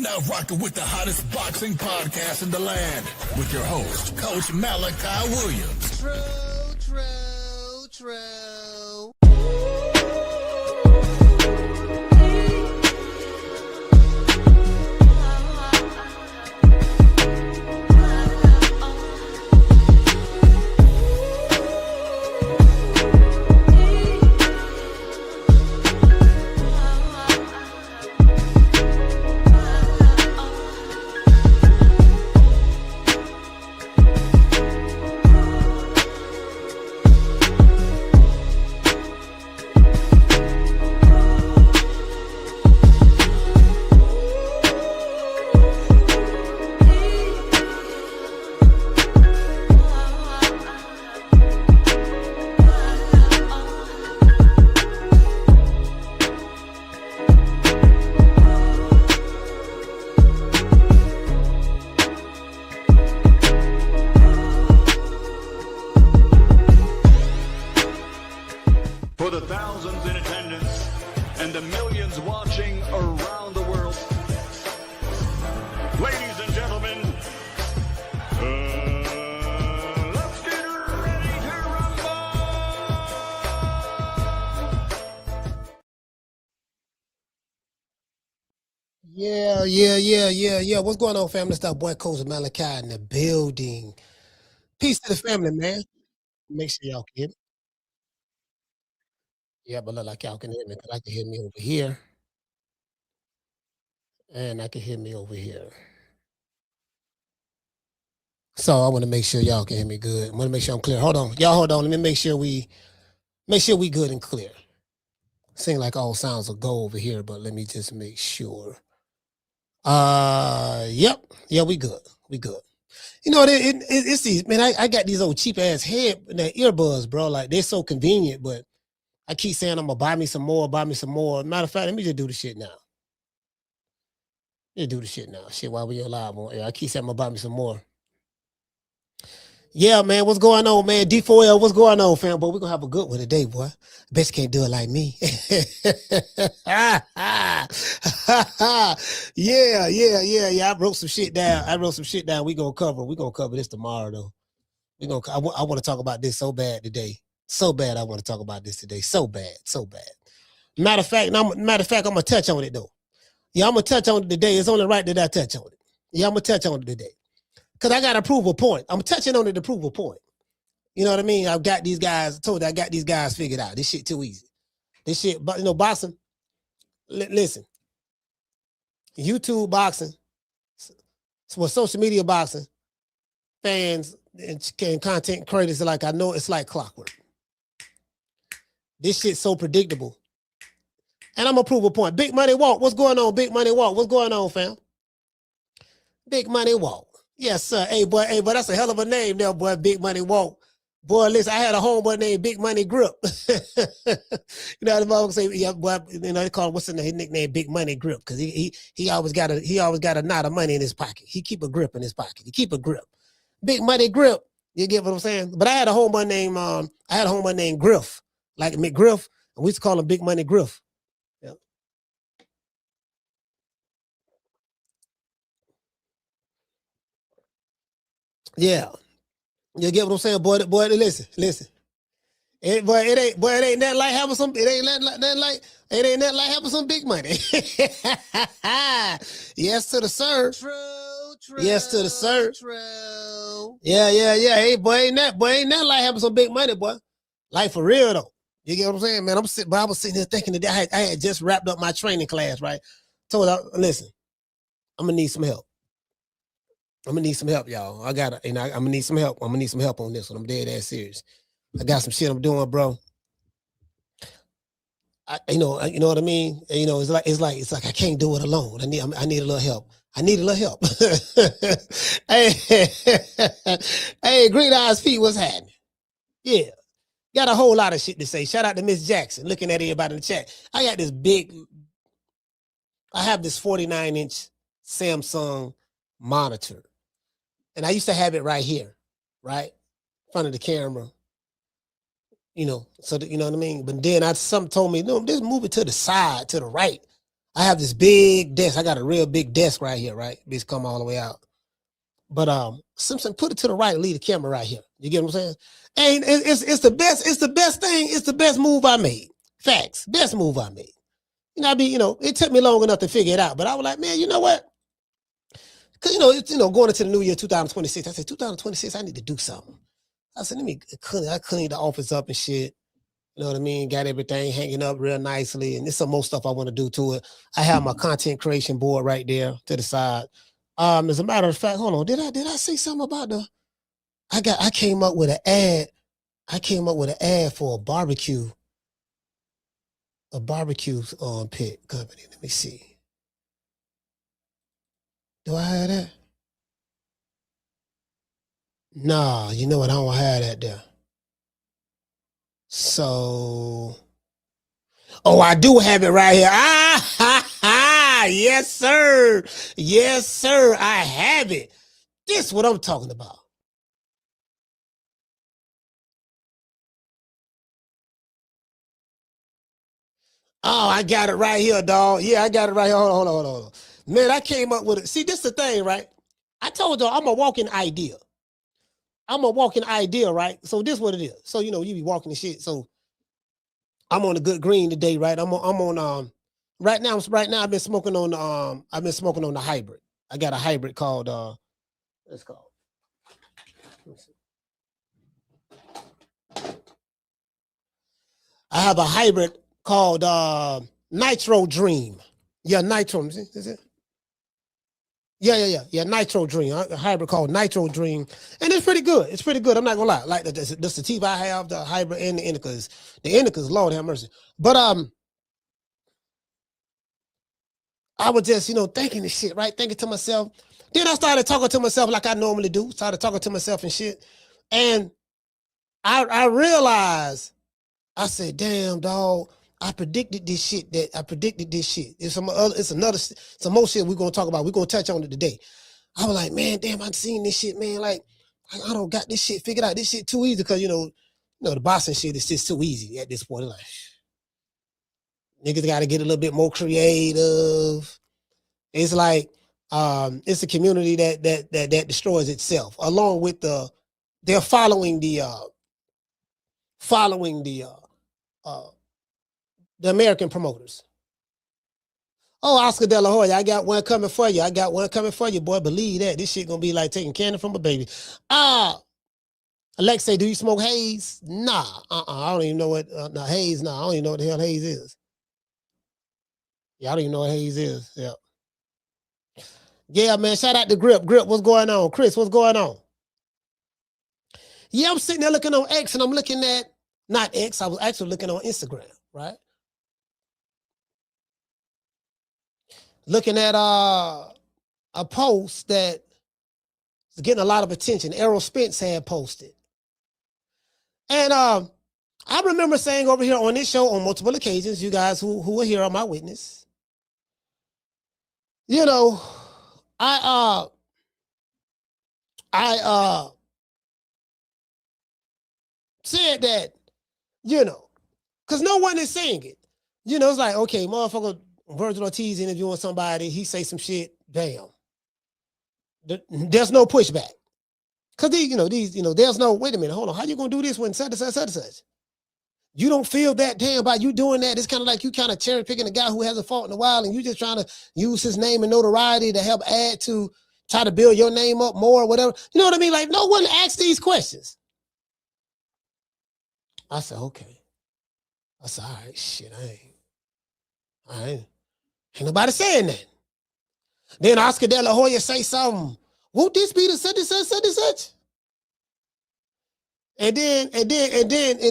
now rocking with the hottest boxing podcast in the land with your host, Coach Malachi Williams. True. For the thousands in attendance and the millions watching around the world, ladies and gentlemen, let's get ready to rumble! Yeah. What's going on, family? It's that boy Coach Malachi in the building. Peace to the family, man. Make sure y'all can hear me. Yeah, but look like y'all can hear me because I can hear me over here and I can hear me over here. So I want to make sure y'all can hear me good. I want to make sure I'm clear. Hold on. Y'all hold on. Let me make sure we good and clear. Seems like all sounds will go over here, but let me just make sure. Yep. Yeah, we good. We good. You know, it's these, man, I got these old cheap ass earbuds, bro. Like they're so convenient, but I keep saying I'm gonna buy me some more. Matter of fact, let me just do the shit now. Shit, while we live on air. I keep saying I'm gonna buy me some more. Yeah, man, what's going on, man? D4L, what's going on, fam? Boy, we're gonna have a good one today, boy. Bet you can't do it like me. Yeah. I wrote some shit down. We gonna cover this tomorrow, though. I want to talk about this so bad today. So bad, I want to talk about this today. So bad. Matter of fact, I'm gonna touch on it though. Yeah, I'm gonna touch on it today. It's only right that I touch on it. Yeah, I'm gonna touch on it today. Cause I gotta prove a point. I'm touching on it to prove a point. You know what I mean? I got these guys figured out. This shit too easy. This shit, but boxing. Listen, YouTube boxing, social media boxing, fans and content creators are like, I know it's like clockwork. This shit's so predictable. And I'm gonna prove a point. Big Money Walk. What's going on, Big Money Walk? What's going on, fam? Big Money Walk. Yes, sir. Hey, boy, that's a hell of a name there, boy. Big Money Walk. Boy, listen, I had a homeboy named Big Money Grip. You know the motherfucker say, yeah, boy, they call him, what's his nickname? Big Money Grip, because he always got a knot of money in his pocket. He keep a grip in his pocket. He keep a grip. Big Money Grip. You get what I'm saying? But I had a homeboy named Griff, like McGriff, and we used to call him Big Money Griff. Yeah. Yeah. You get what I'm saying, boy? Boy, listen. It ain't that like having some. It ain't nothing like having some big money. Yes to the sir. True. Yes to the sir. True. Yeah. Hey, boy, ain't that like having some big money, boy? Like for real though. You get what I'm saying, man? I was sitting there thinking that I had just wrapped up my training class, right? Told her, listen, I'm gonna need some help. I'm gonna need some help, y'all. I'm gonna need some help. I'm gonna need some help on this one. I'm dead ass serious. I got some shit I'm doing, bro. You know what I mean? You know, it's like I can't do it alone. I need a little help. Hey, Green Eyes Feet, what's happening? Yeah. Got a whole lot of shit to say. Shout out to Miss Jackson, looking at everybody in the chat. I have this 49-inch Samsung monitor. And I used to have it right here, right? In front of the camera. You know, so that, you know what I mean? But then something told me, no, just move it to the side, to the right. I have this big desk. I got a real big desk right here, right? Bitch come all the way out. But Simpson, put it to the right, leave the camera right here. You get what I'm saying? And it's the best, it's the best thing, it's the best move I made. Facts, best move I made. It took me long enough to figure it out, but I was like, man, you know what? Because going into the new year 2026, I said 2026, I need to do something. I said, let me clean the office up and shit. You know what I mean? Got everything hanging up real nicely, and there's some more stuff I want to do to it. I have my content creation board right there to the side. As a matter of fact, hold on, did I say something about I came up with an ad. I came up with an ad for a barbecue pit company. Let me see. Do I have that? Nah, you know what? I don't have that there. So, I do have it right here. Yes, sir. Yes, sir. I have it. This is what I'm talking about. Oh, I got it right here, dog. Yeah, I got it right here. Hold on. Man, I came up with it. See, this is the thing, right? I told y'all I'm a walking idea. Right? So this is what it is. So, you be walking and shit. So I'm on a good green today, right? I'm on right now I've been smoking on the hybrid. I got a hybrid called let's call. I have a hybrid called Nitro Dream. Yeah, Nitro. Is it? Yeah. Nitro Dream. A hybrid called Nitro Dream. And it's pretty good. I'm not gonna lie. Like the sativa I have, the hybrid and the indicas. The indicas, Lord have mercy. But I was just, thinking this shit, right? Thinking to myself. Then I started talking to myself like I normally do. Started talking to myself and shit. And I realized, I said, damn, dog, I predicted this shit. It's some more shit we're gonna talk about. We're gonna touch on it today. I was like, man, damn, I've seen this shit, man. Like, I don't got this shit figured out. This shit too easy because the boxing shit is just too easy at this point. Like, niggas gotta get a little bit more creative. It's like it's a community that destroys itself, along with they're following the American promoters. Oh, Oscar De La Hoya, I got one coming for you. Boy, believe that. This shit gonna be like taking candy from a baby. Alexei, do you smoke haze? Nah. I don't even know what haze. Nah, I don't even know what the hell haze is. Yeah, I don't even know what haze is. Yeah. Yeah, man. Shout out to Grip. Grip, what's going on? Chris, what's going on? Yeah, I'm sitting there looking on X and I'm looking at, not X, I was actually looking on Instagram, right? Looking at a post that is getting a lot of attention. Errol Spence had posted. And I remember saying over here on this show on multiple occasions, you guys who are here are my witness. I said that, because no one is saying it. It's like, okay, motherfucker, Vergil Ortiz interviewing somebody, he say some shit, bam. There's no pushback. Because there's no, wait a minute, hold on, how you gonna do this when such and such? You don't feel that damn about you doing that. It's kind of like you kind of cherry picking a guy who hasn't fought in a while and you just trying to use his name and notoriety to help add to, try to build your name up more or whatever. You know what I mean? Like, no one asks these questions. I said, okay. I said, all right, shit, ain't nobody saying that. Then Oscar De La Hoya say something. Won't this be the such and such? And then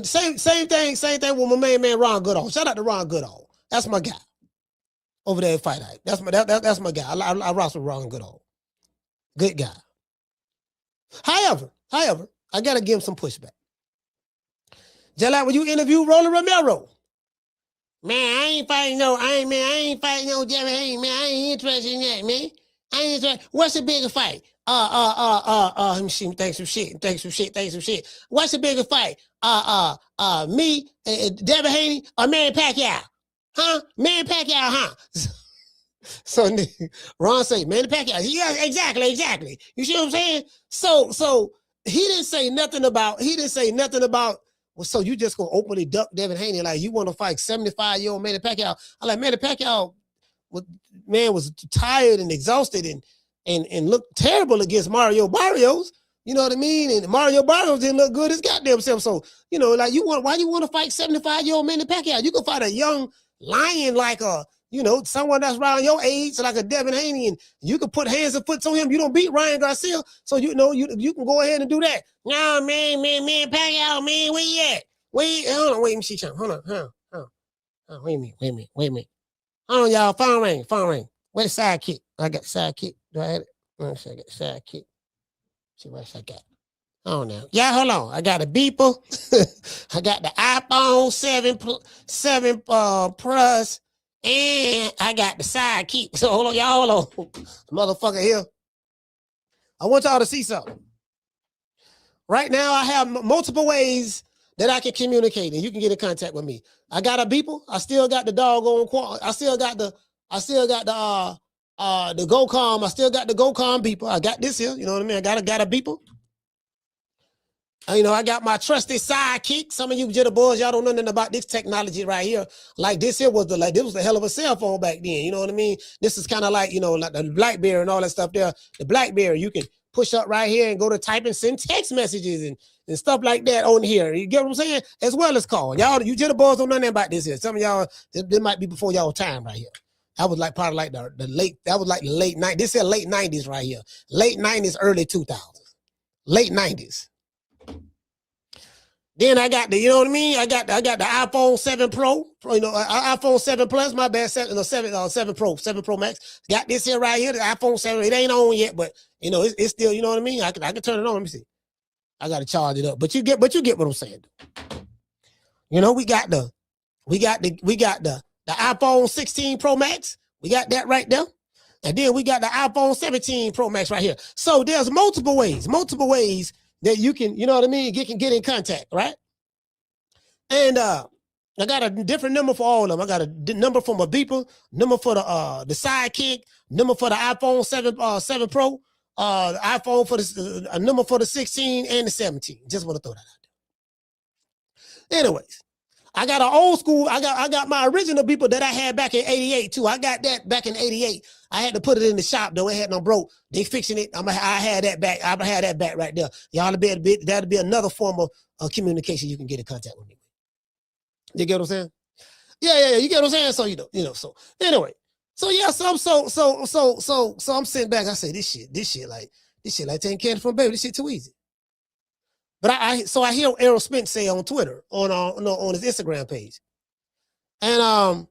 same thing with my man Ron Goodall. Shout out to Ron Goodall. That's my guy over there at Fight Hype. That's my guy. I rock with Ron Goodall. Good guy. However, I gotta give him some pushback. Just like when you interview Roland Romero. Man, I ain't fighting no Jerry Haynes, man. I ain't interested in that, man. I ain't interested. What's the bigger fight? Let me see. Thanks for shit. What's the bigger fight? Me, Devin Haney, or Manny Pacquiao? Huh? Manny Pacquiao, huh? So Ron say, Manny Pacquiao. Yeah, exactly. You see what I'm saying? So he didn't say nothing about. Well, so you just gonna openly duck Devin Haney like you want to fight 75-year-old Manny Pacquiao? I like Manny Pacquiao. Was tired and exhausted and looked terrible against Mario Barrios. You know what I mean? And Mario Barrios didn't look good his goddamn self. So, why you want to fight 75-year-old Manny Pacquiao? You can fight a young lion like someone that's around your age, like a Devin Haney, and you can put hands and foot on him. You don't beat Ryan Garcia. So you can go ahead and do that. Nah, man, Pacquiao, man, where you at? Hold on, wait, let me see something. Hold on. Wait a minute. Hold on, y'all. Phone ring. Where the sidekick? I got the sidekick. Do I have it? Let me see, I got the sidekick. See what else I got. Oh, now. Yeah, hold on. I got a beeper. I got the iPhone 7 Plus, and I got the sidekick. So hold on, y'all. Hold on. Motherfucker here. I want y'all to see something. Right now, I have multiple ways that I can communicate and you can get in contact with me. I got a beeper. I still got the doggone I still got the GoCom. I still got the GoCom beeper. I got this here. You know what I mean? I got a beeper. I got my trusted sidekick. Some of you jitterboys, y'all don't know nothing about this technology right here. Like this here was this was the hell of a cell phone back then. You know what I mean? This is kind of like, like the BlackBerry and all that stuff there. The BlackBerry, you can push up right here and go to type and send text messages and stuff like that on here. You get what I'm saying? As well as call. Y'all, you jitterboys don't know nothing about this here. Some of y'all, this might be before y'all time right here. That was like probably like the late 90s. This is late 90s right here. Late 90s, early 2000s. Late 90s. Then I got the, you know what I mean? I got the iPhone 7 Pro, iPhone 7 Plus, my bad, 7 Pro Max. Got this here right here, the iPhone 7. It ain't on yet, but it's still, you know what I mean? I can turn it on. Let me see. I gotta charge it up. But you get what I'm saying. We got the iPhone 16 Pro Max. We got that right there. And then we got the iPhone 17 Pro Max right here. So there's multiple ways that you can, you know what I mean, get in contact, right? And I got a different number for all of them. I got a number for my beeper, number for the sidekick, number for the iPhone 7 Pro, the iPhone for a number for the 16 and the 17. Just want to throw that out there. Anyways, I got an old school. I got my original beeper that I had back in '88 too. I got that back in '88. I had to put it in the shop though. It had no broke. They fixing it. I had that back. I had that back right there. Y'all that'll be another form of communication you can get in contact with me. You get what I'm saying? Yeah. You get what I'm saying? So so anyway. So yeah, so I'm sitting back. I say this shit like taking candy from a baby. This shit too easy. But I hear Errol Spence say on Twitter, on his Instagram page. And I'm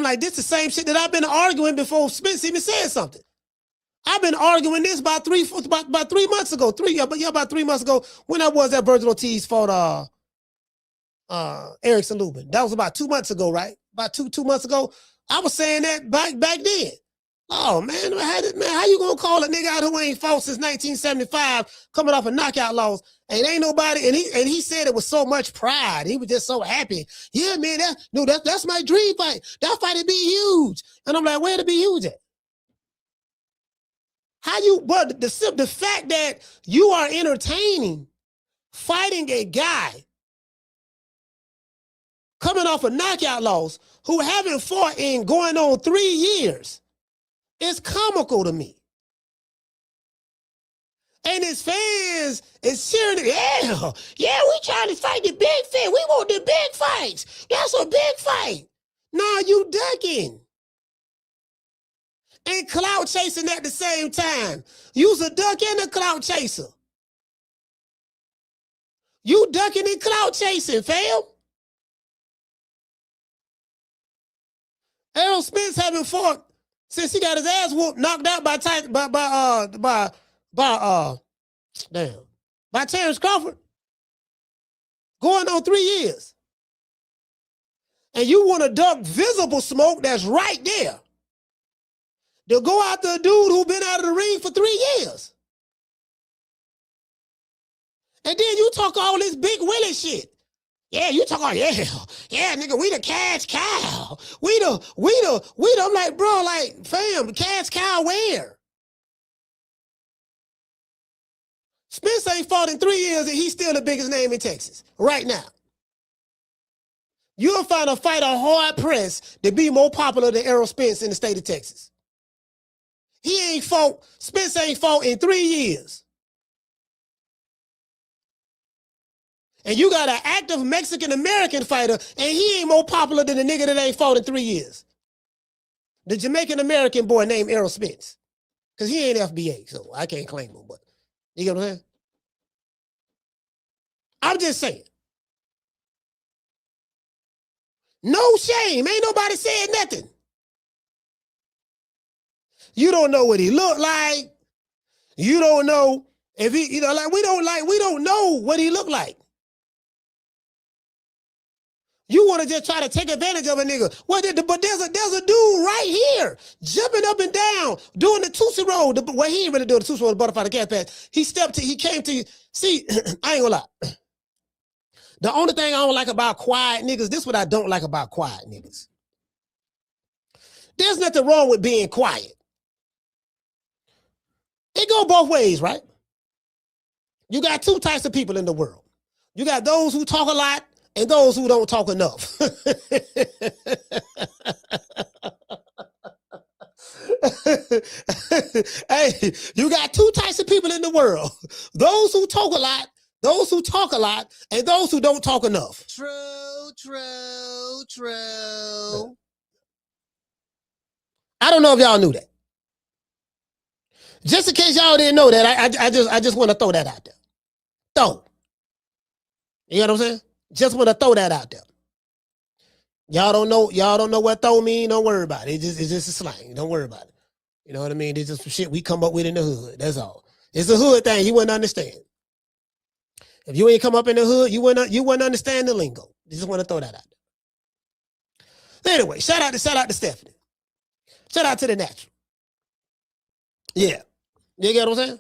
like, this is the same shit that I've been arguing before Spence even said something. I've been arguing this about 3 months ago. About 3 months ago when I was at Vergil Ortiz fought Erickson Lubin. That was about 2 months ago, right? About two months ago. I was saying that back then. Oh man, how you gonna call a nigga out who ain't fought since 1975, coming off a knockout loss, and ain't nobody? And he said it with so much pride. He was just so happy. Yeah, man, that's my dream fight. That fight would be huge. And I'm like, where to be huge at? But the fact that you are entertaining fighting a guy coming off a knockout loss who haven't fought in going on 3 years. It's comical to me. And his fans is cheering, yeah, we trying to fight the big fight. We want the big fights. That's a big fight. Nah, you ducking. And clout chasing at the same time. You's a duck and a clout chaser. You ducking and clout chasing, fam. Errol Spence haven't fought since he got his ass whooped, knocked out by Terence Crawford. Going on 3 years. And you want to duck visible smoke that's right there. They'll go after a dude who been out of the ring for 3 years. And then you talk all this big Willie shit. Yeah, you talking, yeah, nigga, we the cash cow. We the, I'm like, bro, like, fam, cash cow where? Spence ain't fought in 3 years and he's still the biggest name in Texas right now. You'll find a fighter hard pressed to be more popular than Errol Spence in the state of Texas. Spence ain't fought in 3 years. And you got an active Mexican-American fighter, and he ain't more popular than the nigga that ain't fought in 3 years. The Jamaican-American boy named Errol Spence. Because he ain't FBA, so I can't claim him, but you get what I'm saying? I'm just saying. No shame. Ain't nobody said nothing. You don't know what he looked like. You don't know if he, we don't know what he looked like. You want to just try to take advantage of a nigga. But there's a dude right here jumping up and down, doing the Tootsie Roll. Well, he ain't really doing the Tootsie Roll, the butterfly, the cat pass. He came to you. See, I ain't gonna lie. The only thing I don't like about quiet niggas, this is what I don't like about quiet niggas. There's nothing wrong with being quiet. It go both ways, right? You got two types of people in the world. You got those who talk a lot and those who don't talk enough. Hey, you got two types of people in the world. Those who talk a lot, and those who don't talk enough. True. I don't know if y'all knew that. Just in case y'all didn't know that, I just want to throw that out there. You know what I'm saying? Just want to throw that out there. Y'all don't know what throw mean. Don't worry about it. It's just a slang. Don't worry about it. You know what I mean? It's just some shit we come up with in the hood. That's all. It's a hood thing. You wouldn't understand. If you ain't come up in the hood, you wouldn't understand the lingo. Just want to throw that out there. Anyway, shout out to Stephanie. Shout out to the natural. Yeah. You get what I'm saying?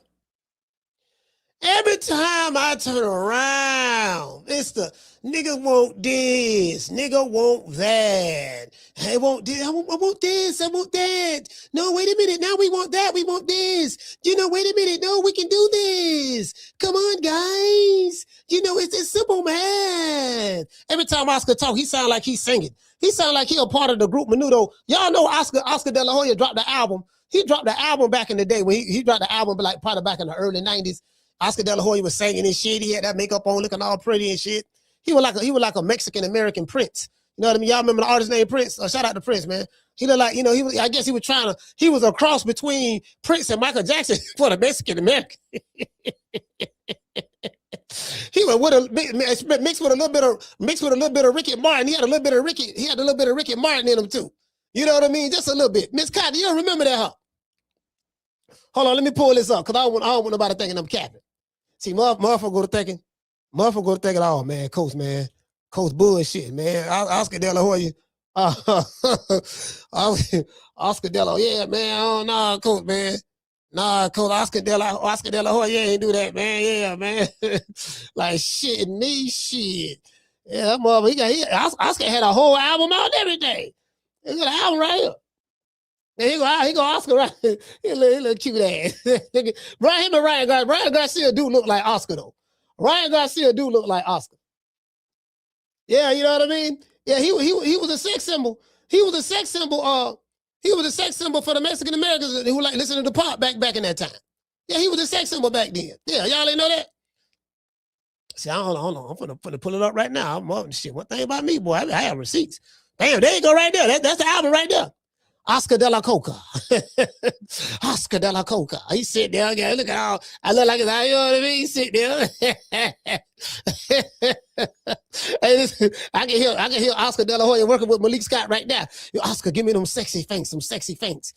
Every time I turn around, it's the nigga want this, nigga want that. I want this, I want this, I want that. No, wait a minute. Now we want that, we want this. Wait a minute. No, we can do this. Come on, guys. It's simple math. Every time Oscar talk, he sound like he's singing. He sound like he a part of the group Menudo. Y'all know Oscar De La Hoya dropped the album. He dropped the album back in the day when he dropped the album like probably back in the early 90s. Oscar De La Hoya was singing and shit. He had that makeup on, looking all pretty and shit. He was like a Mexican-American Prince. You know what I mean? Y'all remember the artist named Prince? Shout out to Prince, man. He looked like, I guess he was a cross between Prince and Michael Jackson for the Mexican-American. He was mixed with a little bit of Ricky Martin. He had a little bit of Ricky Martin in him too. You know what I mean? Just a little bit. Miss Cotton, you don't remember that, huh? Hold on, let me pull this up because I don't want nobody thinking I'm capping. See, motherfucker go to thinking, oh man, coach bullshit, man. Oscar De La Hoya. Oscar De La Hoya, yeah, man. Oh no, coach, man. Nah, coach, Oscar De La Hoya, yeah, ain't do that, man. Yeah, man. Like shit, shit. Yeah, that motherfucker, Oscar had a whole album out every day. He got an album right here. And he go Oscar right. He little cute ass. Ryan Garcia do look like Oscar though. Ryan Garcia do look like Oscar. Yeah, you know what I mean? Yeah, he was a sex symbol. He was a sex symbol. He was a sex symbol for the Mexican Americans who like listening to pop back in that time. Yeah, he was a sex symbol back then. Yeah, y'all ain't know that. See, hold on. I'm gonna pull it up right now. Shit. One thing about me, boy, I have receipts. Damn, there you go right there. That's the album right there. Oscar De La Coca. Oscar De La Coca. He sit there again. Look at how I look like, you know what I mean? He sit there. Hey, listen, I can hear Oscar De La Hoya working with Malik Scott right now. Yo, Oscar, give me them sexy feints, sexy feints.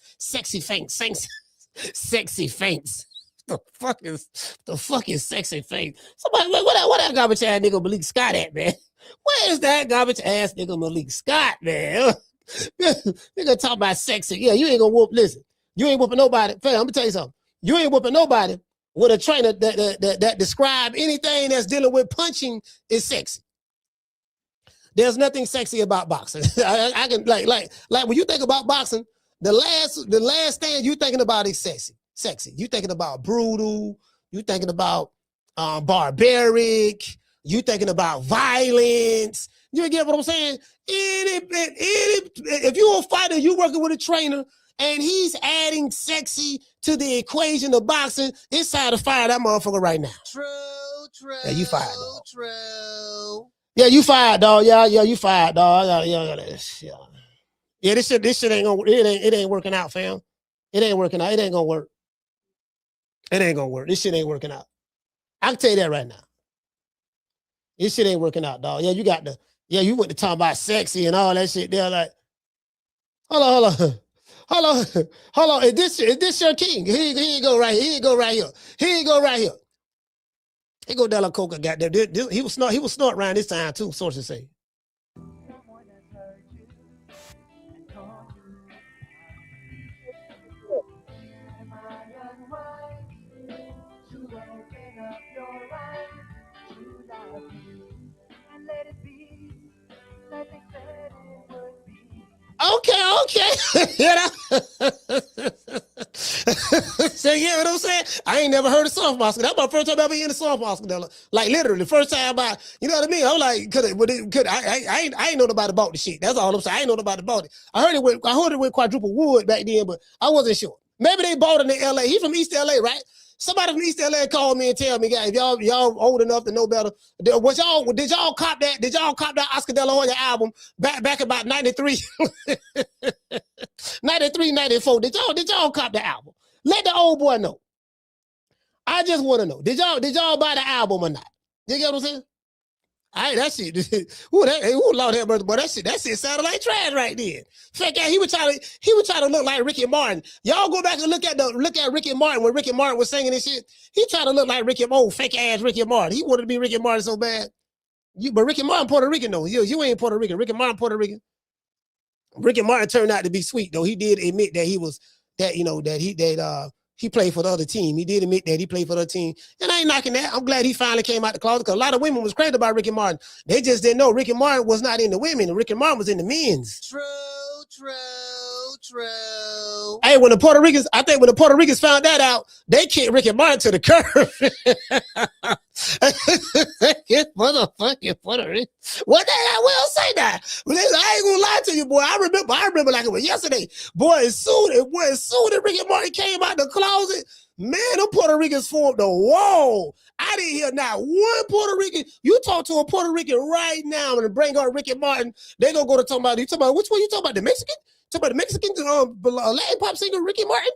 The fuck is sexy feint? Somebody, what that garbage ass nigga Malik Scott at, man? Where is that garbage ass nigga Malik Scott, man? Nigga talk about sexy. Yeah, you ain't gonna whoop. Listen, you ain't whooping nobody. Fam, I'm gonna tell you something. You ain't whooping nobody with a trainer that describe anything that's dealing with punching is sexy. There's nothing sexy about boxing. I can like when you think about boxing, the last thing you thinking about is sexy. You thinking about brutal. You thinking about barbaric. You thinking about violence. You get what I'm saying? If you're a fighter, you working with a trainer, and he's adding sexy to the equation of boxing, it's time to fire that motherfucker right now. True. Yeah, you fired, dog. True. Yeah, you fired, dog. Yeah, you fired, dog. Yeah. This shit ain't gonna. It ain't working out, fam. It ain't working out. It ain't gonna work. It ain't gonna work. This shit ain't working out. I can tell you that right now. This shit ain't working out, dog. Yeah, you went to talk about sexy and all that shit. They're like, hold on. Is this your king? He ain't go right here. He ain't go right here. He go down la coca. Goddamn, he was snort around this time too. Sources say. Okay. So you know what I'm saying? I ain't never heard of soft mosque. That's my first time ever in the soft mosque. Like literally, first time you know what I mean? I'm like, I ain't know nobody about the shit. That's all I'm saying. I ain't know nobody about it. I heard it with quadruple wood back then, but I wasn't sure. Maybe they bought it in LA. He's from East LA, right? Somebody from East LA called me and tell me, guys, if y'all old enough to know better, did y'all cop that Oscar De La Hoya album back about 93, 93, 94? Did y'all cop the album? Let the old boy know. I just want to know. Did y'all buy the album or not? You get what I'm saying? That shit. Lord have mercy, boy. That shit sounded like trash right then. Fake ass. He was trying to look like Ricky Martin. Y'all go back and look at Ricky Martin when Ricky Martin was singing this shit. He tried to look like fake ass Ricky Martin. He wanted to be Ricky Martin so bad. But Ricky Martin Puerto Rican though. You ain't Puerto Rican. Ricky Martin Puerto Rican. Ricky Martin turned out to be sweet though. He did admit that he played for the other team. He did admit that he played for the other team. And I ain't knocking that. I'm glad he finally came out the closet because a lot of women was crazy about Ricky Martin. They just didn't know Ricky Martin was not in the women and Ricky Martin was in the men's. True. Hey, when the Puerto Ricans found that out, they kicked Ricky Martin to the curb. Motherfucking Puerto Rican. What the hell? Well, say that. But I ain't gonna lie to you, boy. I remember like it was yesterday. Boy, as soon as Ricky Martin came out the closet, man, them Puerto Ricans formed a wall. I didn't hear not one Puerto Rican. You talk to a Puerto Rican right now and bring on Ricky Martin, they gonna go to talking about which one you talking about? The Mexican? Talking about the Mexican Latin pop singer Ricky Martin?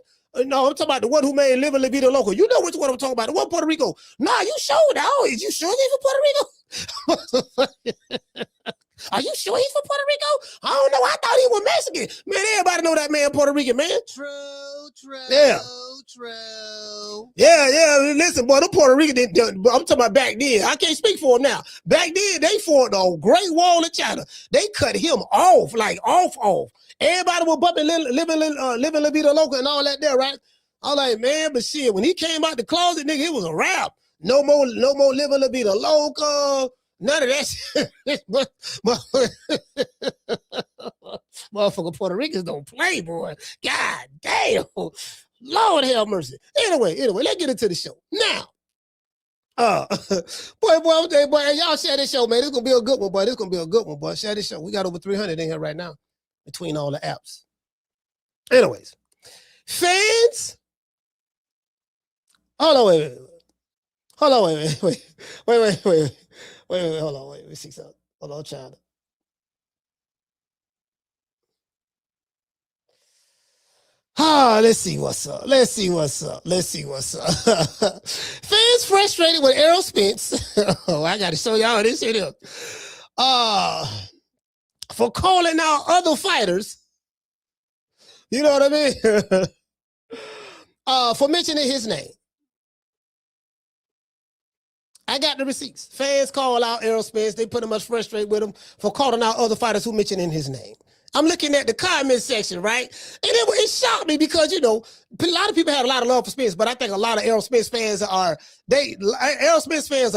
No, I'm talking about the one who made Live and La Vida Loco. You know which one I'm talking about. The one Puerto Rico. Nah, you sure now? Is you sure he's from Puerto Rico? Are you sure he's from Puerto Rico? I don't know. I thought he was Mexican. Man, everybody know that man Puerto Rican, man. True. Yeah. True. Yeah. Listen, boy, the Puerto Rican, I'm talking about back then. I can't speak for him now. Back then, they formed a great wall of China. They cut him off, like off. Everybody was bumping living La Vida Loca and all that there, right? I'm like, man, but shit, when he came out the closet, nigga, it was a wrap. No more living La Vida Loca. None of that shit. Motherfucker Puerto Ricans don't play, boy. God damn. Lord have mercy. Anyway, let's get into the show. Now, boy, y'all share this show, man. This gonna be a good one, boy. This gonna be a good one, boy. Share this show. We got over 300 in here right now between all the apps. Anyways, fans. Hold on, wait. Hold on, wait. Let me see something. Hold on, China. Let's see what's up. Fans frustrated with Errol Spence. I got to show y'all this shit up. For calling out other fighters. You know what I mean? For mentioning his name. I got the receipts. Fans call out Errol Spence. They pretty much frustrated with him for calling out other fighters who mentioning his name. I'm looking at the comment section, right? And it shocked me because, you know, a lot of people have a lot of love for Spence, but I think a lot of Errol Spence fans are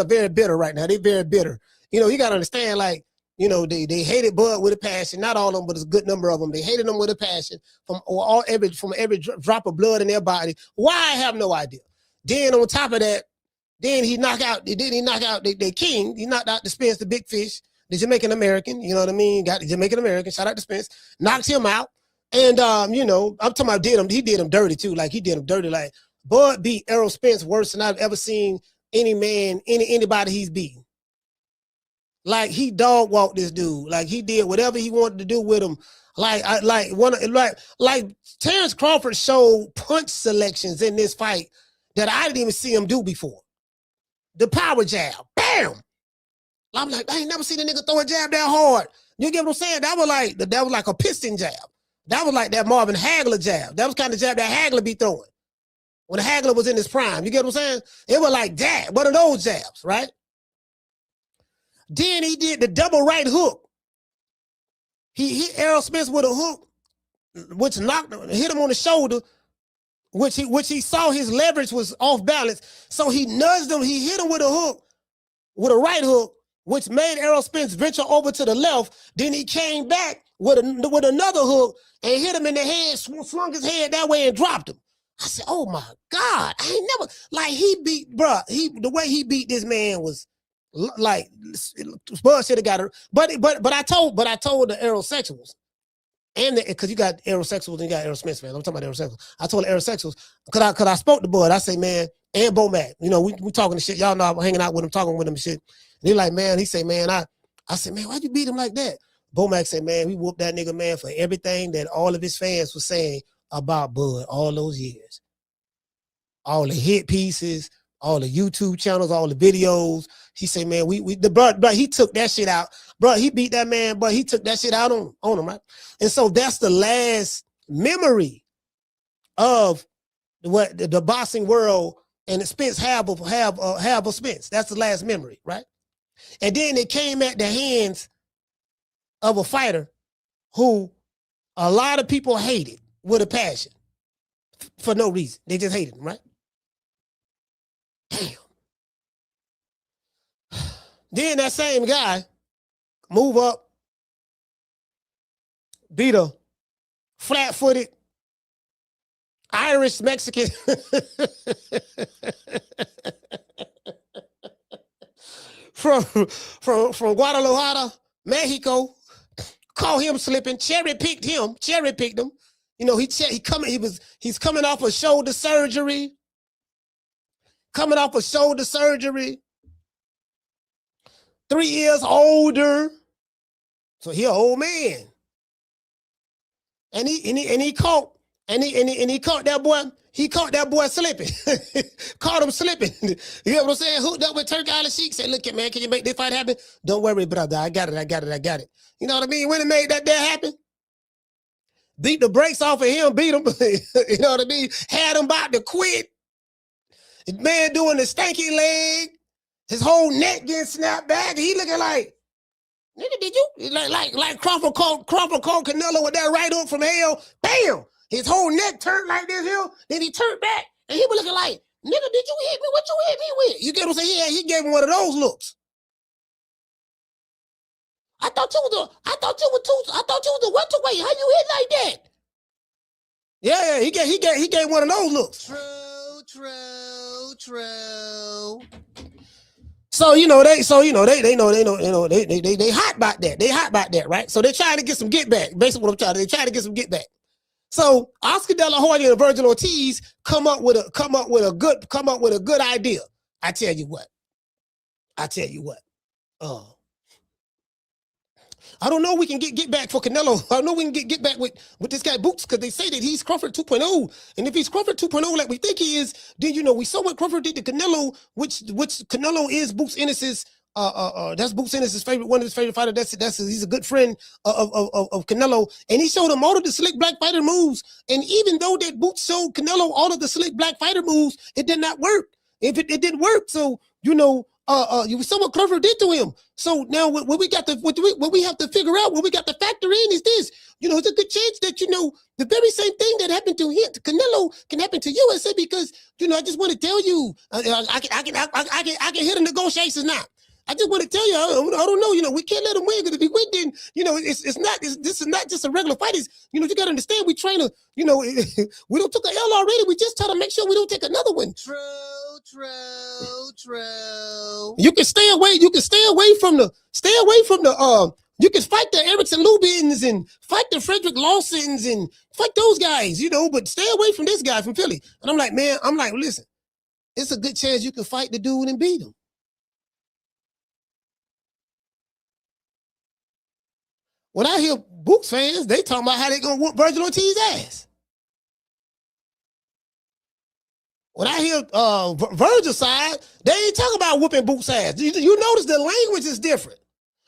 very bitter right now. They're very bitter. You know, you got to understand, like, You know, they hated Bud with a passion. Not all of them, but a good number of them. They hated him with a passion from every drop of blood in their body. Why? I have no idea. Then on top of that, then he knocked out the king. He knocked out the Spence, the big fish, the Jamaican American. You know what I mean? Got the Jamaican American. Shout out to Spence. Knocked him out. And you know, I'm talking about he did him dirty too. Like he did him dirty. Like Bud beat Errol Spence worse than I've ever seen anybody he's beaten. Like he dog walked this dude. Like he did whatever he wanted to do with him. Like Terence Crawford showed punch selections in this fight that I didn't even see him do before. The power jab, bam. I'm like, I ain't never seen a nigga throw a jab that hard. You get what I'm saying? That was like a piston jab. That was like that Marvin Hagler jab. That was kind of jab that Hagler be throwing when Hagler was in his prime. You get what I'm saying? It was like that, one of those jabs, right? Then he did the double right hook. He hit Errol Spence with a hook, which hit him on the shoulder, which he saw his leverage was off balance. So he nudged him. He hit him with a hook, with a right hook, which made Errol Spence venture over to the left. Then he came back with another hook and hit him in the head, swung his head that way and dropped him. I said, oh my God, I ain't never, like the way he beat this man was like, Bud should have got her. But I told the aerosexuals, and because you got aerosexuals and you got Errol Spence, man. I'm talking about aerosexuals. I told the aerosexuals, cause I spoke to Bud. I say, man, and Bo Mac, you know, we talking to shit. Y'all know I'm hanging out with him, talking with him and shit. And he like, man, he say, man, I said, man, why'd you beat him like that? Bo Mac said, man, we whooped that nigga, man, for everything that all of his fans were saying about Bud all those years. All the hit pieces, all the YouTube channels, all the videos. He said, man, bro, he took that shit out. Bro, he beat that man, but he took that shit out on him, right? And so that's the last memory of what the boxing world and the Spence have of Spence. That's the last memory, right? And then it came at the hands of a fighter who a lot of people hated with a passion for no reason. They just hated him, right? Damn. Then that same guy move up, beat a flat-footed Irish Mexican from Guadalajara, Mexico. Caught him slipping, cherry-picked him. You know, he's coming off of shoulder surgery. 3 years older. So he an old man. And he caught that boy. He caught that boy slipping. Caught him slipping. You know what I'm saying? Hooked up with Turk Island Sheik. Said, look, man, can you make this fight happen? Don't worry, brother. I got it. You know what I mean? When it made that happen, beat the brakes off of him, beat him. You know what I mean? Had him about to quit. The man doing the stanky leg. His whole neck getting snapped back. He looking like, nigga, did you? Like Crawford caught Canelo with that right hook from hell. Bam! His whole neck turned like this here. Then he turned back. And he was looking like, nigga, did you hit me? What you hit me with? You get what I'm saying? Yeah, he gave him one of those looks. I thought you was the welterweight. How you hit like that? Yeah, he gave one of those looks. True. So they know they hot about that. They hot about that, right? So they're trying to get some get back. Basically, what I'm trying to, they're trying to get some get back. So Oscar De La Hoya and Vergil Ortiz come up with a good idea. I tell you what. I don't know we can get back for Canelo. I know we can get back with this guy Boots, because they say that he's Crawford 2.0. And if he's Crawford 2.0 like we think he is, then we saw what Crawford did to Canelo, which Canelo is Boots Ennis's that's Boots Ennis's favorite, one of his favorite fighters. He's a good friend of Canelo. And he showed him all of the slick black fighter moves. And even though that Boots showed Canelo all of the slick black fighter moves, it did not work. It didn't work. So you saw what Crawford did to him. So now what we have to figure out, what we got to factor in is this. It's a good chance that, the very same thing that happened to him, to Canelo, can happen to USA, because, I just want to tell you, I can hear the negotiations now. I just want to tell you, I don't know, we can't let him win, because if he win, then, this is not just a regular fight. It's, you got to understand, we trying to, we don't took an L already. We just try to make sure we don't take another one. True. You can stay away from the, you can fight the Erickson Lubins and fight the Frederick Lawsons and fight those guys, but stay away from this guy from Philly. And I'm like, listen, it's a good chance you can fight the dude and beat him. When I hear Boots fans, they talking about how they gonna whoop Vergil Ortiz's ass. When I hear Vergil side, they ain't talking about whooping Boots' ass. You notice the language is different.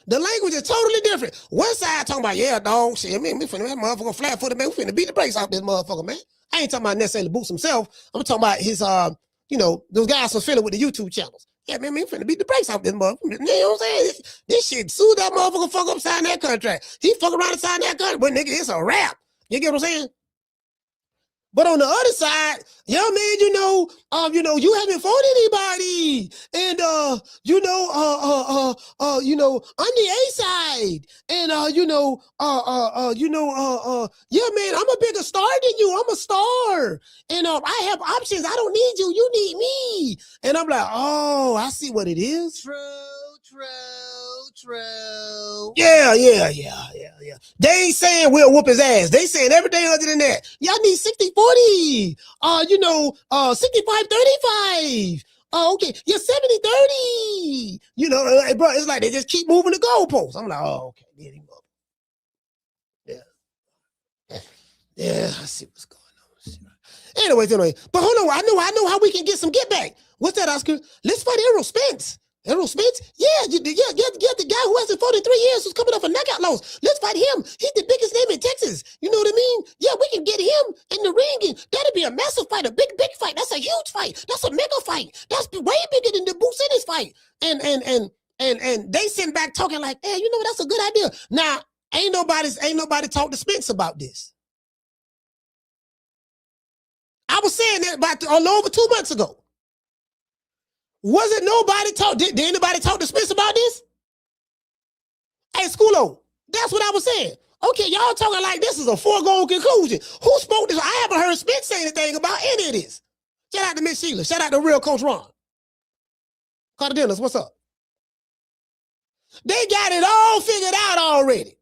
The language is totally different. One side talking about, yeah, dog, shit, man, we finna, that motherfucker flat-footed, man, we finna beat the brakes off this motherfucker, man. I ain't talking about necessarily Boots himself. I'm talking about his, those guys from Philly with the YouTube channels. Yeah, man, we finna beat the brakes off this motherfucker. You know what I'm saying? This shit, soon that motherfucker fuck up, sign that contract. He fuck around and sign that contract, but nigga, it's a wrap. You get what I'm saying? But on the other side, yeah, man, you haven't fought anybody. And I'm the A side. And yeah, man, I'm a bigger star than you. I'm a star. And I have options. I don't need you. You need me. And I'm like, oh, I see what it is. True. Yeah. They ain't saying we'll whoop his ass. They saying everything other than that. Y'all need 60-40. 65-35. Okay. Yeah, 70-30. Bro, it's like they just keep moving the goalposts. I'm like, oh, okay. Yeah, I see what's going on. Anyway. But hold on, I know how we can get some get back. What's that, Oscar? Let's fight Errol Spence. Errol Spence? Yeah, the guy who hasn't fought in 3 years who's coming off a knockout loss. Let's fight him. He's the biggest name in Texas. You know what I mean? Yeah, we can get him in the ring, and that'll be a massive fight, a big fight. That's a huge fight. That's a mega fight. That's way bigger than the Boots Ennis fight. And they sitting back talking like, hey, that's a good idea. Now, ain't nobody talked to Spence about this. I was saying that about over 2 months ago. Wasn't nobody talk? Did anybody talk to Spence about this? Hey, Schoolo, that's what I was saying. Okay, y'all talking like this is a foregone conclusion. Who spoke this? I haven't heard Spence say anything about any of this. Shout out to Miss Sheila. Shout out to real Coach Ron. Carter Dennis, what's up? They got it all figured out already.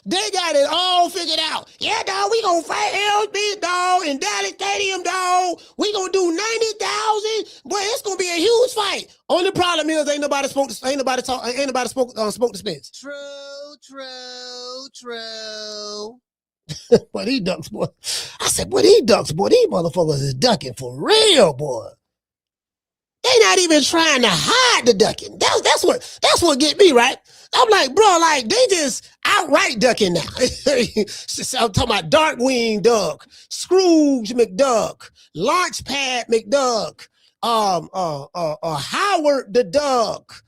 They got it all figured out. Yeah, dog, we gonna fight LB, dog, in Dallas Stadium, dog. We gonna do 90,000. Boy, it's gonna be a huge fight. Only problem is ain't nobody spoke to Spence. True. But he ducks, boy. I said, boy, he ducks, boy. These motherfuckers is ducking for real, boy. They not even trying to hide the ducking. That's what get me, right? I'm like, bro, like they just outright ducking now. I'm talking about Darkwing Duck, Scrooge McDuck, Launchpad McDuck, Howard the Duck,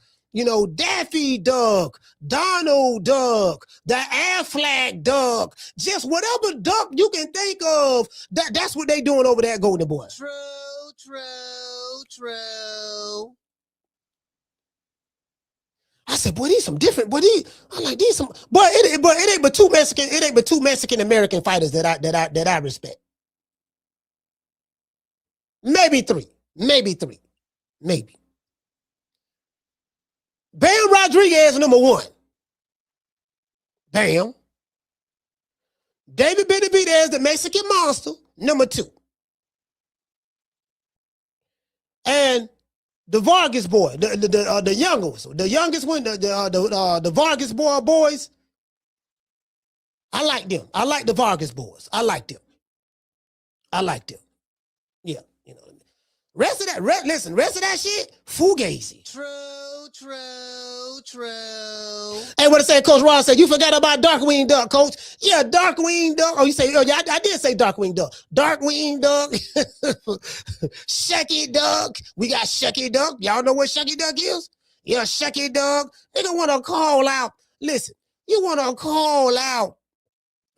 Daffy Duck, Donald Duck, the Aflac Duck, just whatever duck you can think of. That's what they doing over there, Golden Boy. True. I said, boy, these some different, boy. I'm like, these some, boy. It ain't but two Mexican American fighters that I respect. Maybe three. Bam Rodriguez, number one. Bam. David Benavidez, the Mexican monster, number two. And the Vargas boy, the youngest one, the Vargas boys. I like them. I like the Vargas boys. I like them. Yeah, Rest of that shit, fugazi. True. Hey, what I say, Coach Ron said, you forgot about Darkwing Duck, Coach. Yeah, Darkwing Duck. Oh, you say, yeah, I did say Darkwing Duck. Darkwing Duck. Shucky Duck. We got Shucky Duck. Y'all know what Shucky Duck is? Yeah, Shucky Duck. Nigga want to call out. Listen, you want to call out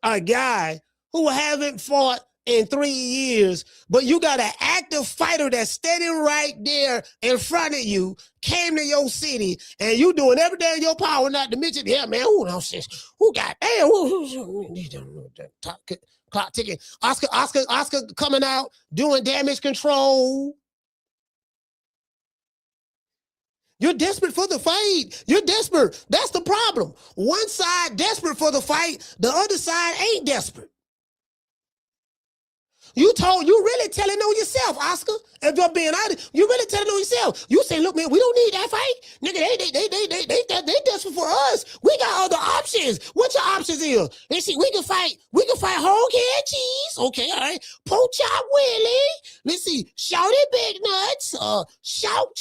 a guy who haven't fought in 3 years, but you got an active fighter that's standing right there in front of you, came to your city, and you doing everything in your power, not to mention, yeah, man, who got damn, clock ticking. Oscar coming out, doing damage control. You're desperate for the fight. You're desperate. That's the problem. One side desperate for the fight, the other side ain't desperate. You really telling on yourself, Oscar. If you're being honest, you really telling on yourself. You saying, look, man, we don't need that fight. Nigga, they desperate for us. We got other options. What your options is? Let's see, we can fight whole can cheese. Okay, all right. Pork chop Willie. Let's see, shouty big nuts. Shout.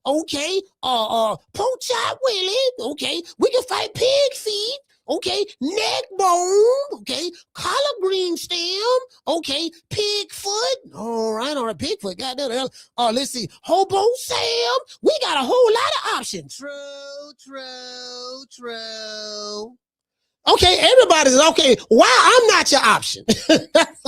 Okay, pork chop Willie. Okay, we can fight pig feet. Okay, neck bone, okay, collard green stem, okay, pig foot, all right, pig foot, goddamn, let's see, hobo Sam, we got a whole lot of options. True. Okay, everybody's okay, why I'm not your option? That's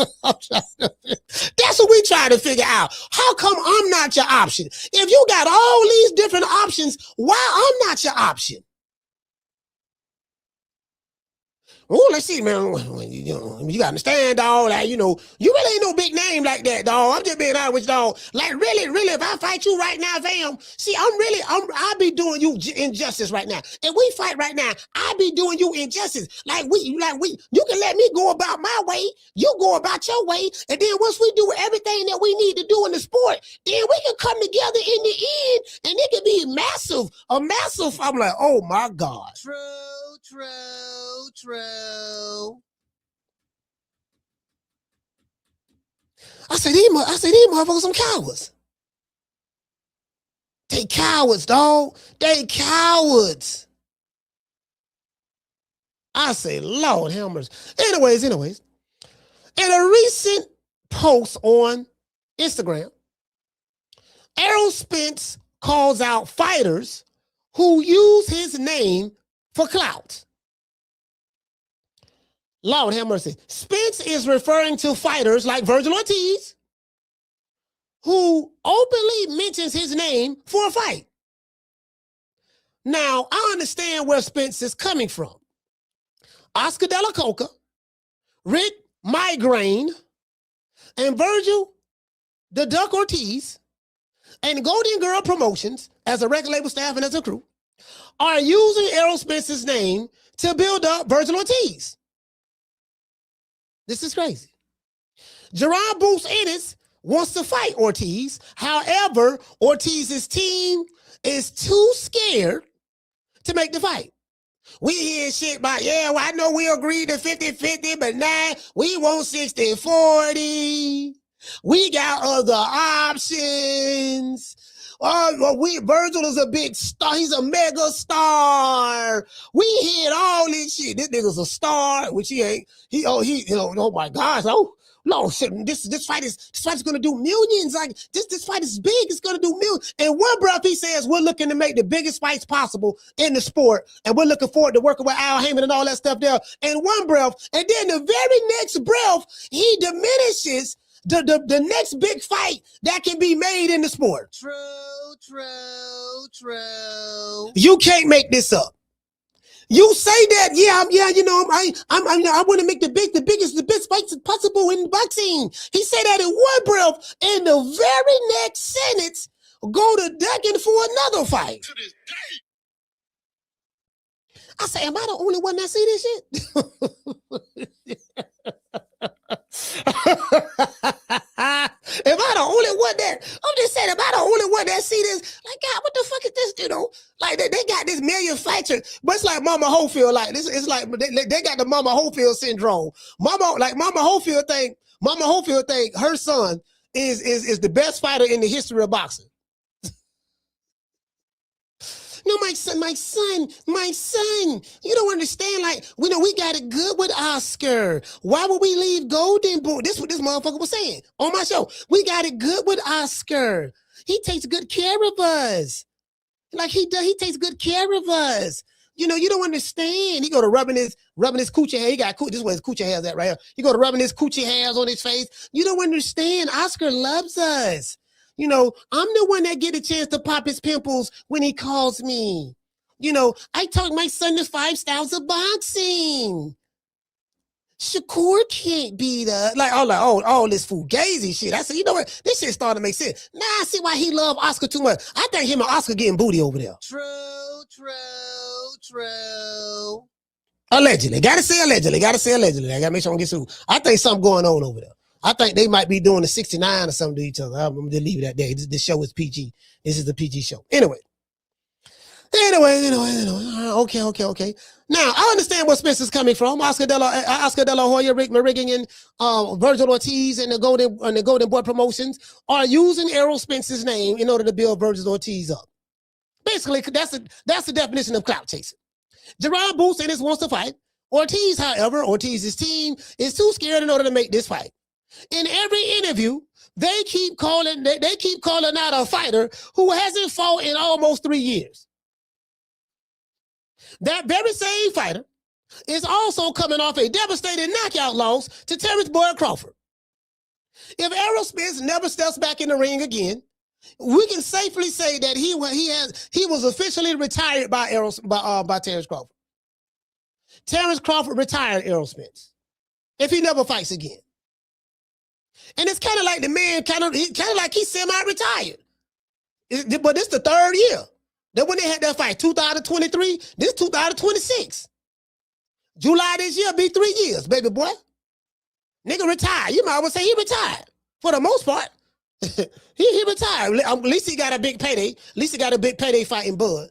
what we trying to figure out. How come I'm not your option? If you got all these different options, why I'm not your option? Oh, let's see, man. You gotta understand, dog. Like, you really ain't no big name like that, dog. I'm just being honest with you, dog. Like, really, if I fight you right now, fam, see, I'll be doing you injustice right now. If we fight right now, I'll be doing you injustice. You can let me go about my way, you go about your way, and then once we do everything that we need to do in the sport, then we can come together in the end, and it can be a massive. I'm like, oh my God. True. I said, these motherfuckers some cowards. They cowards, dog. They cowards. I say, Lord have mercy. Anyways. In a recent post on Instagram, Errol Spence calls out fighters who use his name for clout. Lord have mercy. Spence is referring to fighters like Vergil Ortiz, who openly mentions his name for a fight. Now, I understand where Spence is coming from. Oscar De La Coca, Rick Migraine, and Vergil the Duck Ortiz, and Golden Girl Promotions, as a record label staff and as a crew, are using Errol Spence's name to build up Vergil Ortiz. This is crazy. Jaron Boots Ennis wants to fight Ortiz. However, Ortiz's team is too scared to make the fight. We hear shit about, I know we agreed to 50-50, but now we want 60-40. We got other options. Vergil is a big star. He's a mega star. We hit all this shit. This nigga's a star, which he ain't. Oh my gosh. Oh, no, shit. This fight is gonna do millions. Like this fight is big. It's gonna do millions. In one breath, he says we're looking to make the biggest fights possible in the sport, and we're looking forward to working with Al Heyman and all that stuff there. In one breath, and then the very next breath, he diminishes the next big fight that can be made in the sport. True. You can't make this up. You say that, I want to make the best fights possible in boxing. He said that in one breath, and the very next sentence, go to decking for another fight. To this day. I say, am I the only one that see this shit? Am I the only one that, I'm just saying, am I the only one that see this? Like, God, what the fuck is this, Like, they got this million fighters, but it's like Mama Holyfield, like, it's like, they got the Mama Holyfield syndrome. Mama Holyfield think her son is the best fighter in the history of boxing. No, my son, you don't understand. Like, we got it good with Oscar. Why would we leave Golden Boot? This is what this motherfucker was saying on my show. We got it good with Oscar. He takes good care of us. Like he takes good care of us. You don't understand. He go to rubbing his rubbing his coochie hair. He got this is where his coochie hair's at right here. He go to rubbing his coochie hairs on his face. You don't understand. Oscar loves us. You know, I'm the one that get a chance to pop his pimples when he calls me. You know, I taught my son the 5 styles of boxing. Shakur can't beat us. Like, all this fugazi shit. I said, you know what? This shit started to make sense. Now I see why he love Oscar too much. I think him and Oscar getting booty over there. True. Allegedly. Gotta say allegedly. I gotta make sure I don't get sued. I think something going on over there. I think they might be doing the 69 or something to each other. I'm gonna leave it at that. This show is PG. This is the PG show. Anyway. Okay. Now, I understand where Spencer's coming from. Oscar De La Hoya, Rick Mirigian, Vergil Ortiz, and the Golden Boy Promotions are using Errol Spence's name in order to build Vergil Ortiz up. Basically, that's the definition of clout chasing. Jaron Boots Ennis wants to fight. Ortiz, however, Ortiz's team is too scared in order to make this fight. In every interview, they keep calling out a fighter who hasn't fought in almost 3 years. That very same fighter is also coming off a devastating knockout loss to Terence Bud Crawford. If Errol Spence never steps back in the ring again, we can safely say that he was officially retired by Terence Crawford. Terence Crawford retired Errol Spence if he never fights again. And it's kind of like the man kind of like he's semi-retired. But this is the 3rd year. Then when they had that fight, 2023, this 2026. July this year be 3 years, baby boy. Nigga retired. You might well say he retired for the most part. he retired. At least he got a big payday. At least he got a big payday fighting Bud.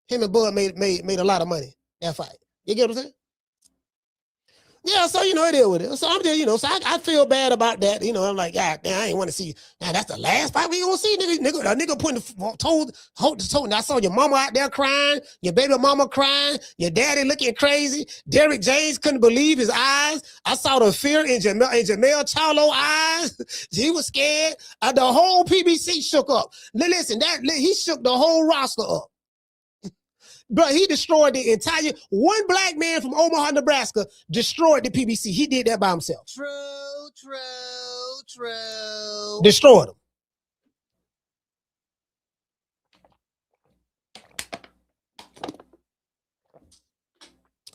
Him and Bud made a lot of money that fight. You get what I'm saying? Yeah, so you know it is with it. So I'm just, so I feel bad about that. I'm like, God damn, I ain't want to see. Now that's the last fight we gonna see, nigga putting the told. I saw your mama out there crying, your baby mama crying, your daddy looking crazy. Derrick James couldn't believe his eyes. I saw the fear in Jamel Charlo eyes. He was scared. The whole PBC shook up. Listen, he shook the whole roster up. But he destroyed the entire, one black man from Omaha, Nebraska destroyed the PBC. He did that by himself. True. Destroyed him.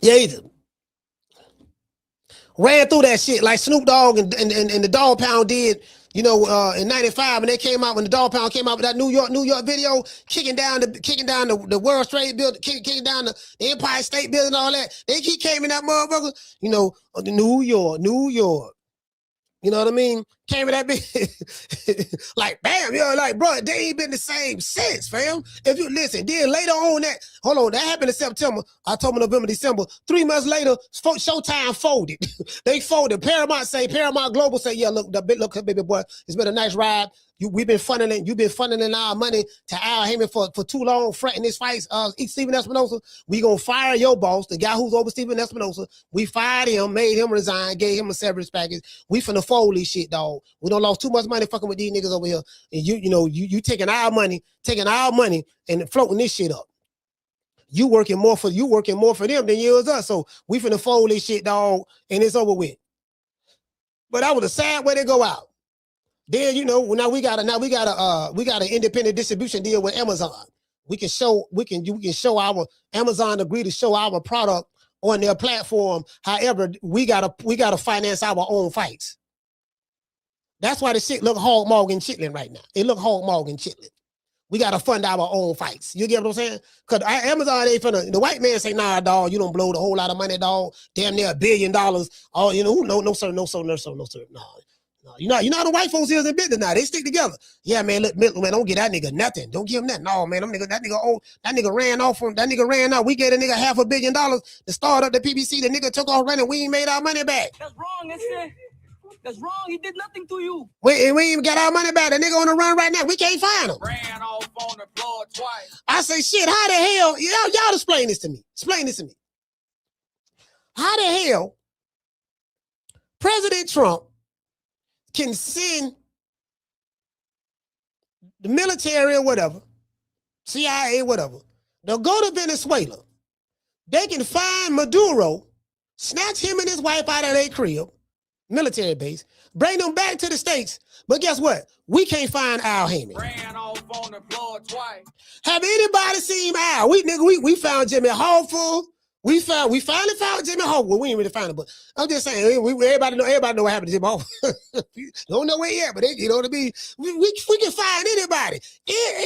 Yeah, he did. Ran through that shit like Snoop Dogg and the Dog Pound did, in 95 when they came out, when the Dog Pound came out with that New York video, kicking down the World Trade Building, kicking down the Empire State Building and all that. He came in that motherfucker, New York. You know what I mean? Came in that big, like, bam, like, bro, they ain't been the same since, fam. If you listen, then later on that happened in September, October, November, December. 3 months later, Showtime folded. They folded. Paramount Global say, yeah, look, baby boy, it's been a nice ride. You've been funneling our money to Al Heyman for too long, fronting this fight. Stephen Espinosa, we gonna fire your boss, the guy who's over Stephen Espinosa. We fired him, made him resign, gave him a severance package. We finna fold this shit, dog. We don't lost too much money fucking with these niggas over here. And you taking our money and floating this shit up. You working more for them than you was us. So we finna fold this shit, dog, and it's over with. But that was a sad way to go out. Then now we got an independent distribution deal with Amazon. We can show our Amazon agree to show our product on their platform. However, we gotta finance our own fights. That's why the shit look hog mog and chitlin right now. It look hog mog and chitlin. We gotta fund our own fights. You get what I'm saying? Cause Amazon ain't finna. The white man say, nah, dog, you don't blow the whole lot of money, dog. Damn near $1 billion. Oh, no, sir. No. You know how the white folks is in business now. They stick together. Yeah, man, look, man, don't get that nigga nothing. Don't give him that. No, man, that nigga ran out. We get a nigga $500 million to start up the PBC. The nigga took off running. We ain't made our money back. That's wrong, That's wrong. He did nothing to you. We ain't even got our money back. The nigga on the run right now. We can't find him. Ran off on the floor twice. I say, shit, how the hell? Y'all explain this to me. How the hell President Trump can send the military or whatever, CIA, whatever, they'll go to Venezuela. They can find Maduro snatch him and his wife out of their crib, military base, bring them back to the States. But guess what? We can't find Al Heyman. Ran off on the floor twice. Have anybody seen Al? We found Jimmy Hoffa. We finally found Jimmy Hoffa. Well, we ain't really found him, but I'm just saying, everybody know what happened to Jimmy Hoffa. Don't know where yet, but you know what I mean. We can find anybody.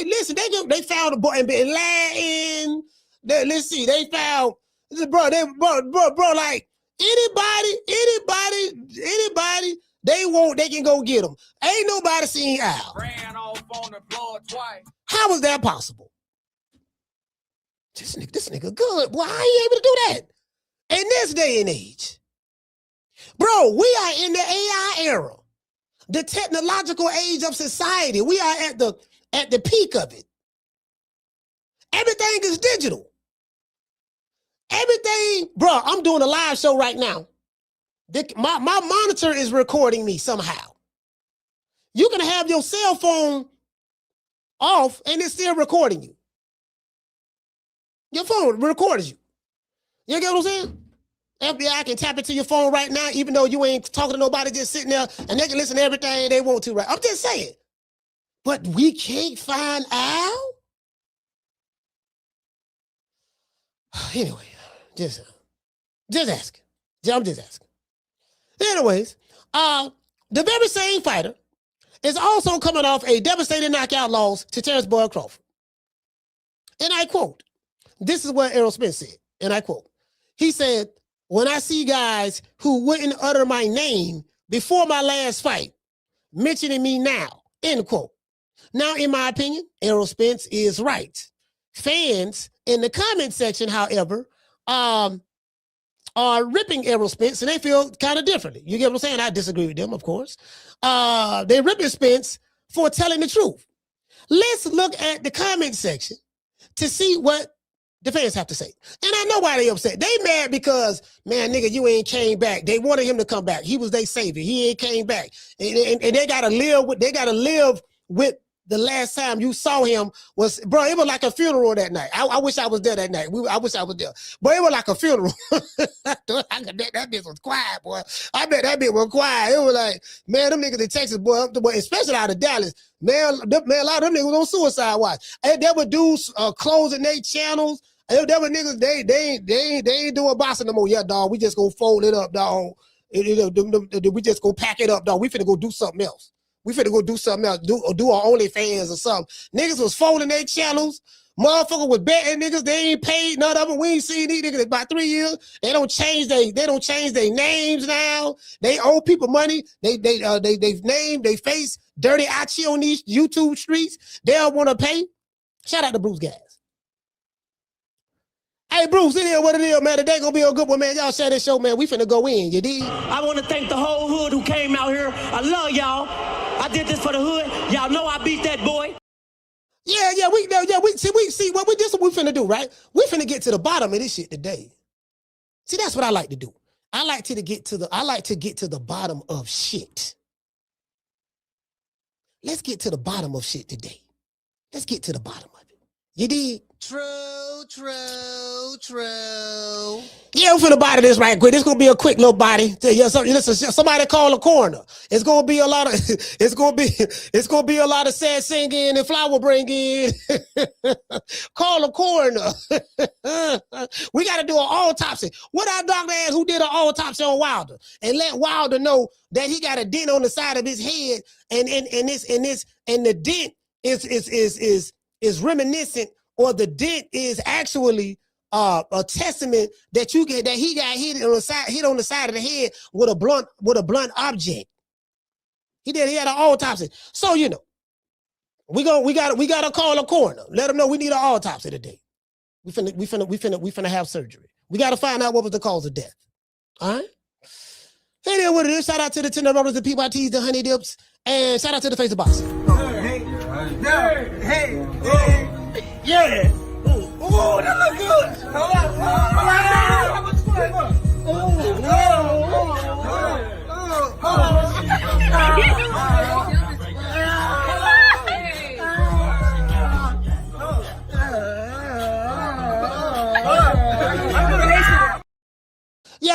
Listen, they found a boy in Latin. Let's see, they found bro, like anybody, they can go get them. Ain't nobody seen Al. Ran off on the floor twice. How was that possible? This nigga good. Boy, how you able to do that? In this day and age. Bro, we are in the AI era. The technological age of society. We are at the peak of it. Everything is digital. Everything, bro, I'm doing a live show right now. My monitor is recording me somehow. You can have your cell phone off and it's still recording you. Your phone records you. You get what I'm saying? FBI can tap into your phone right now, even though you ain't talking to nobody, just sitting there, and they can listen to everything they want to, right? I'm just saying. But we can't find Al? Anyway, just asking. I'm just asking. Anyways, the very same fighter is also coming off a devastating knockout loss to Terence Bud Crawford. And I quote, this is what Errol Spence said, and I quote, he said, when I see guys who wouldn't utter my name before my last fight, mentioning me now, end quote. Now, in my opinion, Errol Spence is right. Fans in the comment section, however, are ripping Errol Spence, and they feel kind of differently. You get what I'm saying? I disagree with them, of course. They're ripping Spence for telling the truth. Let's look at the comment section to see what the fans have to say. And I know why they upset. They mad because, man, nigga, you ain't came back. They wanted him to come back. He was their savior. He ain't came back. And they gotta live with the last time you saw him was, bro, it was like a funeral that night. I wish I was there that night. I wish I was there. But it was like a funeral. That bitch was quiet, boy. I bet that bitch was quiet. It was like, man, them niggas in Texas, boy, especially out of Dallas, man, a lot of them niggas was on suicide watch. And there were dudes closing their channels. There were niggas, they ain't doing boxing no more. Yeah, dog, we just gonna fold it up, dog. We just gonna pack it up, dog. We finna go do something else. We finna go do something else, do our OnlyFans or something. Niggas was folding their channels. Motherfucker was betting niggas. They ain't paid none of them. We ain't seen these niggas in about 3 years. They don't change their names now. They owe people money. They've named they face Dirty Achi on these YouTube streets. They don't want to pay. Shout out to Bruce Gas. Hey, Bruce, it is what it is, man. Today gonna be a good one, man. Y'all share this show, man. We finna go in, you dig? I want to thank the whole hood who came out here. I love y'all. I did this for the hood. Y'all know I beat that boy. Yeah. See what we finna do, right? We finna get to the bottom of this shit today. See, that's what I like to do. I like to get to the bottom of shit. Let's get to the bottom of shit today. Let's get to the bottom of it. You dig? True. Yeah, we're finna body this right quick. This gonna be a quick little body. Listen, somebody call a coroner. It's gonna be a lot of sad singing and flower bringing. Call a coroner. We gotta do an autopsy. What our doctor asked who did an autopsy on Wilder and let Wilder know that he got a dent on the side of his head, and the dent is reminiscent, or the dent is actually a testament that he got hit on the side of the head with a blunt object. He had an autopsy. So you know, we gotta call a coroner. Let them know we need an autopsy today. We finna have surgery. We gotta find out what was the cause of death. All right. Hey there, what it is. Shout out to the Tender Rubbers, the PYTs, the Honey Dips, and shout out to the Face of Boxing. Hey. Yeah. Ooh, that look good.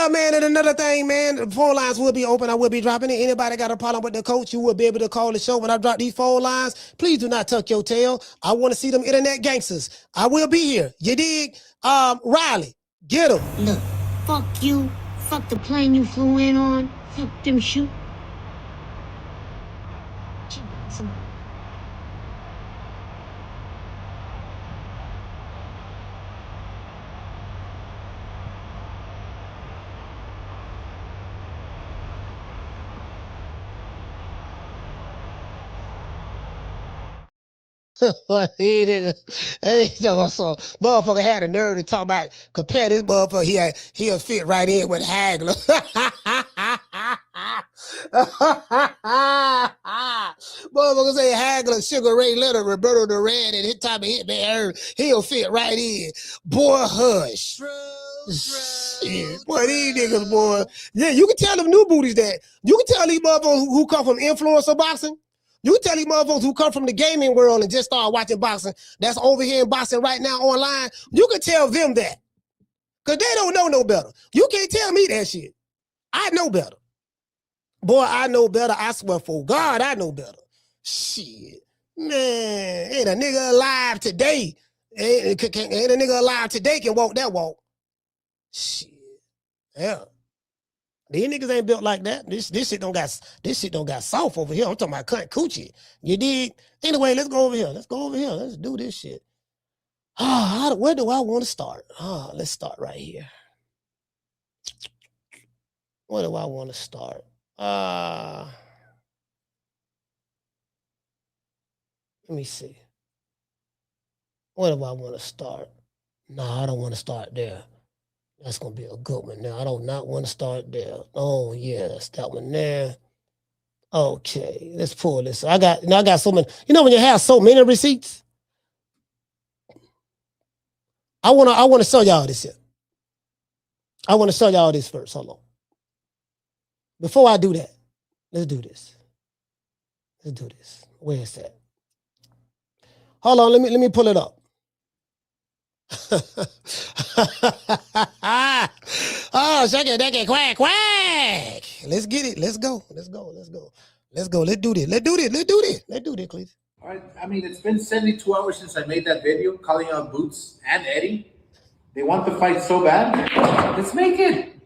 Yeah, man, and another thing, man, the phone lines will be open. I will be dropping it. Anybody got a problem with the coach, you will be able to call the show when I drop these phone lines. Please do not tuck your tail. I want to see them internet gangsters. I will be here. You dig? Riley, get him. Look, fuck you. Fuck the plane you flew in on. Fuck them shoot. He didn't. So motherfucker had the nerve to talk about compare this motherfucker. He'll fit right in with Hagler. Motherfucker say Hagler, Sugar Ray Leonard, Roberto Duran, and his time of hit man, he'll fit right in. Boy, hush. Shit. Boy, these niggas, boy. Yeah, you can tell them new booties that. You can tell these motherfuckers who come from influencer boxing. You can tell these motherfuckers who come from the gaming world and just start watching boxing, that's over here in boxing right now online, you can tell them that. Because they don't know no better. You can't tell me that shit. I know better. Boy, I know better. I swear for God, I know better. Shit. Man, ain't a nigga alive today. Ain't a nigga alive today can walk that walk. Shit. Yeah. These niggas ain't built like that. This shit don't got soft over here. I'm talking about cunt coochie. You dig? Anyway, let's go over here. Let's do this shit. Where do I want to start? Let's start right here. Where do I want to start? Let me see. Where do I want to start? No, I don't want to start there. That's going to be a good one. Now, I do not want to start there. Oh, yes, that one there. Okay, let's pull this. I got so many. You know when you have so many receipts? I want to show y'all this here. I want to show y'all this first. Hold on. Before I do that, let's do this. Where is that? Hold on, let me pull it up. Oh, shake it, quack. Let's get it. Let's go. Let's do this, please. All right. I mean, it's been 72 hours since I made that video calling out Boots and Eddie. They want the fight so bad. Let's make it.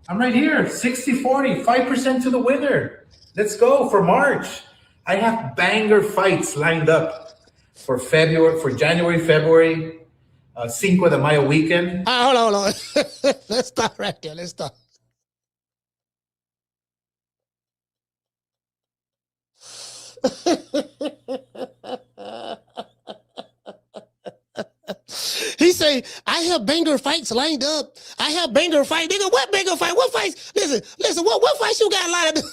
I'm right here. 60-40, 5% to the winner. Let's go for March. I have banger fights lined up for January, February. Cinco de Mayo weekend. Hold on. Let's start right there. Let's start. He say, I have banger fights lined up. I have banger fight. Nigga, what banger fight? What fights? Listen, what fights you got lined up?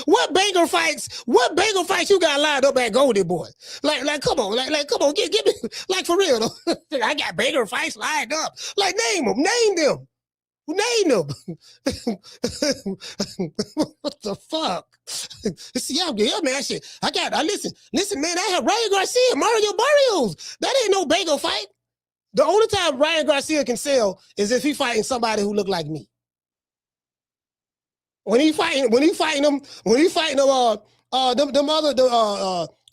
What banger fights you got lined up at Goldie Boy? Like, come on, come on, give me, like, for real, though. I got banger fights lined up. Like, name them. What the fuck? See, I'm here, man. Shit. Listen, man, I have Ryan Garcia, Mario Barrios. That ain't no banger fight. The only time Ryan Garcia can sell is if he fighting somebody who look like me. When he fighting them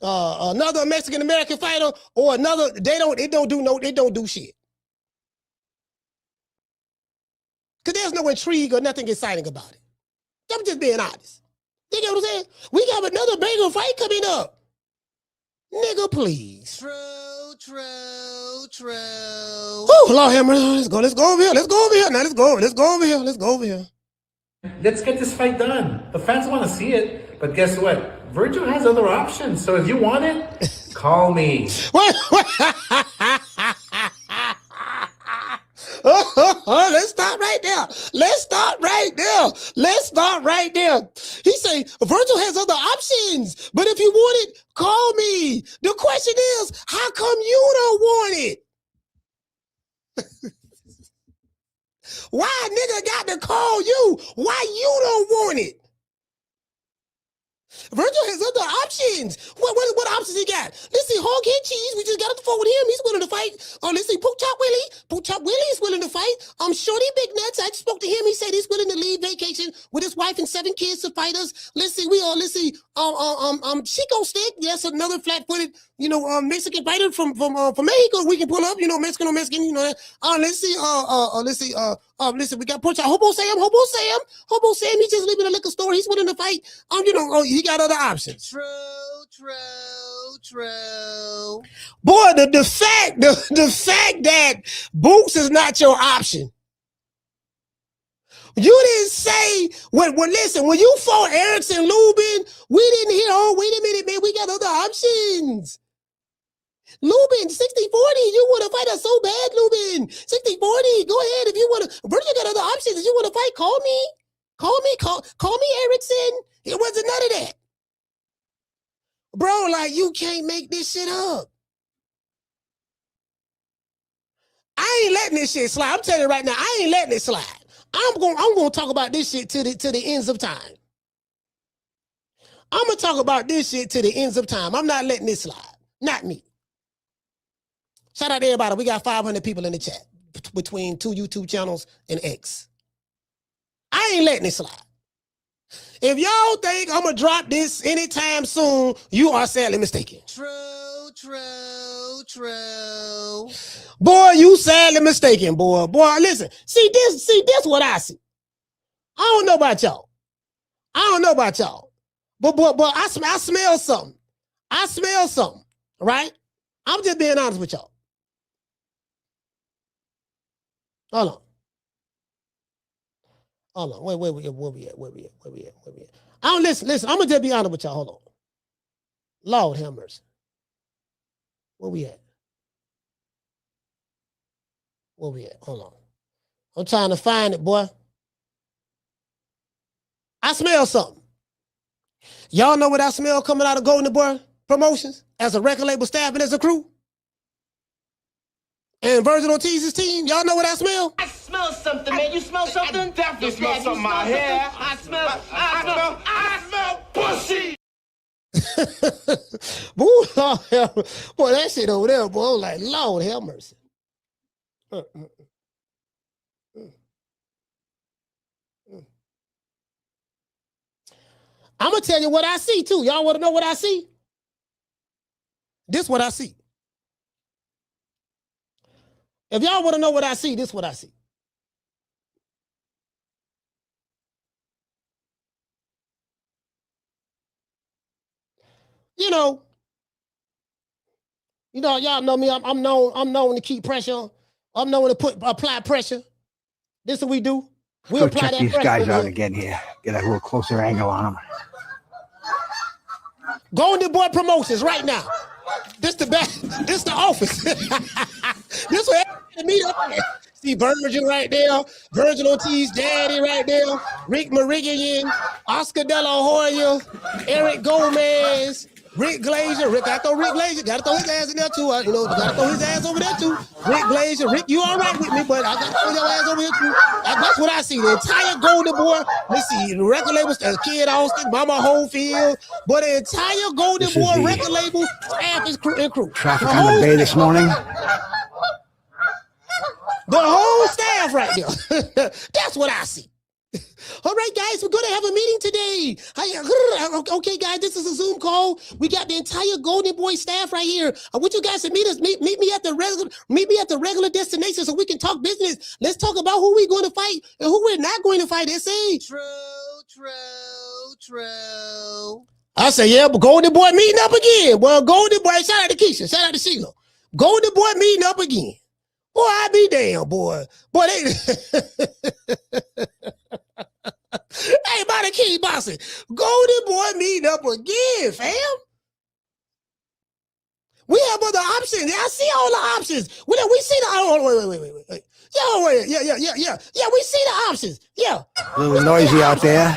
another Mexican American fighter or another, they don't do shit. Cause there's no intrigue or nothing exciting about it. I'm just being honest. You get what I'm saying? We got another banger fight coming up. Nigga, please. True. Oh, Lord have mercy. Let's go over here. Let's go over here. Now let's go over here. Let's get this fight done. The fans want to see it, but guess what? Vergil has other options. So if you want it, call me. Let's stop right there. He say, Vergil has other options, but if you want it, call me. The question is, how come you don't want it? Why nigga got to call you? Why you don't want it? Vergil has other options. What options he got. Let's see, Hog Head Cheese. We just got off the phone with him. He's willing to fight. Let's see, Pork Chop Willie. Pork Chop Willie is willing to fight. Shorty Big Nuts. I just spoke to him. He said he's willing to leave vacation with his wife and 7 kids to fight us. Let's see, Chico Stick. Yes, another flat-footed, Mexican fighter from Mexico. We can pull up, Mexican on Mexican. Let's see, listen, we got Pork Chop. Hobo Sam. He's just leaving a liquor store. He's willing to fight. He got other options. True. Boy, the fact that Boots is not your option. You didn't say listen, when you fought Erickson Lubin, we didn't hear, oh, wait a minute, man, we got other options. Lubin, 60-40, you want to fight us so bad, Lubin. 60-40, go ahead if you want to. Virgil got other options. If you want to fight, call me, Erickson. It wasn't none of that. Bro, like, you can't make this shit up. I ain't letting this shit slide. I'm telling you right now, I ain't letting it slide. I'm gonna talk about this shit to the ends of time. I'm gonna talk about this shit to the ends of time. I'm not letting this slide. Not me. Shout out to everybody. We got 500 people in the chat between 2 YouTube channels and X. I ain't letting it slide. If y'all think I'm gonna drop this anytime soon, you are sadly mistaken. True. Boy, you sadly mistaken, boy. Boy, listen. See this what I see. I don't know about y'all. But I smell something. Right? I'm just being honest with y'all. Hold on. Wait, where we at? I don't listen. I'm gonna just be honest with y'all. Hold on. Lord have mercy. Where we at? Hold on. I'm trying to find it, boy. I smell something. Y'all know what I smell coming out of Golden Boy Promotions as a record label staff and as a crew? And Vergil Ortiz's team, y'all know what I smell? I smell something, man. You smell something? I definitely smell something out here. I smell pussy. Boy, that shit over there, boy. I'm like, Lord have mercy. I'm gonna tell you what I see too. Y'all want to know what I see? This is what I see. If y'all want to know what I see, this is what I see. Y'all know me. I'm known to keep pressure. I'm known to apply pressure. This is what we do. We Let's go check these guys out again here. Get a little closer angle on them. Golden Boy Promotions right now. This the back. This the office. This where everybody meet up at. See Vergil right there. Vergil Ortiz, Daddy right there. Rick Mirigian, Oscar De La Hoya, Eric Gomez, Rick Glazier. Gotta throw his ass in there too. Gotta throw his ass over there too. Rick Glazier. Rick, you all right with me, but I gotta throw your ass over here too. That's what I see. The entire Golden Boy. Let's see, the record labels, Kid Austin, Mama Holyfield, but the entire Golden Boy record label staff is crew. Traffic on the bay this morning. The whole staff right there. That's what I see. All right, guys, we're going to have a meeting today. Okay, guys, this is a Zoom call. We got the entire Golden Boy staff right here. I want you guys to meet me at the regular destination so we can talk business. Let's talk about who we're going to fight and who we're not going to fight. True. I say, yeah, but Golden Boy meeting up again. Well, Golden Boy, shout out to Keisha, shout out to Sheila. Golden Boy meeting up again. Boy, I be damn, boy. Boy, they... Hey, by the key, bossy. Golden Boy meeting up again, fam. We have other options. I see all the options. We see the... Wait. Yeah, we see the options. Yeah. A little noisy out there.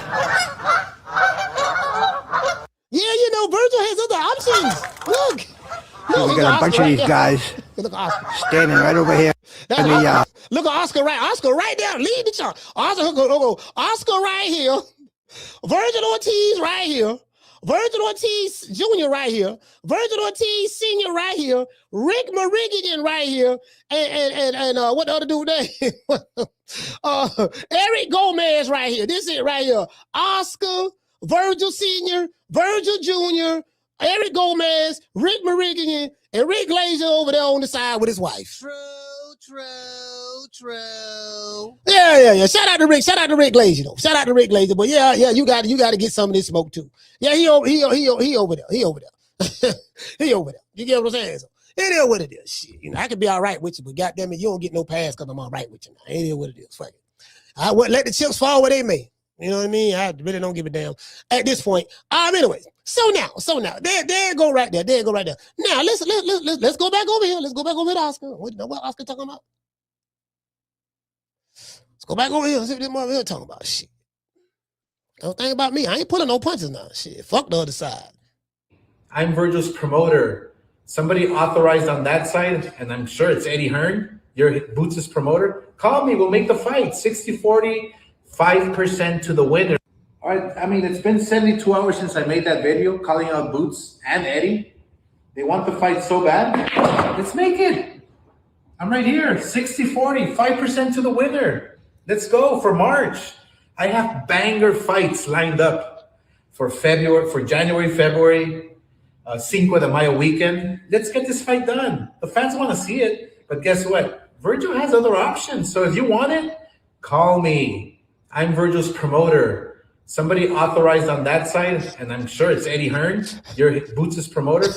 Yeah, Vergil has other options. Look. We got a bunch of these guys standing right over here. Look at Oscar right there. Lead the chart. Oscar right here. Vergil Ortiz right here. Vergil Ortiz Jr. right here, Vergil Ortiz Sr. right here, Rick Mirigian right here, and what the other dude name? Eric Gomez right here. This is it right here. Oscar, Vergil Sr., Vergil Jr., Eric Gomez, Rick Mirigian, and Rick Glazier over there on the side with his wife. True. Yeah. Shout out to Rick Glazier though. Shout out to Rick Glazier. But yeah, you got to get some of this smoke too. Yeah, he over there. He over there. You get what I'm saying? So, it is what it is. Shit, I could be all right with you, but goddamn it, you don't get no pass because I'm all right with you now. It is what it is. Fuck it. I would let the chips fall where they may. You know what I mean? I really don't give a damn at this point. Anyways, so now, there go right there. Now let's go back over here. Let's go back over to Oscar. What Oscar talking about? Let's go back over here and see what this mother here talking about. Shit. Don't think about me. I ain't pulling no punches now. Shit. Fuck the other side. I'm Vergil's promoter. Somebody authorized on that side, and I'm sure it's Eddie Hearn, your Boots' promoter. Call me. We'll make the fight. 60-40, 5% to the winner. All right. I mean, it's been 72 hours since I made that video calling out Boots and Eddie. They want the fight so bad. Let's make it. I'm right here. 60-40, 5% to the winner. Let's go for March. I have banger fights lined up for January, February, Cinco de Mayo weekend. Let's get this fight done. The fans want to see it, but guess what? Vergil has other options. So if you want it, call me. I'm Vergil's promoter. Somebody authorized on that side, and I'm sure it's Eddie Hearn, your Boots' promoter.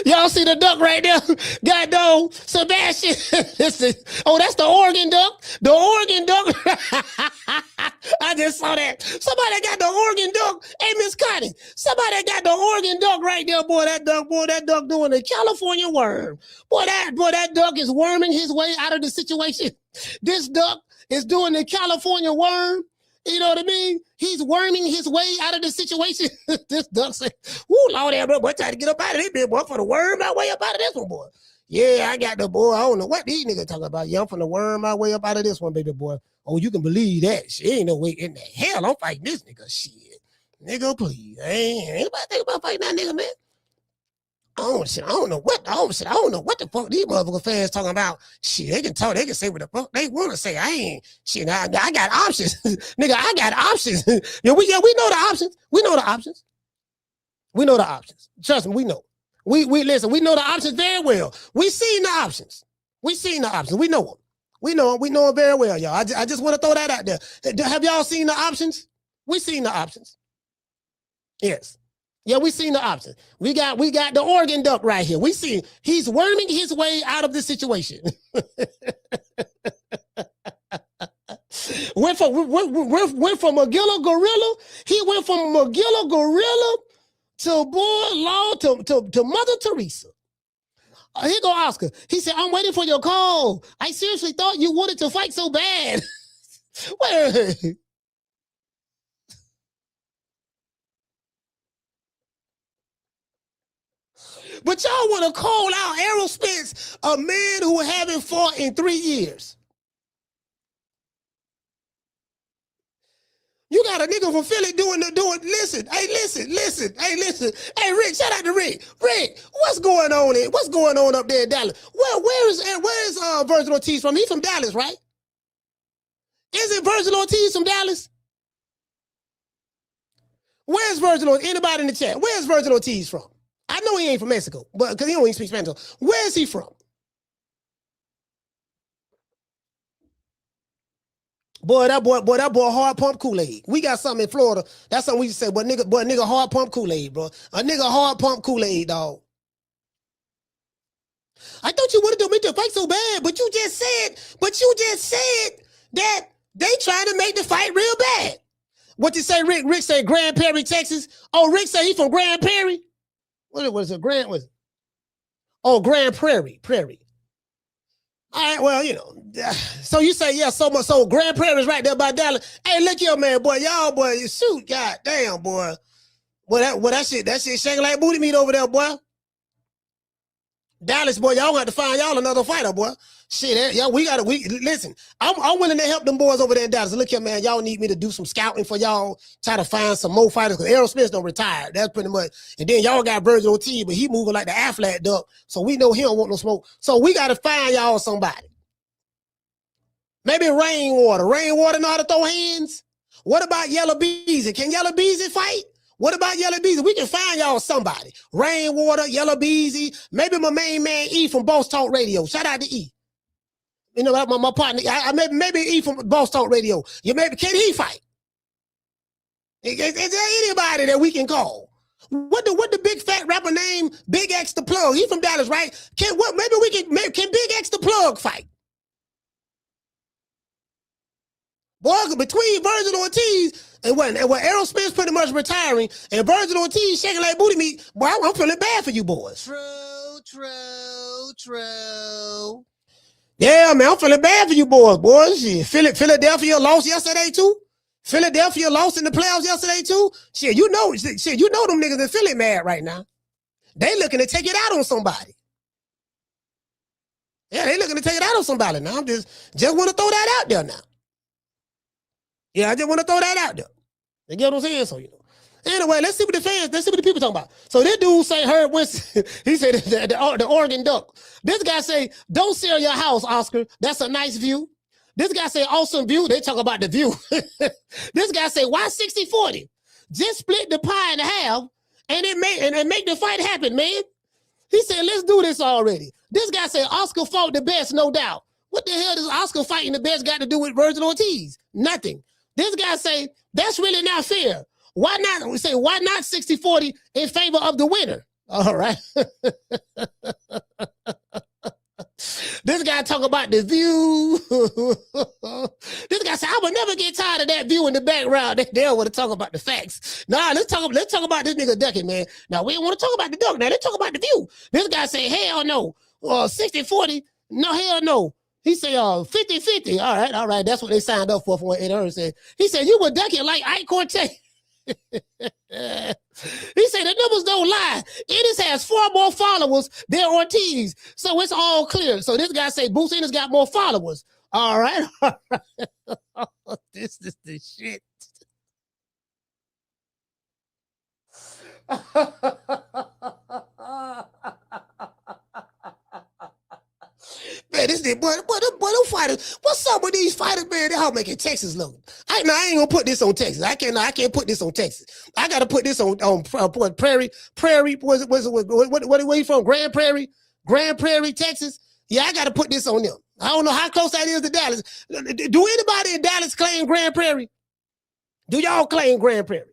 Y'all see the duck right there? Goddamn, Sebastian. That's the Oregon duck. The Oregon duck. I just saw that. Somebody got the Oregon duck. Hey, Miss Connie, somebody got the Oregon duck right there. Boy, that duck doing the California worm. Boy, that duck is worming his way out of the situation. This duck is doing the California worm. You know what I mean? He's worming his way out of the situation. This duck said, "Woo, Lord, bro, boy, try to get up out of this bit, boy, for the worm my way up out of this one, boy. Yeah, I got the boy. I don't know what these niggas talking about. Yeah, I'm finna worm my way up out of this one, baby boy. Oh, you can believe that. Shit, ain't no way in the hell I'm fighting this nigga. Shit, nigga, please. Ain't anybody think about fighting that nigga, man? I don't know what the fuck these motherfucking fans talking about. Shit, they can talk, they can say what the fuck they want to say. I got options. Nigga, I got options. we know the options. We know the options. Trust me, we know. We listen, we know the options very well. We seen the options. We know them. We know them very well, y'all. I just want to throw that out there. Have y'all seen the options? We seen the options. Yes. Yeah, we seen the options. We got the Oregon duck right here. We see he's worming his way out of the situation. went from Magilla Gorilla. He went from Magilla Gorilla to to Mother Teresa. Here go Oscar. He said, "I'm waiting for your call. I seriously thought you wanted to fight so bad." Wait. But y'all want to call out Errol Spence, a man who haven't fought in 3 years. You got a nigga from Philly doing. Listen. Hey, Rick, shout out to Rick. Rick, what's going on there? What's going on up there in Dallas? Where's Vergil Ortiz from? He's from Dallas, right? Isn't Vergil Ortiz from Dallas? Where's Vergil Ortiz? Anybody in the chat? Where's Vergil Ortiz from? I know he ain't from Mexico, but because he don't even speak Spanish. Where is he from? Boy, that boy hard pump Kool-Aid. We got something in Florida. That's something we say, but nigga hard pump Kool-Aid, bro. A nigga hard pump Kool-Aid, dog. I thought you wanted to make the fight so bad, but you just said that they trying to make the fight real bad. What you say, Rick? Rick said Grand Prairie, Texas. Oh, Rick said he from Grand Prairie. What was it? Grand Prairie. All right, well, you know. So you say, yeah, so Grand Prairie is right there by Dallas. Hey, look here, man, boy, y'all, boy, you shoot, god damn, boy. Boy, that shit shaking like booty meat over there, boy. Dallas, boy, y'all got to find y'all another fighter, boy. Shit, y'all, we listen. I'm willing to help them boys over there in Dallas. Look here, man, y'all need me to do some scouting for y'all, try to find some more fighters, because Errol Spence don't retire. That's pretty much. And then y'all got Vergil Ortiz, but he moving like the Affleck duck, so we know he don't want no smoke. So we got to find y'all somebody. Maybe Rainwater. Rainwater know how to throw hands? What about Yellow Beezy? Can Yellow Beezy fight? What about Yellow Beezy? We can find y'all somebody. Rainwater, Yellow Beezy, maybe my main man E from Boss Talk Radio. Shout out to E. You know, my partner, maybe E from Boss Talk Radio. Can he fight? Is there anybody that we can call? What the big fat rapper name? Big X the Plug. He from Dallas, right? Can Big X the Plug fight? Boy, between Vergil Ortiz and when Errol Spence pretty much retiring and Vergil Ortiz shaking like booty meat, boy, I'm feeling bad for you boys. True. Yeah, man, I'm feeling bad for you boys. Shit, Philadelphia lost yesterday too. Philadelphia lost in the playoffs yesterday too. Shit, you know them niggas in Philly mad right now. They looking to take it out on somebody. Yeah, they looking to take it out on somebody now. I'm just want to throw that out there now. Yeah, I just want to throw that out there. You get what I'm saying? So, you know. Anyway, let's see what the people talking about. So this dude say Herb Winston, he said the Oregon Duck. This guy say, don't sell your house, Oscar. That's a nice view. This guy say, awesome view. They talk about the view. This guy say, why 60-40? Just split the pie in half and make the fight happen, man. He said, let's do this already. This guy say, Oscar fought the best, no doubt. What the hell does Oscar fighting the best got to do with Vergil Ortiz? Nothing. This guy say, that's really not fair. Why not? We say, why not 60-40 in favor of the winner? All right. This guy talk about the view. This guy said, I would never get tired of that view in the background. They don't want to talk about the facts. Nah, let's talk about this nigga ducking, man. Now, we don't want to talk about the duck. Now, let's talk about the view. This guy say, hell no. 60-40, no, hell no. He said, 50-50. All right. That's what they signed up for what Ed Earn said. He said, you were ducking like Ike Cortez. He said, the numbers don't lie. Ennis has 4 more followers than Ortiz. So it's all clear. So this guy say, Boots Ennis got more followers. All right. This is the shit. Man, this nigga, boy, them fighters, what's up with these fighters, man? They're all making Texas look. I ain't gonna put this on Texas. I can't put this on Texas. I gotta put this on Prairie, where you from? Grand Prairie, Texas? Yeah, I gotta put this on them. I don't know how close that is to Dallas. Do anybody in Dallas claim Grand Prairie? Do y'all claim Grand Prairie?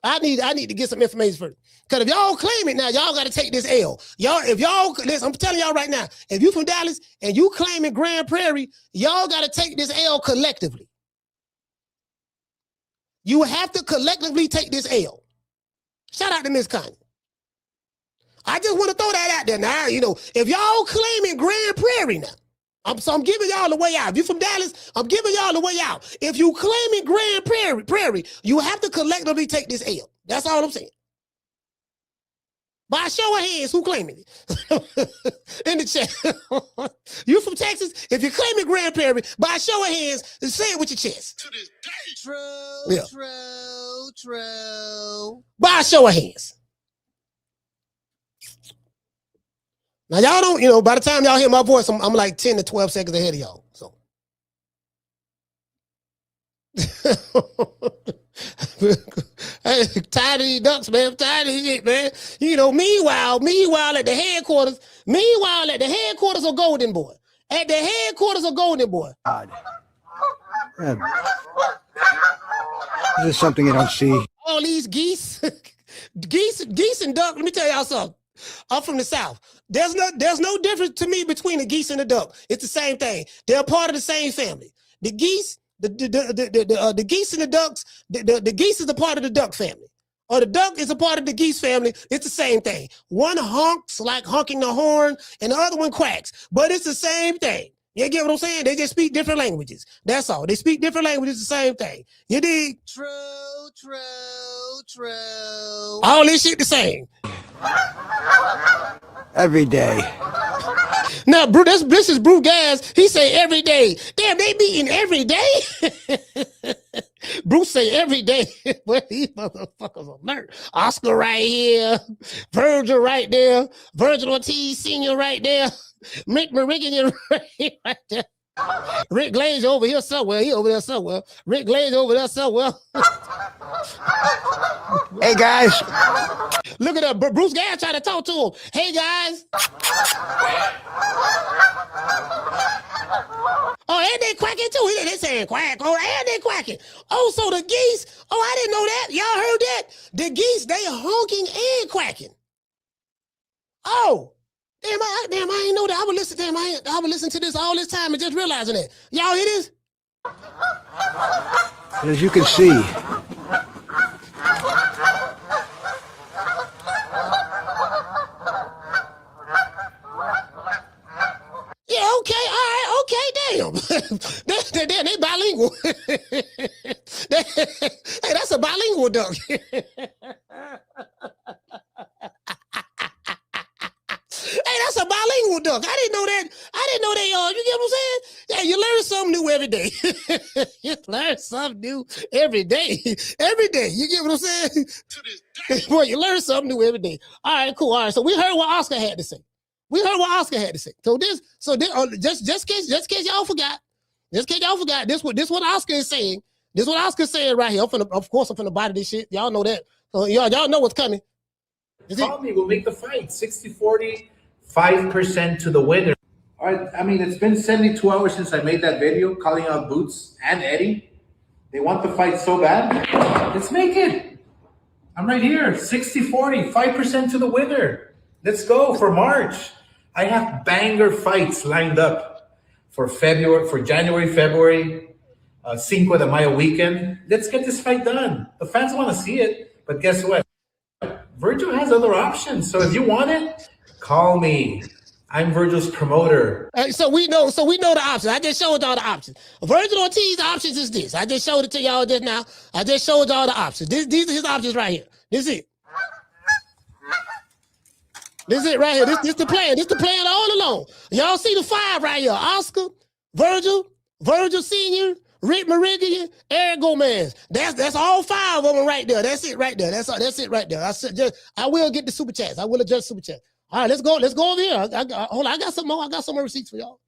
I need to get some information first. Because if y'all claim it now, y'all got to take this L. Listen, I'm telling y'all right now, if you from Dallas and you claiming Grand Prairie, y'all got to take this L collectively. You have to collectively take this L. Shout out to Miss Connie. I just want to throw that out there now. You know, if y'all claiming Grand Prairie now, I'm giving y'all the way out. If you from Dallas, I'm giving y'all the way out. If you claiming Grand Prairie, you have to collectively take this L. That's all I'm saying. By a show of hands, who claiming it? In the chat. You from Texas? If you're claiming Grand Prairie, by a show of hands, say it with your chest. To this day. True. By a show of hands. Now, y'all don't, you know, by the time y'all hear my voice, I'm like 10 to 12 seconds ahead of y'all. So. Hey, tired of these ducks, man. I'm tired of this shit, man. You know, meanwhile at the headquarters of Golden Boy. At the headquarters of Golden Boy. God. This is something you don't see. All these geese and duck. Let me tell y'all something. I'm from the South. There's no difference to me between the geese and the duck. It's the same thing. They're part of the same family. The geese, the geese and the ducks, the geese is a part of the duck family. Or the duck is a part of the geese family. It's the same thing. One honks like honking the horn, and the other one quacks. But it's the same thing. You get what I'm saying? They just speak different languages. That's all. They speak different languages, the same thing. You dig? True. All this shit the same. Every day. Now, this is Brew Gas. He say every day. Damn, they meeting every day? Bruce say every day. Well, these motherfuckers alert. Oscar right here. Vergil right there. Vergil Ortiz Sr. right there. Mirigian right there. Rick Glaze over here somewhere. He over there somewhere. Rick Glaze over there somewhere. Hey, guys. Look at that. Bruce Gas trying to talk to him. Hey, guys. Oh, and they quacking too. They saying quack. Oh, and they quacking. Oh, so the geese. Oh, I didn't know that. Y'all heard that? The geese, they honking and quacking. Oh. Damn, I ain't know that. I would listen to this all this time and just realizing that. Y'all hear this? As you can see, yeah, okay, all right, okay, damn. they bilingual. Hey, that's a bilingual duck. Hey, that's a bilingual duck. I didn't know that. You get what I'm saying? Yeah, you learn something new every day. You learn something new every day. Every day. You get what I'm saying? To this day. Boy, you learn something new every day. All right, cool. All right, so we heard what Oscar had to say. So this, just in case y'all forgot. This what Oscar is saying. This what Oscar's saying right here. Of course, I'm finna body this shit. Y'all know that. So y'all know what's coming. Call me. We'll make the fight. 60-40, 5% to the winner. All right. I mean, it's been 72 hours since I made that video calling out Boots and Eddie. They want the fight so bad. Let's make it. I'm right here. 60-40, 5% to the winner. Let's go for March. I have banger fights lined up for January, February, Cinco de Mayo weekend. Let's get this fight done. The fans want to see it, but guess what? Vergil has other options. So if you want it, call me. I'm Vergil's promoter. So we know the options. I just showed y'all the options. Vergil Ortiz options is this. I just showed it to y'all just now. I just showed y'all the options. These are his options right here. This is it. This is it right here. This the plan. This the plan all along. Y'all see the five right here. Oscar, Vergil Sr., Rick Mirigian, Eric Gomez. That's all five of them right there. That's it right there. That's it right there. I will get the super chats. I will adjust super chat. All right, let's go over here. Hold on, I got some more. I got some more receipts for y'all.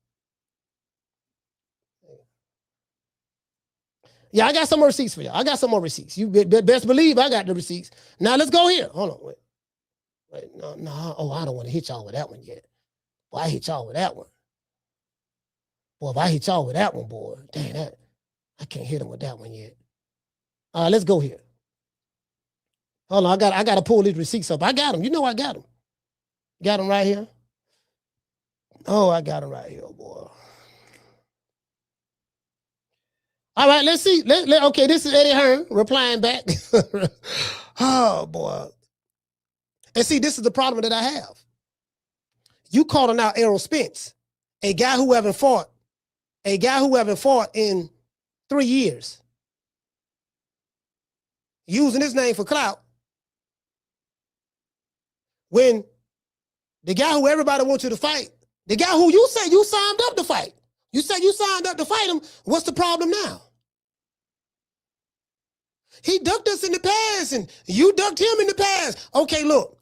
Yeah, I got some more receipts for y'all. I got some more receipts. You best believe I got the receipts. Now let's go here. Hold on, wait. No. Oh, I don't want to hit y'all with that one yet. Boy, I hit y'all with that one. Boy, if I hit y'all with that one, boy, dang that. I can't hit him with that one yet. All right, let's go here. Hold on, I got to pull these receipts up. I got them. You know I got them. Got them right here. Oh, I got them right here, boy. All right, let's see. Okay, this is Eddie Hearn replying back. Oh, boy. And see, this is the problem that I have. You calling out Errol Spence, a guy who haven't fought in 3 years, using his name for clout, when the guy who everybody wants you to fight, the guy who you say you signed up to fight, you said you signed up to fight him, what's the problem now? He ducked us in the past, and you ducked him in the past. Okay, look,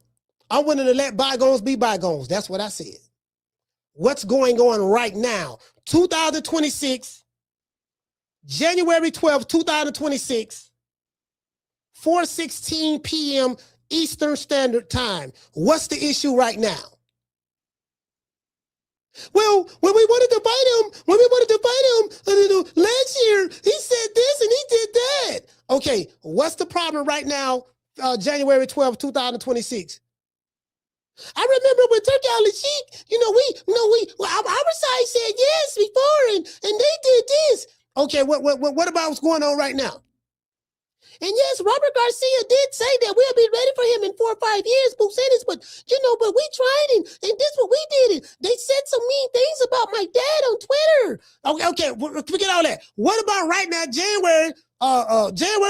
I'm willing to let bygones be bygones. That's what I said. What's going on right now? 2026, January 12th, 2026, 4:16 p.m. Eastern Standard Time. What's the issue right now? Well, when we wanted to fight him, last year, he said this and he did that. Okay, what's the problem right now, January 12th, 2026? I remember when Turkey Ali-Sheik, our side said yes before, and they did this. Okay, what about what's going on right now? And yes, Robert Garcia did say that we'll be ready for him in 4 or 5 years, Boots Ennis, but we tried and this what we did. They said some mean things about my dad on Twitter. Okay, forget all that. What about right now, January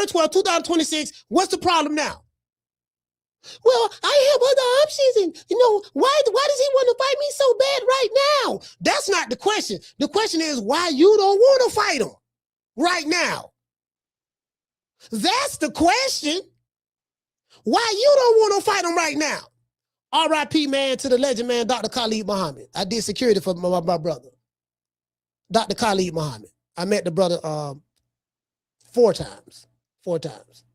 12, 2026? What's the problem now? Well, I have other options, listen, why does he want to fight me so bad right now? That's not the question. The question is why you don't want to fight him right now. That's the question. Why you don't want to fight him right now? R.I.P. man to the legend man, Dr. Khalid Muhammad. I did security for my brother, Dr. Khalid Muhammad. I met the brother 4 times. 4 times.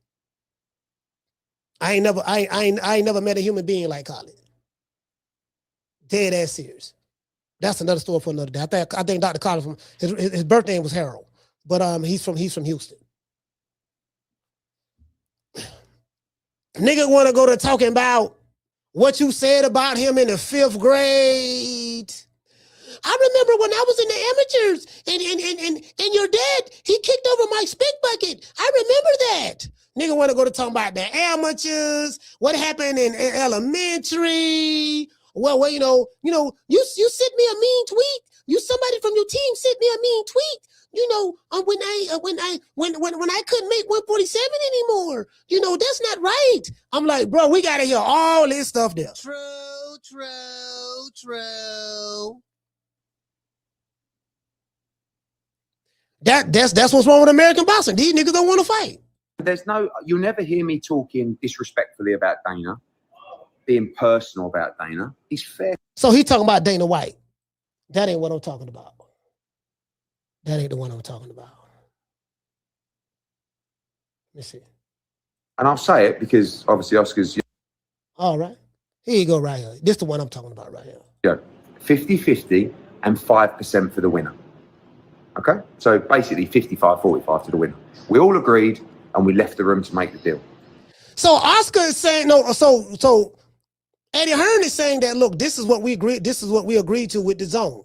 I ain't never met a human being like Khalid. Dead ass serious. That's another story for another day. I think Dr. Khalid his birth name was Harold, but he's from Houston. Nigga want to go to talking about what you said about him in the 5th grade. I remember when I was in the amateurs and your dad, he kicked over my spit bucket. I remember that. Nigga want to go to talk about the amateurs, what happened in elementary. Well, you sent me a mean tweet. Somebody from your team sent me a mean tweet. When I couldn't make 147 anymore. That's not right. I'm like, bro, we gotta hear all this stuff there. True. That's what's wrong with American boxing. These niggas don't want to fight. You'll never hear me talking disrespectfully about Dana, being personal about Dana. He's fair. So he talking about Dana White. That ain't what I'm talking about. That ain't the one I'm talking about. Let me see. And I'll say it because obviously Oscar's. All right. Here you go right here. This is the one I'm talking about right here. Yeah. 50-50 and 5% for the winner. Okay? So basically 55-45 to the winner. We all agreed and we left the room to make the deal. So Oscar is saying, no, so Eddie Hearn is saying that, look, this is what we agreed to with the zone.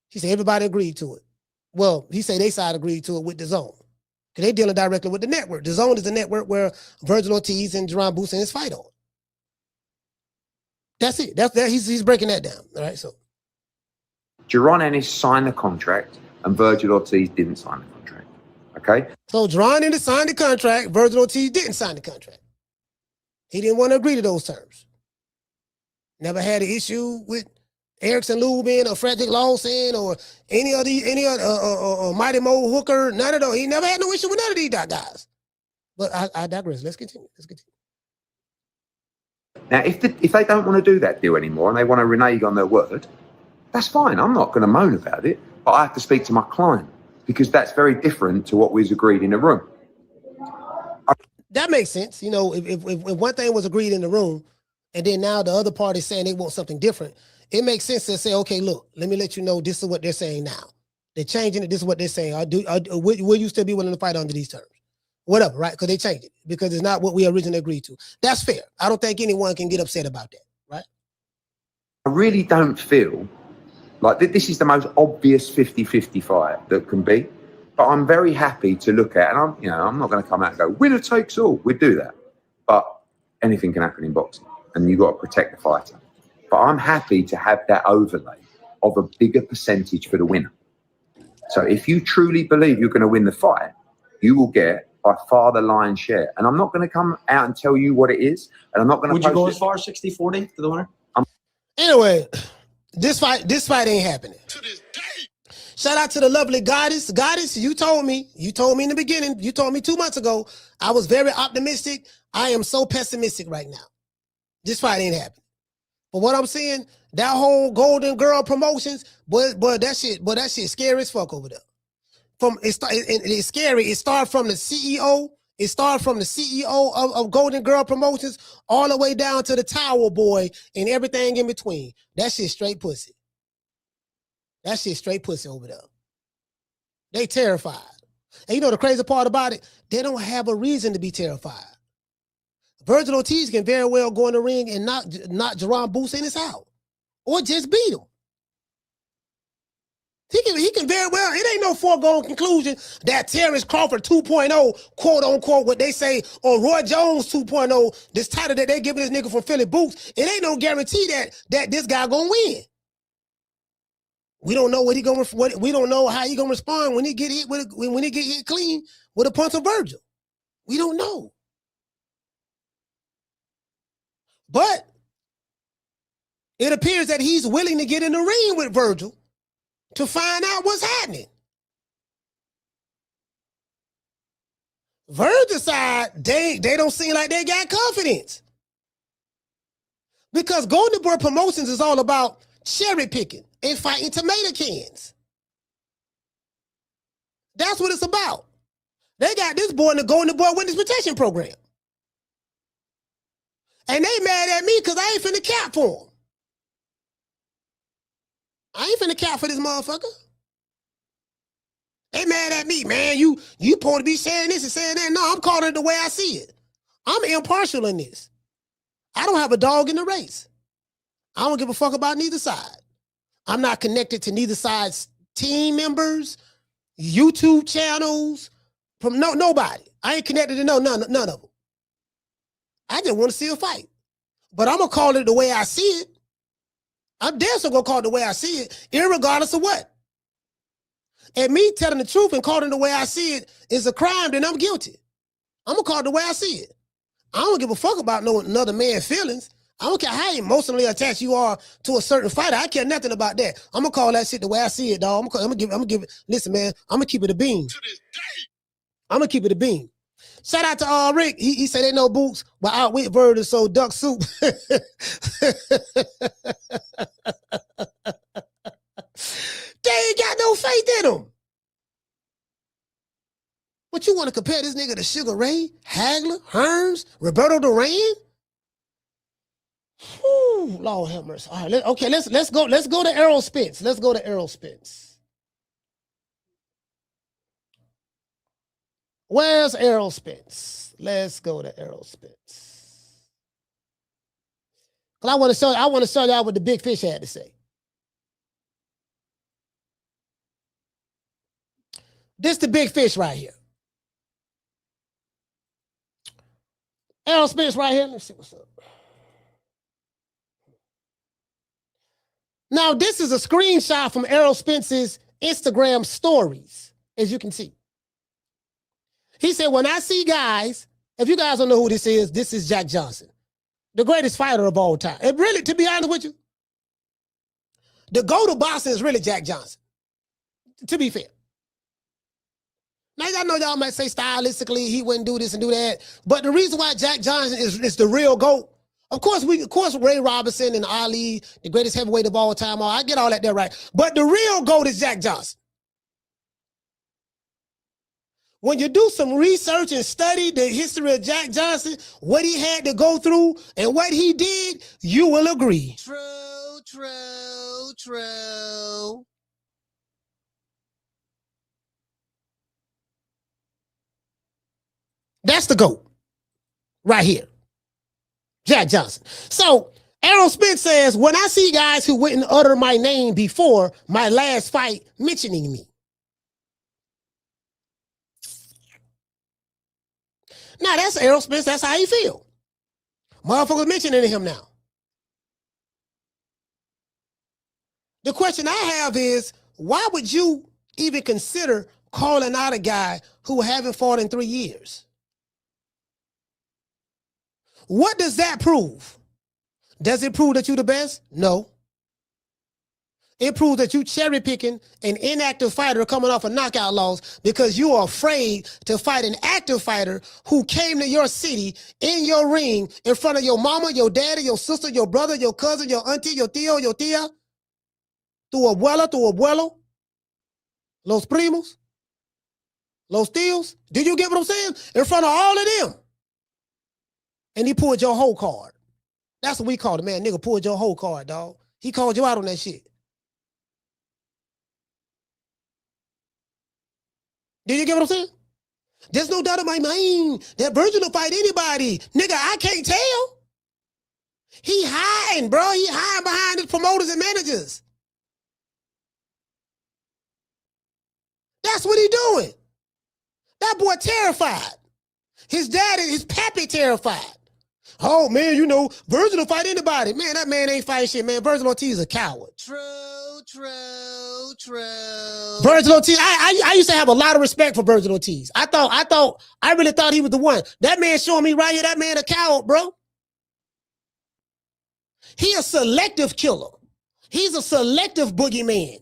He said everybody agreed to it. Well, he said they side agreed to it with the zone. Because they dealing directly with the network. The zone is the network where Vergil Ortiz and Jaron Boots Ennis fight on. That's it. He's breaking that down. All right, so. Jaron Ennis signed the contract and Vergil Ortiz didn't sign the contract. Okay? So Jaron Ennis signed the contract, Vergil Ortiz didn't sign the contract. He didn't want to agree to those terms. Never had an issue with Erickson Lubin or Frederick Lawson or any other Mighty Mo Hooker, none of those. He never had no issue with none of these guys. But I digress. Let's continue. Now, if they don't want to do that deal anymore and they want to renege on their word, that's fine. I'm not going to moan about it, but I have to speak to my client because that's very different to what was agreed in the room. That makes sense. If one thing was agreed in the room and then now the other party is saying they want something different, it makes sense to say, okay, look, let me let you know this is what they're saying now. They're changing it. This is what they're saying. Will you still be willing to fight under these terms? Whatever, right? Because they changed it because it's not what we originally agreed to. That's fair. I don't think anyone can get upset about that, right? I really don't feel like this is the most obvious 50-50 fight that can be. But I'm very happy to look at, and I'm not going to come out and go, winner takes all. We'd do that. But anything can happen in boxing, and you've got to protect the fighter. But I'm happy to have that overlay of a bigger percentage for the winner. So if you truly believe you're going to win the fight, you will get by far the lion's share. And I'm not going to come out and tell you what it is. And I'm not going to. Would you go as far as 60-40 to the winner? Anyway, this fight ain't happening. Shout out to the lovely Goddess. Goddess, you told me in the beginning, you told me 2 months ago, I was very optimistic. I am so pessimistic right now. This fight ain't happening. But what I'm saying, that whole Golden Girl promotions, but that shit scary as fuck over there. It's scary. It started from the CEO. It started from the CEO of Golden Girl Promotions all the way down to the Tower Boy and everything in between. That shit straight pussy. That shit straight pussy over there. They terrified. And the crazy part about it, they don't have a reason to be terrified. Vergil Ortiz can very well go in the ring and knock Jaron Boots Ennis out. Or just beat him. He can very well, it ain't no foregone conclusion that Terence Crawford 2.0, quote unquote, what they say, or Roy Jones 2.0, this title that they giving this nigga from Philly Boots, it ain't no guarantee that this guy gonna win. We don't know we don't know how he gonna respond when he get hit when he get hit clean with a punch of Vergil. We don't know. But It appears that he's willing to get in the ring with Vergil to find out what's happening. Vergil side, they don't seem like they got confidence. Because Golden Boy Promotions is all about cherry picking and fighting tomato cans. That's what it's about. They got this boy in the Golden Boy Witness Protection Program. And they mad at me because I ain't finna cap for him. I ain't finna cap for this motherfucker. They mad at me, man. You supposed to be saying this and saying that. No, I'm calling it the way I see it. I'm impartial in this. I don't have a dog in the race. I don't give a fuck about neither side. I'm not connected to neither side's team members, YouTube channels, from nobody. I ain't connected to none of them. I just want to see a fight. But I'm going to call it the way I see it. I'm damn sure going to call it the way I see it, irregardless of what. And me telling the truth and calling it the way I see it is a crime, then I'm guilty. I'm going to call it the way I see it. I don't give a fuck about no another man's feelings. I don't care how emotionally attached you are to a certain fighter. I care nothing about that. I'm going to call that shit the way I see it, dog. I'm going to give it. Listen, man, I'm going to keep it a beam. I'm going to keep it a beam. Shout out to Rick. He said ain't no boots, but outwit Vergil, so duck soup. They ain't got no faith in him. What, you want to compare this nigga to Sugar Ray, Hagler, Hearns, Roberto Duran? Whew, Lord have mercy. All right, let's go to Errol Spence. Let's go to Errol Spence. Where's Errol Spence? Let's go to Errol Spence. Cause I want to show y'all what the big fish had to say. This the big fish right here. Errol Spence right here. Let's see what's up. Now, this is a screenshot from Errol Spence's Instagram stories, as you can see. He said, when I see guys, if you guys don't know who this is Jack Johnson, the greatest fighter of all time. And really, to be honest with you, the GOAT of boxing is really Jack Johnson, to be fair. Now, I know y'all might say stylistically he wouldn't do this and do that, but the reason why Jack Johnson is the real GOAT, of course Ray Robinson and Ali, the greatest heavyweight of all time, I get all that there right, but the real GOAT is Jack Johnson. When you do some research and study the history of Jack Johnson, what he had to go through and what he did, you will agree. True, true, true. That's the GOAT right here, Jack Johnson. So Errol Spence says, when I see guys who wouldn't utter my name before my last fight mentioning me. Now, that's Errol Spence. That's how he feel. Motherfuckers mentioning him now. The question I have is, why would you even consider calling out a guy who haven't fought in 3 years? What does that prove? Does it prove that you're the best? No. It proves that you cherry picking an inactive fighter coming off a knockout loss because you are afraid to fight an active fighter who came to your city in your ring in front of your mama, your daddy, your sister, your brother, your cousin, your auntie, your tío, your tía, tu abuelo, los primos, los tíos. Do you get what I'm saying? In front of all of them. And he pulled your whole card. That's what we call it, man. Nigga pulled your whole card, dog. He called you out on that shit. Did you get what I'm saying? There's no doubt in my mind that Vergil will fight anybody. Nigga, I can't tell. He hiding, bro. He hiding behind his promoters and managers. That's what he doing. That boy terrified. His dad and his pappy terrified. Oh, man, you know, Vergil will fight anybody. Man, that man ain't fighting shit, man. Vergil Ortiz is a coward. True, true, true. Vergil Ortiz, I used to have a lot of respect for Vergil Ortiz. I really thought he was the one. That man showing me right here, that man a coward, bro. He a selective killer. He's a selective boogeyman.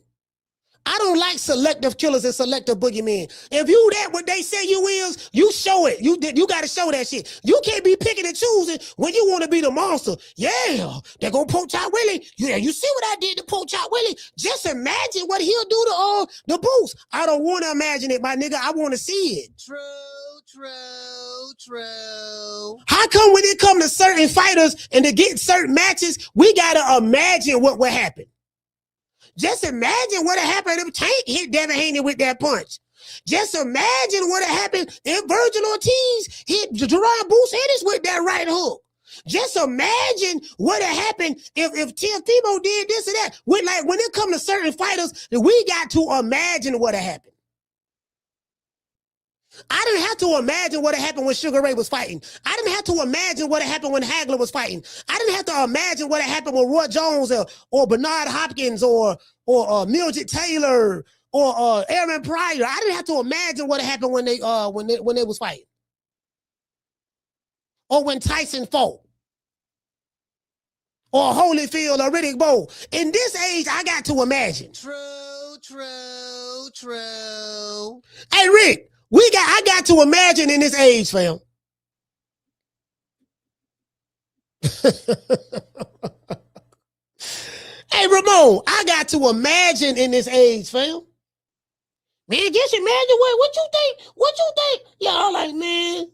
I don't like selective killers and selective boogeymen. If you that what they say you is, you show it. You got to show that shit. You can't be picking and choosing when you want to be the monster. Yeah, they're going to poach out Willie. Yeah, you see what I did to poach out Willie? Just imagine what he'll do to the Boots. I don't want to imagine it, my nigga. I want to see it. True. How come when it comes to certain fighters and to get certain matches, we got to imagine what would happen? Just imagine what happened if Tank hit Devin Haney with that punch. Just imagine what happened if Vergil Ortiz hit Jaron Boots Ennis with that right hook. Just imagine what happened if Timo did this or that. When it comes to certain fighters, we got to imagine what happened. I didn't have to imagine what happened when Sugar Ray was fighting. I didn't have to imagine what happened when Hagler was fighting. I didn't have to imagine what happened with Roy Jones or Bernard Hopkins or Mildred Taylor or Aaron Pryor. I didn't have to imagine what happened when they was fighting. Or when Tyson fought. Or Holyfield or Riddick Bowe. In this age, I got to imagine. True. Hey, Rick. I got to imagine in this age, fam. Hey, Ramon, I got to imagine in this age, fam. Man, just imagine what you think? What you think? Y'all like, man.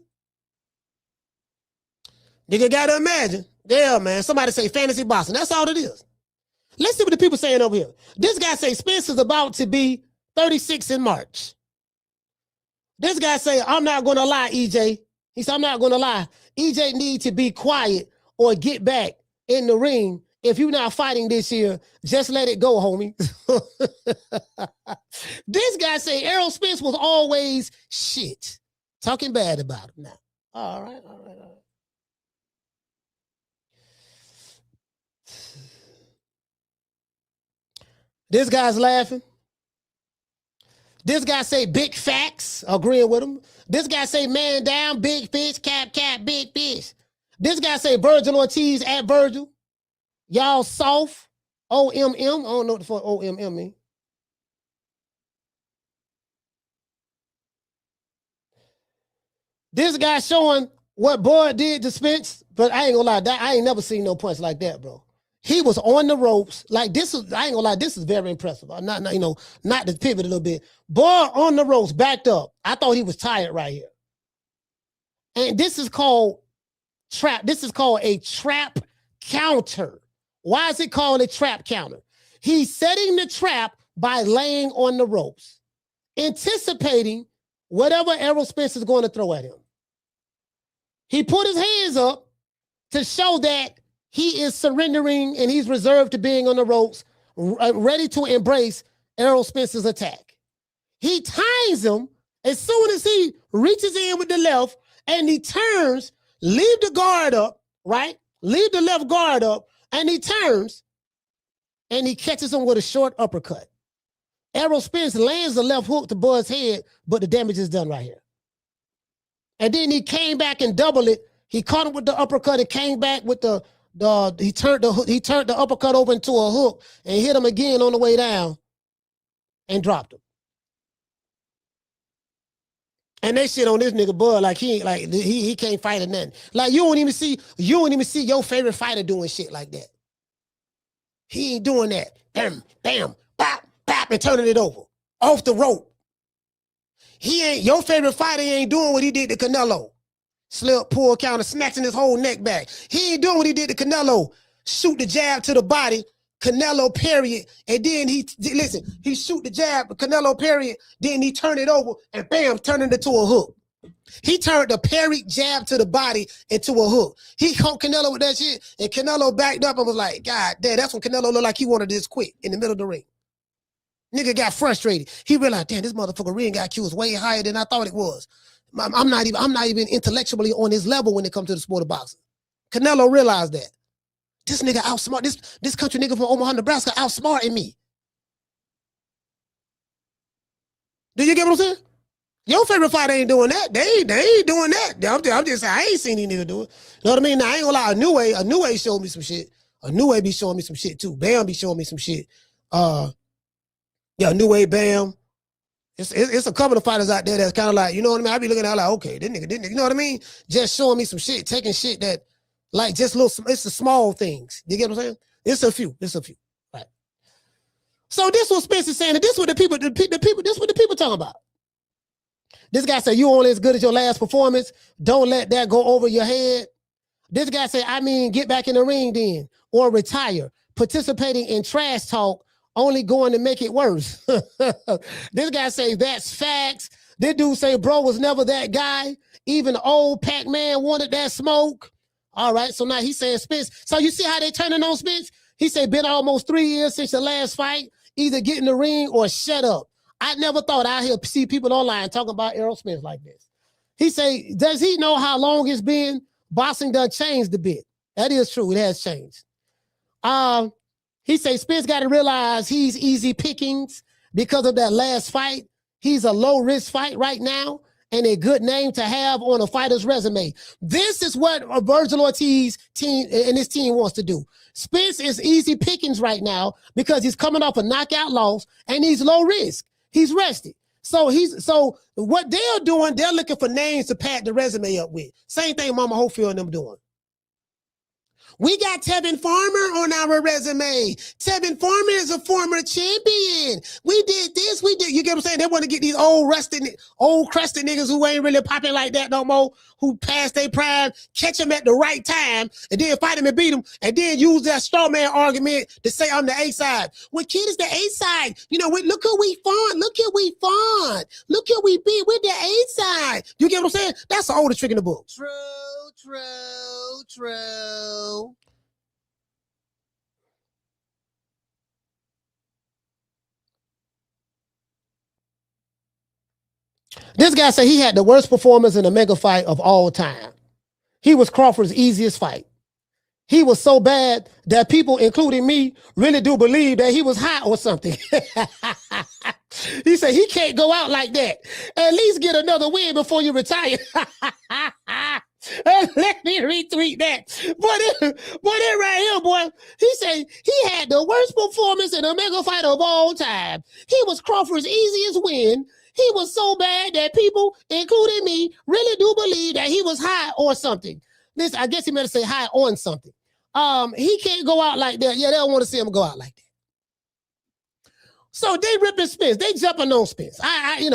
Nigga gotta imagine. Yeah, man. Somebody say fantasy boxing. That's all it is. Let's see what the people saying over here. This guy say Spence is about to be 36 in March. This guy say, I'm not going to lie, EJ. He said, I'm not going to lie. EJ need to be quiet or get back in the ring. If you're not fighting this year, just let it go, homie. This guy say Errol Spence was always shit. Talking bad about him now. All right. This guy's laughing. This guy say big facts, agreeing with him. This guy say man down, big fish, cap, big fish. This guy say Vergil Ortiz at Vergil. Y'all soft. OMM. I don't know what the fuck OMM mean. This guy showing what Bud did to Spence, but I ain't gonna lie, I ain't never seen no punch like that, bro. He was on the ropes. Like this is, I ain't gonna lie, this is very impressive. Not to pivot a little bit. Boy on the ropes, backed up. I thought he was tired right here. And this is called trap. This is called a trap counter. Why is it called a trap counter? He's setting the trap by laying on the ropes, anticipating whatever Errol Spence is going to throw at him. He put his hands up to show that he is surrendering and he's reserved to being on the ropes, ready to embrace Errol Spence's attack. He ties him as soon as he reaches in with the left and he turns, leave the guard up, right? Leave the left guard up, and he turns and he catches him with a short uppercut. Errol Spence lands the left hook to Bud's head, but the damage is done right here. And then he came back and doubled it. He caught him with the uppercut and came back with he turned the uppercut over into a hook and hit him again on the way down and dropped him. And they shit on this nigga Bud like he can't fight or nothing. Like you don't even see your favorite fighter doing shit like that. He ain't doing that. Bam, bam, bop, bop, and turning it over. Off the rope. Your favorite fighter ain't doing what he did to Canelo. Slip, pull, counter, snatching his whole neck back. He ain't doing what he did to Canelo. Shoot the jab to the body, Canelo parry it, and then he shoot the jab, Canelo parry it, then he turn it over, and bam, turn it into a hook. He turned the parry jab to the body into a hook. He caught Canelo with that shit, and Canelo backed up and was like, God damn, that's when Canelo looked like he wanted this quick in the middle of the ring. Nigga got frustrated. He realized, damn, this motherfucker ring IQ is way higher than I thought it was. I'm not even intellectually on his level when it comes to the sport of boxing. Canelo realized that. This nigga outsmart, this country nigga from Omaha, Nebraska outsmarting me. Do you get what I'm saying? Your favorite fighter ain't doing that. They ain't doing that. I'm just saying, I ain't seen these niggas do it. You know what I mean? Now, I ain't gonna lie, a new way showed me some shit. New Way be showing me some shit too. Bam be showing me some shit. Yeah, New Way, Bam. It's a couple of fighters out there that's kind of like, you know what I mean? I be looking at it like, okay, this nigga, you know what I mean? Just showing me some shit, taking shit that, like, just little, it's the small things. You get what I'm saying? It's a few. Right. So this was Spence is saying that this what the people talking about. This guy said, you only as good as your last performance. Don't let that go over your head. This guy said, I mean, get back in the ring then, or retire. Participating in trash talk only going to make it worse. This guy say that's facts. This dude say bro was never that guy. Even old Pac-Man wanted that smoke. All right, so now he's saying Spence. So you see how they turning on Spence? He said been almost 3 years since the last fight. Either get in the ring or shut up. I never thought I'd hear see people online talking about Errol Spence like this. He say, does he know how long it's been? Boxing done changed a bit. That is true. It has changed. He say Spence got to realize he's easy pickings because of that last fight. He's a low-risk fight right now and a good name to have on a fighter's resume. This is what Vergil Ortiz team and his team wants to do. Spence is easy pickings right now because he's coming off a knockout loss and he's low risk. He's rested. So what they're doing, they're looking for names to pad the resume up with. Same thing Mama Hopefield and them doing. We got Tevin Farmer on our resume. Tevin Farmer is a former champion. We did this, we did. You get what I'm saying? They want to get these old crusted niggas who ain't really popping like that no more, who passed their prime, catch them at the right time, and then fight them and beat them, and then use that straw man argument to say I'm the A side. Well, kid is the A side. You know, look who we fought. Look who we fought. Look who we beat. We're the A side. You get what I'm saying? That's the oldest trick in the book. True. This guy said he had the worst performance in a mega fight of all time. He was Crawford's easiest fight. He was so bad that people, including me, really do believe that he was high or something. He said he can't go out like that. At least get another win before you retire. Let me retweet that. Boy, that right here, boy. He said he had the worst performance in a mega fight of all time. He was Crawford's easiest win. He was so bad that people, including me, really do believe that he was high or something. Listen, I guess he meant to say high on something. He can't go out like that. Yeah, they don't want to see him go out like that. So they ripping Spence. They jumping on Spence. I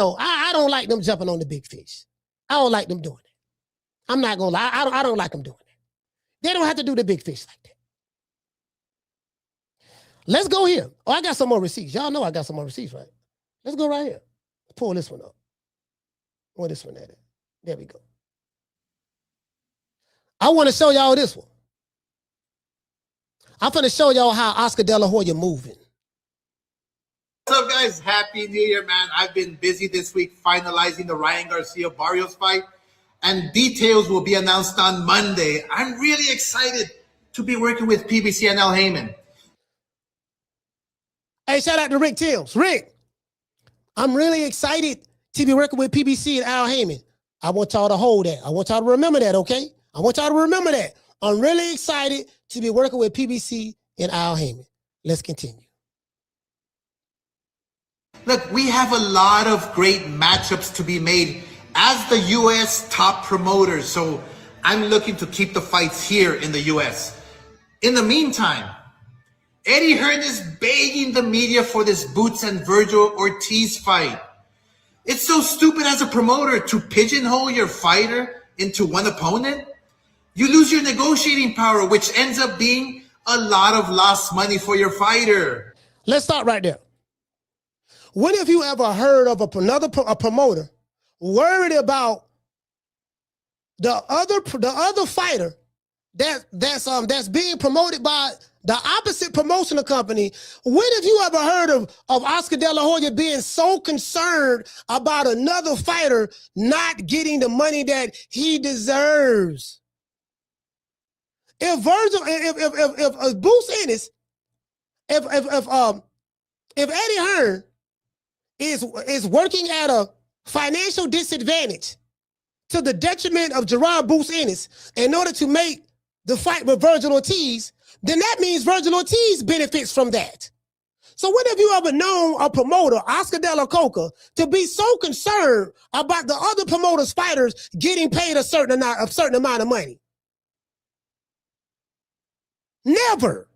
don't like them jumping on the big fish. I don't like them doing it. I'm not gonna lie. I don't like them doing it. They don't have to do the big fish like that. Let's go here. Oh, I got some more receipts. Y'all know I got some more receipts, right? Let's go right here. Pull this one up. Where this one at? There we go. I want to show y'all this one. I'm going to show y'all how Oscar De La Hoya moving. What's up, guys? Happy New Year, man. I've been busy this week finalizing the Ryan Garcia-Barrios fight, and details will be announced on Monday. I'm really excited to be working with PBC and Al Heyman. Hey, shout out to Rick Tills. Rick, I'm really excited to be working with PBC and Al Heyman. I want y'all to hold that. I want y'all to remember that, okay? I want y'all to remember that. I'm really excited to be working with PBC and Al Heyman. Let's continue. Look, we have a lot of great matchups to be made as the U.S. top promoters, so I'm looking to keep the fights here in the U.S. In the meantime, Eddie Hearn is begging the media for this Boots and Vergil Ortiz fight. It's so stupid as a promoter to pigeonhole your fighter into one opponent. You lose your negotiating power, which ends up being a lot of lost money for your fighter. Let's start right there. When have you ever heard of a promoter worried about the other fighter that's being promoted by the opposite promotional company? When have you ever heard of Oscar De La Hoya being so concerned about another fighter not getting the money that he deserves? If Boots Ennis, if Eddie Hearn is working at a financial disadvantage to the detriment of Jaron Boots Ennis in order to make the fight with Vergil Ortiz, then that means Vergil Ortiz benefits from that. So when have you ever known a promoter, Oscar De La Coca, to be so concerned about the other promoters' fighters getting paid a certain amount of money? Never.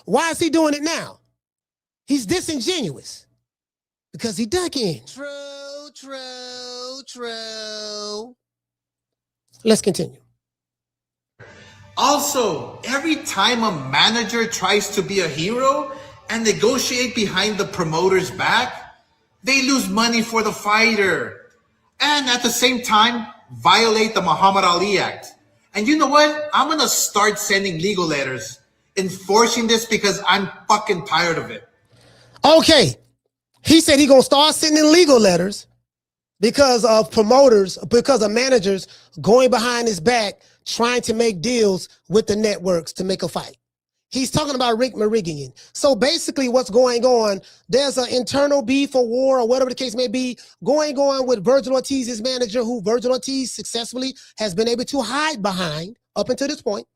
Why is he doing it now? He's disingenuous because he dug in. True. Let's continue. Also, every time a manager tries to be a hero and negotiate behind the promoter's back, they lose money for the fighter. And at the same time, violate the Muhammad Ali Act. And you know what? I'm going to start sending legal letters enforcing this because I'm fucking tired of it. Okay. He said he's going to start sending legal letters because of promoters, because of managers going behind his back, trying to make deals with the networks to make a fight. He's talking about Rick Mirigian. So basically what's going on, there's an internal beef or war or whatever the case may be going on with Vergil Ortiz's manager, who Vergil Ortiz successfully has been able to hide behind up until this point,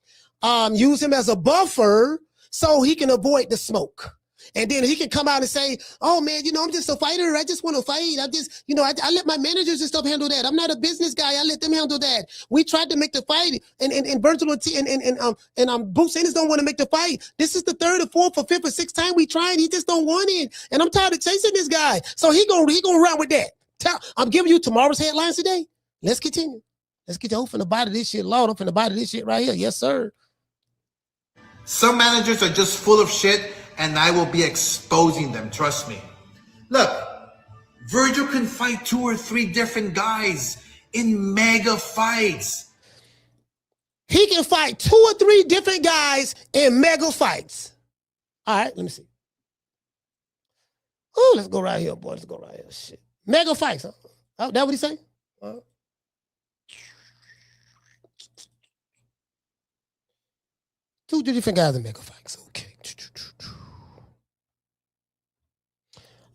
use him as a buffer so he can avoid the smoke. And then he can come out and say, oh, man, I'm just a fighter. I just want to fight. I just, I let my managers and stuff handle that. I'm not a business guy. I let them handle that. We tried to make the fight. And Vergil Ortiz and Boots Ennis don't want to make the fight. This is the third or fourth or fifth or sixth time we tried. He just don't want it. And I'm tired of chasing this guy. So he gonna run with that. I'm giving you tomorrow's headlines today. Let's continue. Let's get you from the body of this shit. Lord, from the body of this shit right here. Yes, sir. Some managers are just full of shit, and I will be exposing them, trust me. Look, Vergil can fight 2 or 3 different guys in mega fights. He can fight 2 or 3 different guys in mega fights. All right, let me see. Oh, let's go right here, boy. Let's go right here. Shit. Mega fights, huh? Oh, that what he say? 2 different guys in mega fights. Okay.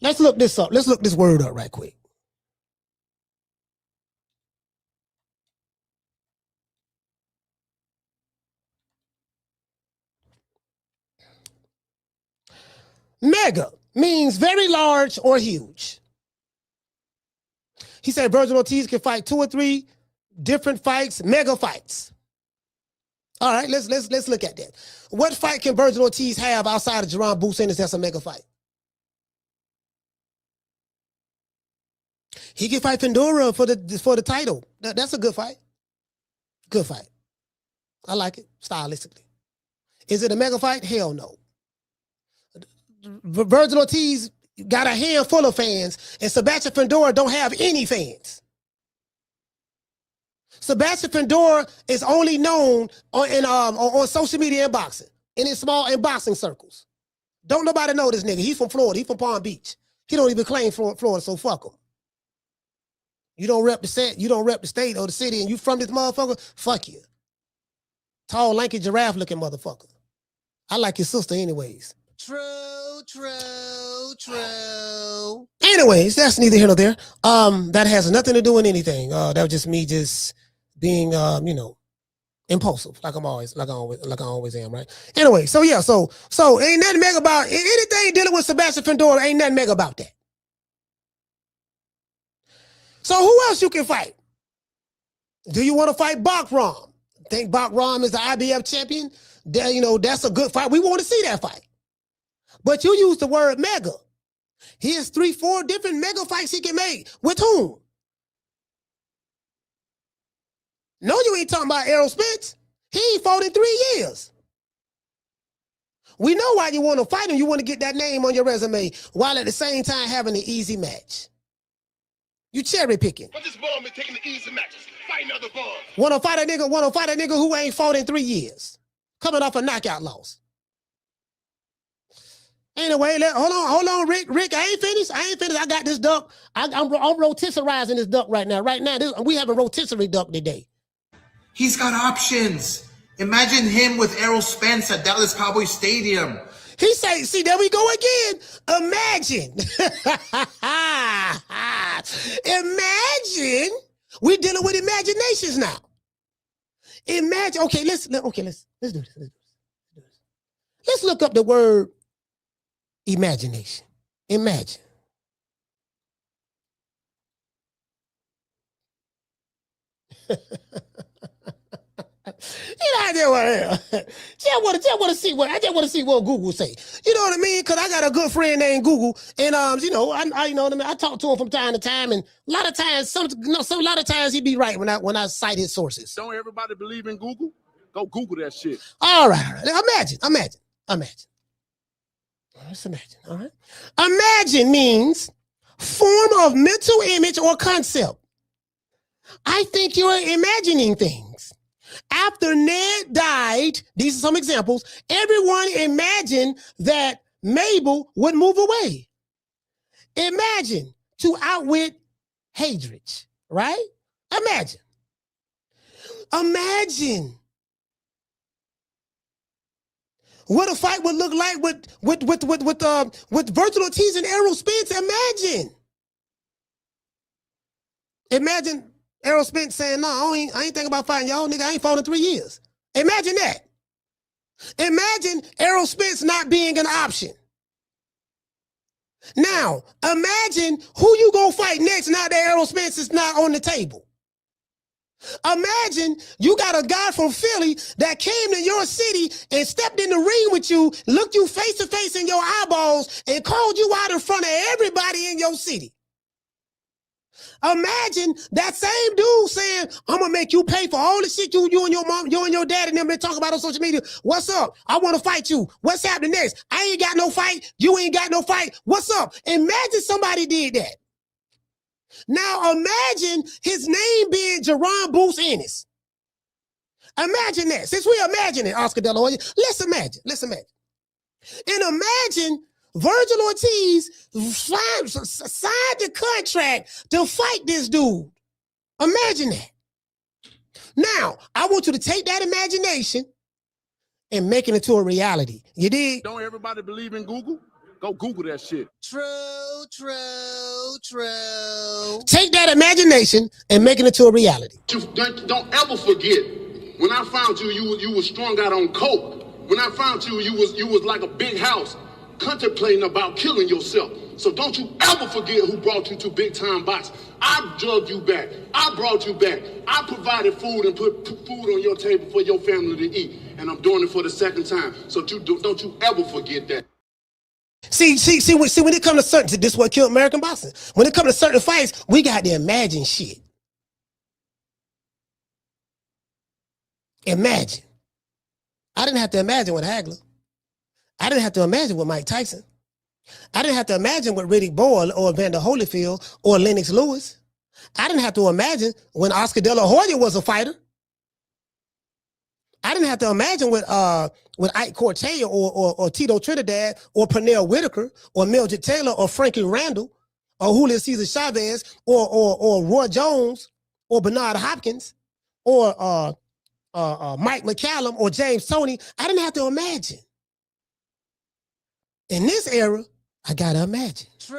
Let's look this up. Let's look this word up right quick. Mega means very large or huge. He said Vergil Ortiz can fight 2 or 3 different fights, mega fights. All right, let's look at that. What fight can Vergil Ortiz have outside of Jaron Boots Ennis that's a mega fight? He can fight Pandora for the title. That's a good fight. Good fight. I like it stylistically. Is it a mega fight? Hell no. Vergil Ortiz got a handful of fans, and Sebastian Pandora don't have any fans. Sebastian Pandora is only known on social media and boxing, in boxing circles. Don't nobody know this nigga. He's from Florida. He's from Palm Beach. He don't even claim Florida, so fuck him. You don't rep the set, you don't rep the state or the city, and you from this motherfucker, fuck you. Tall, lanky, giraffe-looking motherfucker. I like your sister anyways. True. Anyways, that's neither here nor there. That has nothing to do with anything. That was just me just being, impulsive, like I always am, right? Anyway, so yeah, so ain't nothing mega about anything dealing with Sebastian Pandora. Ain't nothing mega about that. So who else you can fight? Do you want to fight Bakram? Think Bakram is the IBF champion? That's a good fight. We want to see that fight. But you use the word mega. He has 3-4 different mega fights he can make. With whom? No, you ain't talking about Errol Spence. He ain't fought in 3 years. We know why you want to fight him. You want to get that name on your resume while at the same time having an easy match. You cherry picking. But this ball been taking the easy matches. Fight another ball. Want to fight a nigga who ain't fought in 3 years. Coming off a knockout loss. Anyway, hold on, Rick. I ain't finished. I got this duck. I'm rotisserizing this duck right now. We have a rotisserie duck today. He's got options. Imagine him with Errol Spence at Dallas Cowboys Stadium. He say, see, there we go again. Imagine. Imagine. We're dealing with imaginations now. Imagine. Okay, let's do this. Let's look up the word imagination. Imagine. I just want to see what Google say. You know what I mean? Because I got a good friend named Google, and you know, I know what I mean. I talk to him from time to time, and a lot of times, a lot of times he be right when I cite his sources. Don't everybody believe in Google? Go Google that shit. All right. Imagine. Let's imagine. All right. Imagine means form of mental image or concept. I think you're imagining things. After Ned died, these are some examples, everyone imagined that Mabel would move away. Imagine to outwit Hadrich, right? Imagine what a fight would look like with Vergil Ortiz and Errol Spence. Imagine Errol Spence saying, "No, I ain't thinking about fighting y'all, nigga. I ain't fought in 3 years." Imagine that. Imagine Errol Spence not being an option. Now, imagine who you gonna fight next now that Errol Spence is not on the table. Imagine you got a guy from Philly that came to your city and stepped in the ring with you, looked you face to face in your eyeballs, and called you out in front of everybody in your city. Imagine that same dude saying, "I'm gonna make you pay for all the shit you and your mom, you and your dad and them been talking about on social media. What's up? I want to fight you. What's happening next? I ain't got no fight. You ain't got no fight. What's up?" Imagine somebody did that. Now imagine his name being Jaron Boots Ennis. Imagine that. Since we imagining Oscar De La Hoya, let's imagine. And imagine Vergil Ortiz signed the contract to fight this dude. Imagine that. Now, I want you to take that imagination and make it into a reality. You dig? Don't everybody believe in Google? Go Google that shit. True. Take that imagination and make it into a reality. Don't ever forget, when I found you, you was strung out on coke. When I found you, you was like a big house, contemplating about killing yourself. So don't you ever forget who brought you to Big Time Box. I drugged you back. I brought you back. I provided food and put food on your table for your family to eat. And I'm doing it for the second time. So don't you ever forget that. See, when it comes to certain, this is what killed American boxing. When it comes to certain fights, we got to imagine shit. Imagine. I didn't have to imagine with Hagler. I didn't have to imagine with Mike Tyson. I didn't have to imagine with Riddick Bowe or Evander Holyfield or Lennox Lewis. I didn't have to imagine when Oscar De La Hoya was a fighter. I didn't have to imagine with Ike Cortez or Tito Trinidad or Pernell Whitaker or Mildred Taylor or Frankie Randall or Julio Cesar Chavez or Roy Jones or Bernard Hopkins or Mike McCallum or James Toney. I didn't have to imagine. In this era, I gotta imagine. True.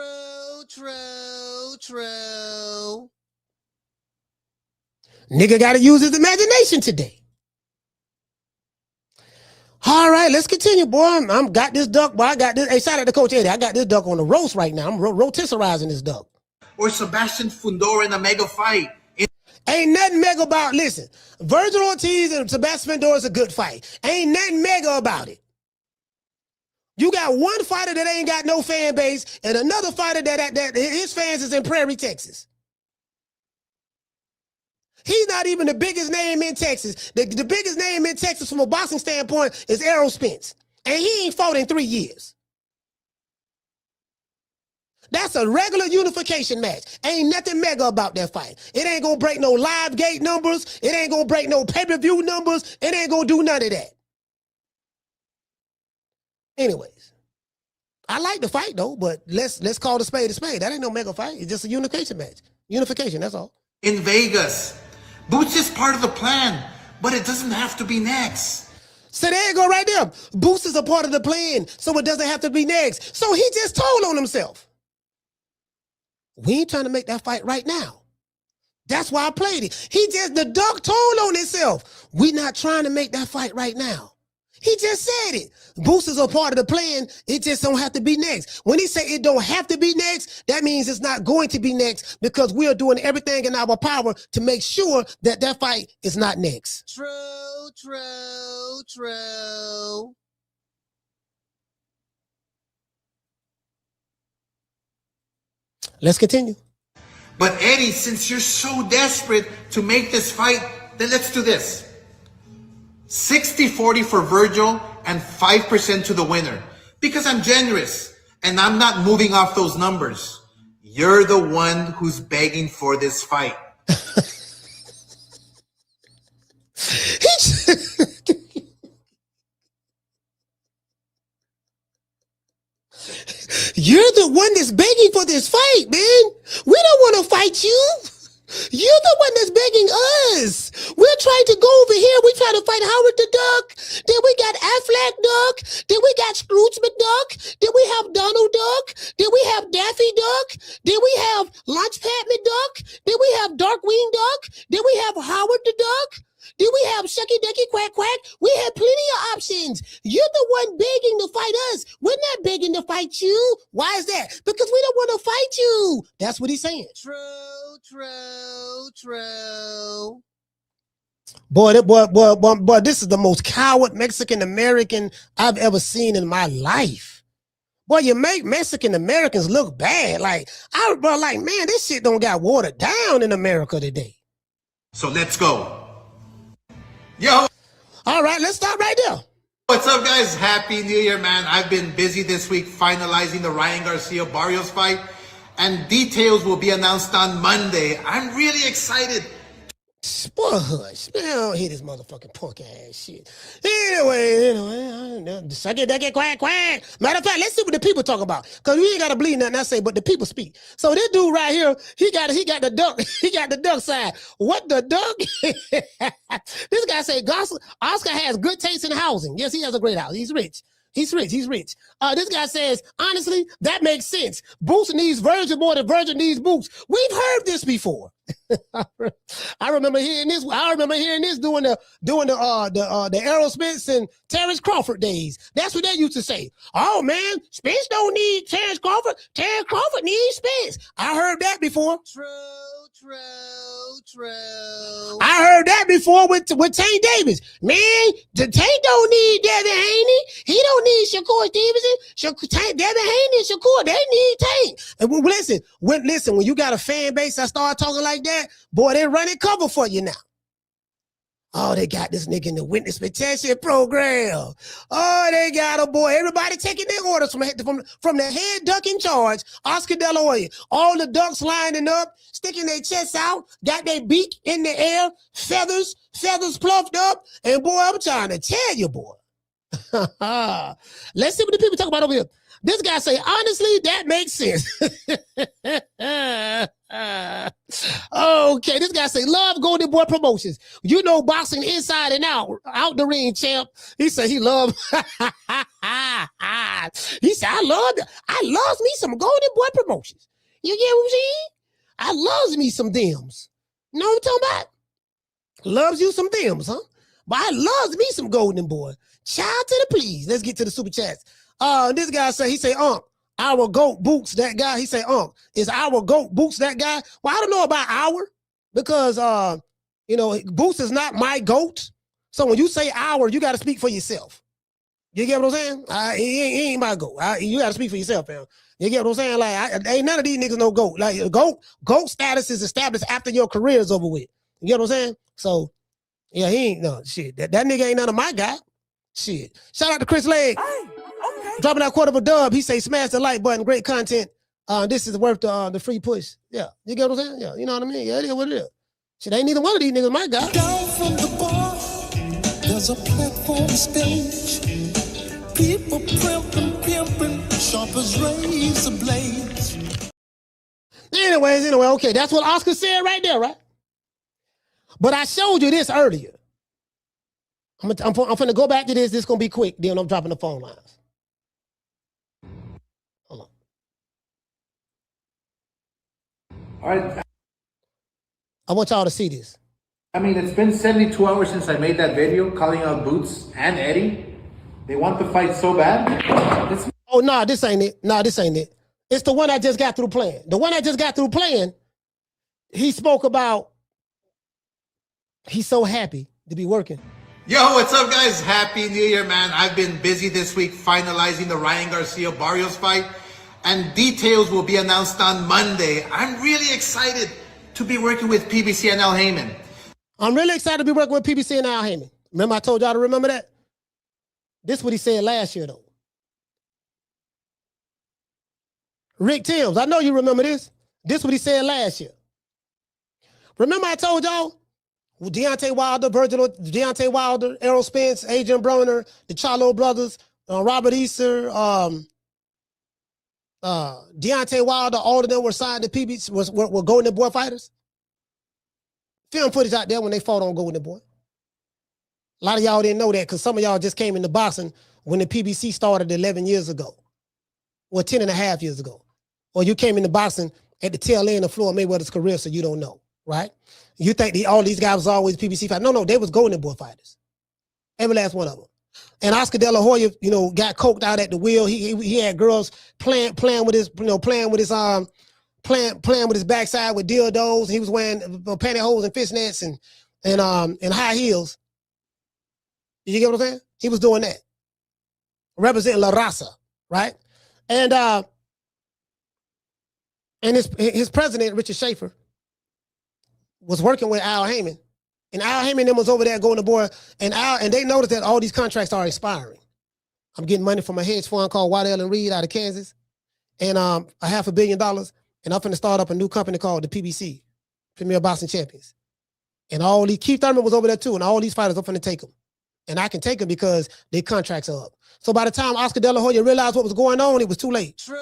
Nigga gotta use his imagination today. All right, let's continue, boy. I'm got this duck, boy. I got this. Hey, shout out to Coach Eddie. I got this duck on the roast right now. I'm rotisserizing this duck. Or Sebastian Fundora in a mega fight. Ain't nothing mega about. Listen, Vergil Ortiz and Sebastian Fundora is a good fight. Ain't nothing mega about it. You got one fighter that ain't got no fan base, and another fighter that his fans is in Prairie, Texas. He's not even the biggest name in Texas. The biggest name in Texas from a boxing standpoint is Errol Spence. And he ain't fought in 3 years. That's a regular unification match. Ain't nothing mega about that fight. It ain't gonna break no live gate numbers. It ain't gonna break no pay-per-view numbers. It ain't gonna do none of that. Anyways, I like the fight though, but let's call the spade a spade. That ain't no mega fight. It's just a unification match. Unification, that's all. In Vegas. Boots is part of the plan, but it doesn't have to be next. So there you go right there. Boots is a part of the plan, so it doesn't have to be next. So he just told on himself. We ain't trying to make that fight right now. That's why I played it. The duck told on himself. We not trying to make that fight right now. He just said it. Boots is a part of the plan. It just don't have to be next. When he say it don't have to be next, that means it's not going to be next because we are doing everything in our power to make sure that that fight is not next. True, true, true. Let's continue. But Eddie, since you're so desperate to make this fight, then let's do this. 60-40 for Vergil and 5% to the winner. Because I'm generous and I'm not moving off those numbers. You're the one who's begging for this fight. You're the one that's begging for this fight, man. We don't want to fight you. You're the one that's begging us. We're trying to go over here. We try to fight Howard the Duck. Then we got Affleck Duck. Then we got Scrooge McDuck. Then we have Donald Duck. Then we have Daffy Duck. Then we have Launchpad McDuck. Then we have Darkwing Duck. Then we have Howard the Duck. Then we have Shucky Ducky Quack Quack. We have plenty of options. You're the one begging to fight us. We're not begging to fight you. Why is that? Because we don't want to fight you. That's what he's saying. True, true, true. Boy, this is the most coward Mexican American I've ever seen in my life. Boy, you make Mexican Americans look bad. Like, man, this shit don't got watered down in America today. So let's go. Yo. All right, let's stop right there. What's up, guys? Happy New Year, man. I've been busy this week finalizing the Ryan Garcia-Barrios fight, and details will be announced on Monday. I'm really excited. Boy, hush. Man, I don't hear this motherfucking punk ass shit. Anyway, suck it, duck it, quack, quack. Matter of fact, let's see what the people talk about. Because we ain't got to believe nothing I say, but the people speak. So this dude right here, he got the duck. He got the duck side. What the duck? This guy say, Oscar has good taste in housing. Yes, he has a great house. He's rich. He's rich. He's rich. This guy says, honestly, that makes sense. Boots needs Vergil more than Vergil needs Boots. We've heard this before. I remember hearing this. Doing the Errol Spence and Terence Crawford days. That's what they used to say. Oh man, Spence don't need Terence Crawford. Terence Crawford needs Spence. I heard that before. True, true, true. I heard that before with Tank Davis. Man, the Tank don't need Devin Haney. He don't need Shakur Stevenson. Devin Haney and Shakur, they need Tank. And listen, when you got a fan base that start talking like that, boy, they running cover for you now. Oh, they got this nigga in the witness protection program. Oh, they got a boy. Everybody taking their orders from the head duck in charge, Oscar De La Hoya. All the ducks lining up, sticking their chests out, got their beak in the air, feathers pluffed up. And boy, I'm trying to tell you, boy. Let's see what the people talk about over here. This guy say, honestly, that makes sense. Okay, this guy say, love Golden Boy Promotions. You know boxing inside and out the ring, champ. He said he loved. He said, I loves me some Golden Boy Promotions. You get what I'm saying? I loves me some thems. You know what I'm talking about? Loves you some thems, huh? But I loves me some Golden Boy. Child to the please. Let's get to the super chats. This guy say, he say, our GOAT Boots, that guy. He say, is our GOAT Boots that guy? Well, I don't know about our, because, Boots is not my GOAT. So when you say our, you got to speak for yourself. You get what I'm saying? He ain't my GOAT. You got to speak for yourself, man. You get what I'm saying? Like, ain't none of these niggas no GOAT. Like, GOAT status is established after your career is over with. You get what I'm saying? So, yeah, he ain't, no, shit. That nigga ain't none of my guy. Shit. Shout out to Chris Legg. Dropping that quarter of a dub. He say, smash the like button. Great content. This is worth the free push. Yeah. You get what I'm saying? Yeah. You know what I mean? Yeah, it is what it is. Shit, ain't neither one of these niggas my guy. Down from the bar, there's a platform stage. People pimping, sharp as razor blades. Anyway, okay. That's what Oscar said right there, right? But I showed you this earlier. I'm finna go back to this. This is gonna be quick. Then I'm dropping the phone lines. Hold on. All right. I want y'all to see this. I mean, it's been 72 hours since I made that video calling out Boots and Eddie. They want the fight so bad. Oh, no, this ain't it. No, this ain't it. It's the one I just got through playing. The one I just got through playing, he spoke about he's so happy to be working. Yo, what's up, guys? Happy New Year, man. I've been busy this week finalizing the Ryan Garcia-Barrios fight, and details will be announced on Monday. I'm really excited to be working with PBC and Al Heyman. I'm really excited to be working with PBC and Al Heyman. Remember I told y'all to remember that? This is what he said last year, though. Rick Timms, I know you remember this. This is what he said last year. Remember I told y'all? Deontay Wilder, Errol Spence, Adrian Broner, the Charlo brothers, Robert Easter, Deontay Wilder, all of them were signed to PBC, were Golden Boy fighters. Film footage out there when they fought on Golden Boy. A lot of y'all didn't know that because some of y'all just came into boxing when the PBC started 11 years ago. Or 10 and a half years ago. Or you came into boxing at the tail end of Floyd Mayweather's career, so you don't know, right? You think all these guys was always PBC fighters. No, they was Golden Boy fighters. Every last one of them. And Oscar De La Hoya, got coked out at the wheel. He had girls playing with his backside with dildos. He was wearing pantyhose and fishnets and high heels. Did you get what I'm saying? He was doing that. Representing La Raza, right? And his president, Richard Schaefer, was working with Al Heyman. And Al Heyman then was over there going to board. And they noticed that all these contracts are expiring. I'm getting money from a hedge fund called Waddell & Reed out of Kansas. And $500 million. And I'm finna start up a new company called the PBC, Premier Boxing Champions. And Keith Thurman was over there too. And all these fighters are finna take them. And I can take them because their contracts are up. So by the time Oscar De La Hoya realized what was going on, it was too late. True.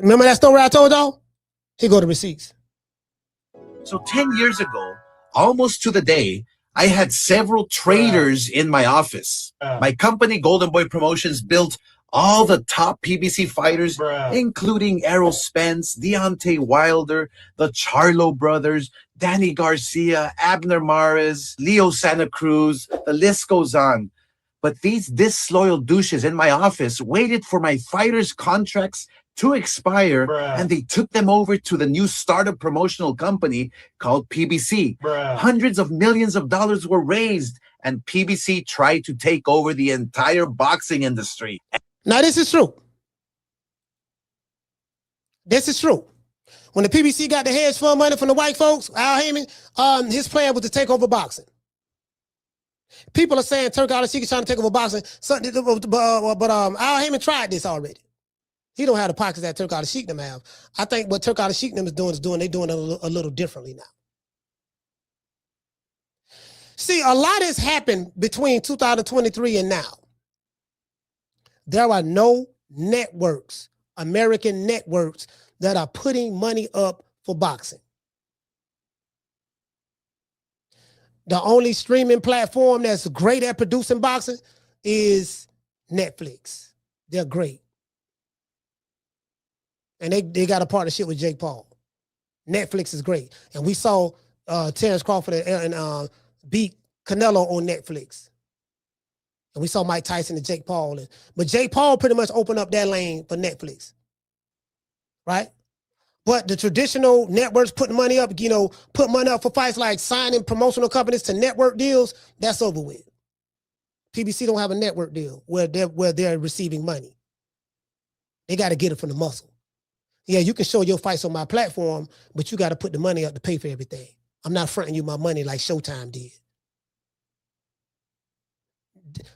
Remember that story I told y'all? Here go the receipts. So 10 years ago, almost to the day, I had several traders in my office. My company, Golden Boy Promotions, built all the top PBC fighters, including Errol Spence, Deontay Wilder, the Charlo brothers, Danny Garcia, Abner Mares, Leo Santa Cruz, the list goes on. But these disloyal douches in my office waited for my fighters' contracts to expire, and they took them over to the new startup promotional company called PBC. Hundreds of millions of dollars were raised, and PBC tried to take over the entire boxing industry. Now, this is true. This is true. When the PBC got the hedge fund money from the white folks, Al Heyman, his plan was to take over boxing. People are saying Turk Al-Sheikh is trying to take over boxing, but Al Heyman tried this already. He don't have the pockets that Turk Al-Sheikh them have. I think what Turk Al-Sheikh them is doing they're doing it a little differently now. See, a lot has happened between 2023 and now. There are no networks, American networks, that are putting money up for boxing. The only streaming platform that's great at producing boxing is Netflix. They're great. And they got a partnership with Jake Paul. Netflix is great. And we saw Terence Crawford and beat Canelo on Netflix. And we saw Mike Tyson and Jake Paul. But Jake Paul pretty much opened up that lane for Netflix. Right? But the traditional networks putting money up, put money up for fights like signing promotional companies to network deals, that's over with. PBC don't have a network deal where they're receiving money. They got to get it from the muscle. Yeah, you can show your fights on my platform, but you got to put the money up to pay for everything. I'm not fronting you my money like Showtime did.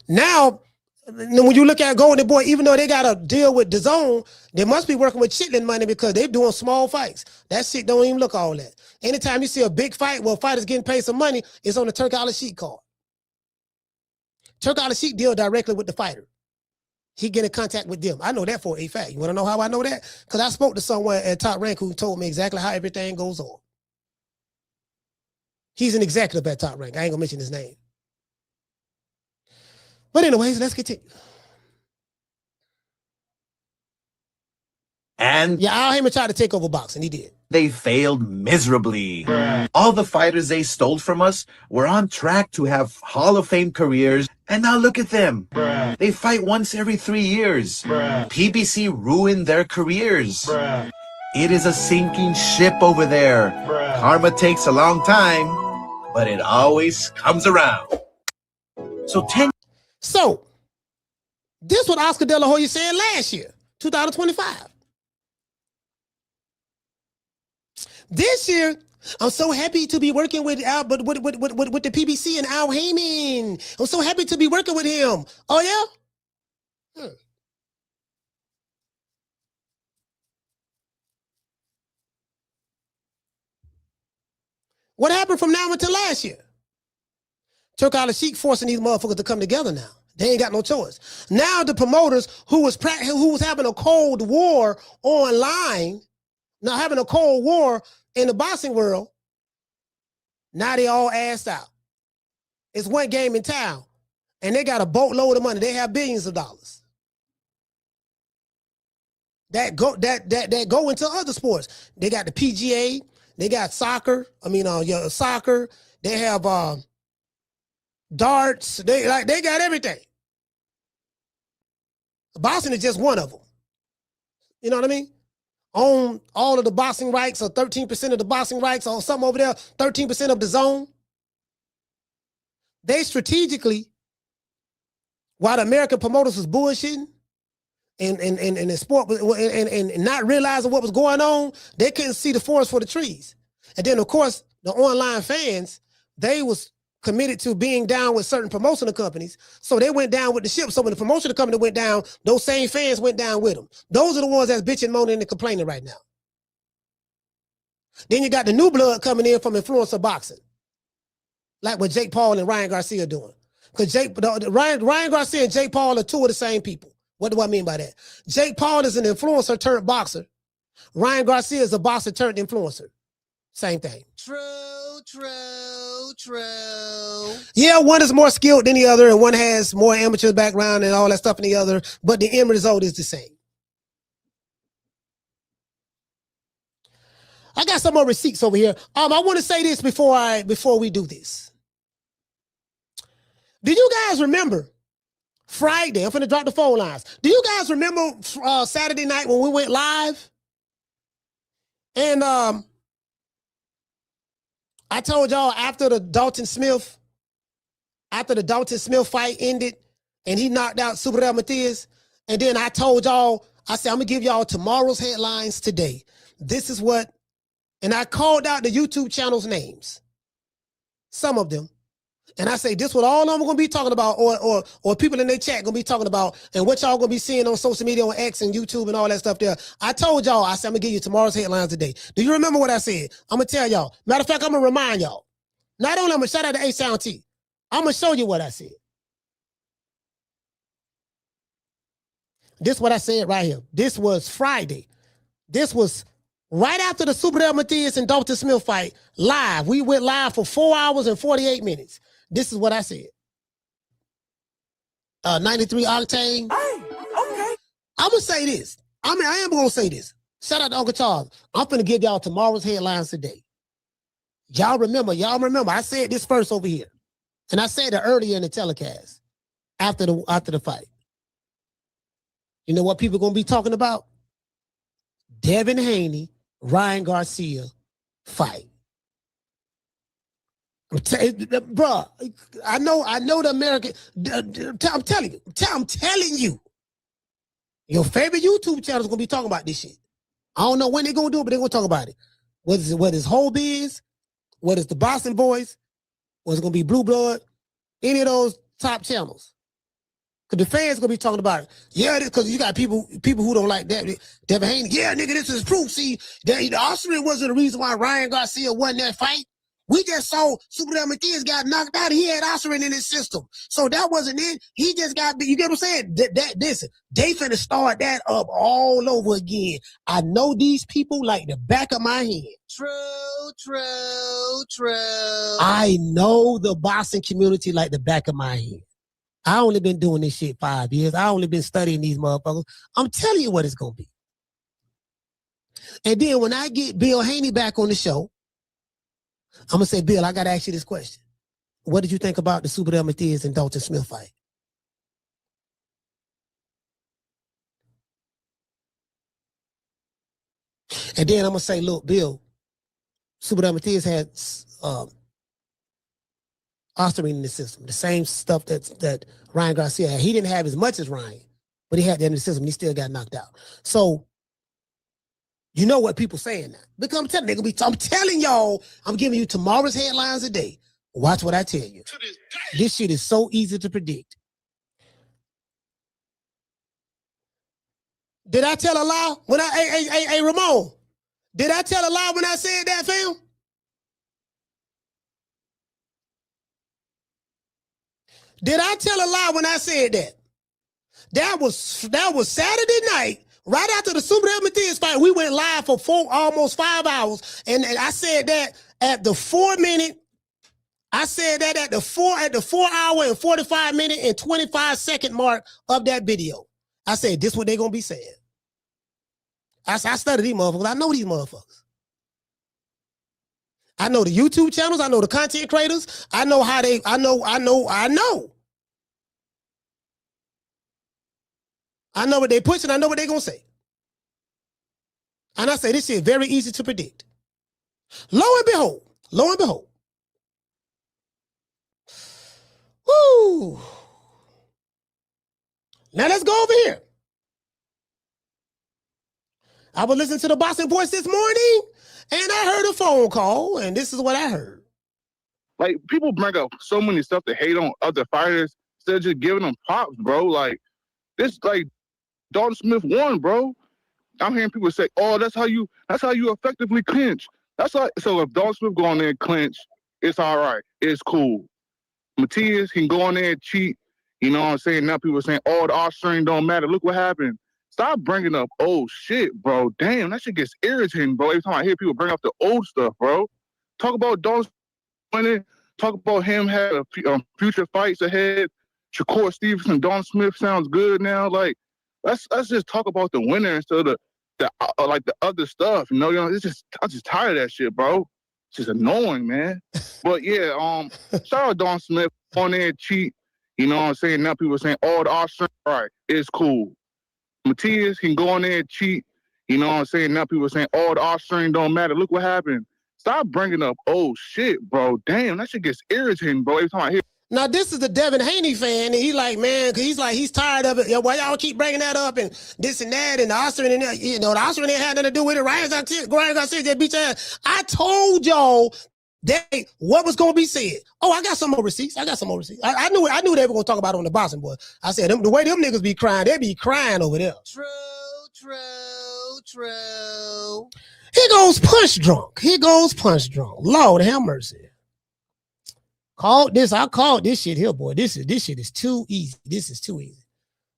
Now, when you look at Golden Boy, even though they got to deal with DAZN, they must be working with chitlin money because they're doing small fights. That shit don't even look all that. Anytime you see a big fight where a fighter's getting paid some money, it's on the Turk Al-Sheikh card. Turk Al-Sheikh deal directly with the fighter. He get in contact with them. I know that for a fact. You want to know how I know that? Because I spoke to someone at Top Rank who told me exactly how everything goes on. He's an executive at Top Rank. I ain't going to mention his name. But anyways, let's continue. And yeah, Al Heyman tried to take over boxing. He did. They failed miserably. All the fighters they stole from us were on track to have Hall of Fame careers, and now look at them. They fight once every 3 years. PBC ruined their careers. It is a sinking ship over there. Karma takes a long time, but it always comes around. So, this what Oscar De La Hoya said last year, 2025. This year, I'm so happy to be working with the PBC and Al Heyman. I'm so happy to be working with him. Oh, yeah? What happened from now until last year? Turk Al Sheikh forcing these motherfuckers to come together now. They ain't got no choice. Now the promoters who was having a cold war online, now having a cold war in the boxing world, now they all assed out. It's one game in town, and they got a boatload of money. They have billions of dollars that go into other sports. They got the PGA, they got soccer. Soccer. They have darts. They got everything. Boxing is just one of them. You know what I mean? Own all of the boxing rights, or 13% of the boxing rights, or something over there, 13% of the zone. They strategically, while the American promoters was bullshitting and the sport and not realizing what was going on, they couldn't see the forest for the trees. And then, of course, the online fans, they was committed to being down with certain promotional companies, so they went down with the ship. So when the promotional company went down, those same fans went down with them. Those are the ones that's bitching, moaning, and complaining right now. Then you got the new blood coming in from influencer boxing, like what Jake Paul and Ryan Garcia are doing. Because Ryan Garcia and Jake Paul are two of the same people. What do I mean by that? Jake Paul is an influencer turned boxer. Ryan Garcia is a boxer turned influencer. Same thing. True. Yeah, one is more skilled than the other, and one has more amateur background and all that stuff than the other, but the end result is the same. I got some more receipts over here. I want to say this before we do this. Do you guys remember Friday? I'm finna drop the phone lines. Do you guys remember Saturday night when we went live? And I told y'all after the Dalton Smith fight ended and he knocked out Superel Matias, and then I told y'all, I said, I'm gonna give y'all tomorrow's headlines today. This is what, and I called out the YouTube channels names, some of them. And I say, this what all of them are gonna be talking about, or people in their chat gonna be talking about, and what y'all gonna be seeing on social media, on X and YouTube and all that stuff there. I told y'all, I said, I'm gonna give you tomorrow's headlines today. Do you remember what I said? I'm gonna tell y'all. Matter of fact, I'm gonna remind y'all. Not only I'm gonna shout out to A-Sound T, I'm gonna show you what I said. This is what I said right here. This was Friday. This was right after the Superel Matias and Dalton Smith fight, live. We went live for 4 hours and 48 minutes. This is what I said. 93 Octane. Hey, okay. I'm going to say this. I am going to say this. Shout out to Uncle Charles. I'm going to give y'all tomorrow's headlines today. Y'all remember. I said this first over here. And I said it earlier in the telecast after the fight. You know what people going to be talking about? Devin Haney, Ryan Garcia fight. Bro, I know the American. I'm telling you, your favorite YouTube channel is gonna be talking about this shit. I don't know when they're gonna do it, but they're gonna talk about it. What is Whole Biz? What is the Boston Boys? What's it gonna be Blue Blood? Any of those top channels? Because the fans gonna be talking about it. Yeah, because you got people who don't like that. Devin Haney. Yeah, nigga, this is proof. See, the Austrian wasn't the reason why Ryan Garcia won that fight. We just saw Superel Matias got knocked out. He had Osrin in his system. So that wasn't it. He just got, you get what I'm saying? Listen, they finna start that up all over again. I know these people like the back of my hand. True. I know the boxing community like the back of my hand. I only been doing this shit 5 years. I only been studying these motherfuckers. I'm telling you what it's gonna be. And then when I get Bill Haney back on the show, I'm going to say, Bill, I got to ask you this question. What did you think about the Super Delmathias and Dalton Smith fight? And then I'm going to say, look, Bill, Super Delmathias had ostarine in the system. The same stuff that Ryan Garcia had. He didn't have as much as Ryan, but he had that in the system. And he still got knocked out. So, you know what people saying now. Because I'm telling y'all, I'm giving you tomorrow's headlines a day. Watch what I tell you. This shit is so easy to predict. Did I tell a lie when hey Ramon? Did I tell a lie when I said that, fam? Did I tell a lie when I said that? That was Saturday night, right after the Super Delmathias fight. We went live for almost 5 hours, and I said that at the 4 minute. I said that at the 4 hour and 45 minute and 25 second mark of that video. I said, this what they gonna be saying. I studied these motherfuckers. I know these motherfuckers. I know the YouTube channels. I know the content creators. I know how they, I know. I know what they pushing. I know what they gonna say. And I say, this shit very easy to predict. Lo and behold. Woo. Now let's go over here. I was listening to the Boxing Voice this morning, and I heard a phone call, and this is what I heard. Like, people bring up so many stuff to hate on other fighters instead of just giving them props, bro. Like, this, like, Dalton Smith won, bro. I'm hearing people say, "Oh, that's how you effectively clinch." So if Dalton Smith go on there and clinch, it's all right. It's cool. Matias can go on there and cheat. You know what I'm saying? Now people are saying, "Oh, the offstring don't matter." Look what happened. Stop bringing up old shit, bro. Damn, that shit gets irritating, bro. Every time I hear people bring up the old stuff, bro. Talk about Dalton winning. Talk about him having future fights ahead. Shakur Stevenson, Dalton Smith sounds good now. Like, let's just talk about the winner instead of the other stuff. You know, I'm just tired of that shit, bro. It's just annoying, man. But yeah, shout out Dalton Smith on there and cheat. You know what I'm saying? Now people are saying, "Oh, the offstring, all right, it's cool." Matias can go on there and cheat. You know what I'm saying? Now people are saying, "Oh, the offstring don't matter." Look what happened. Stop bringing up old shit, bro. Damn, that shit gets irritating, bro. Every time I hear. Now, this is the Devin Haney fan, and he like, man, because he's tired of it. Yo, why y'all keep bringing that up and this and that and the offstring and that? You know, the offstring ain't had nothing to do with it. Ryan Garcia just beat your ass. I told y'all that what was going to be said. Oh, I got some more receipts. I knew they were going to talk about it on the Boxing Boy. I said, the way them niggas be crying, they be crying over there. True. Here goes punch drunk. Lord have mercy. I called this shit here, boy. This shit is too easy.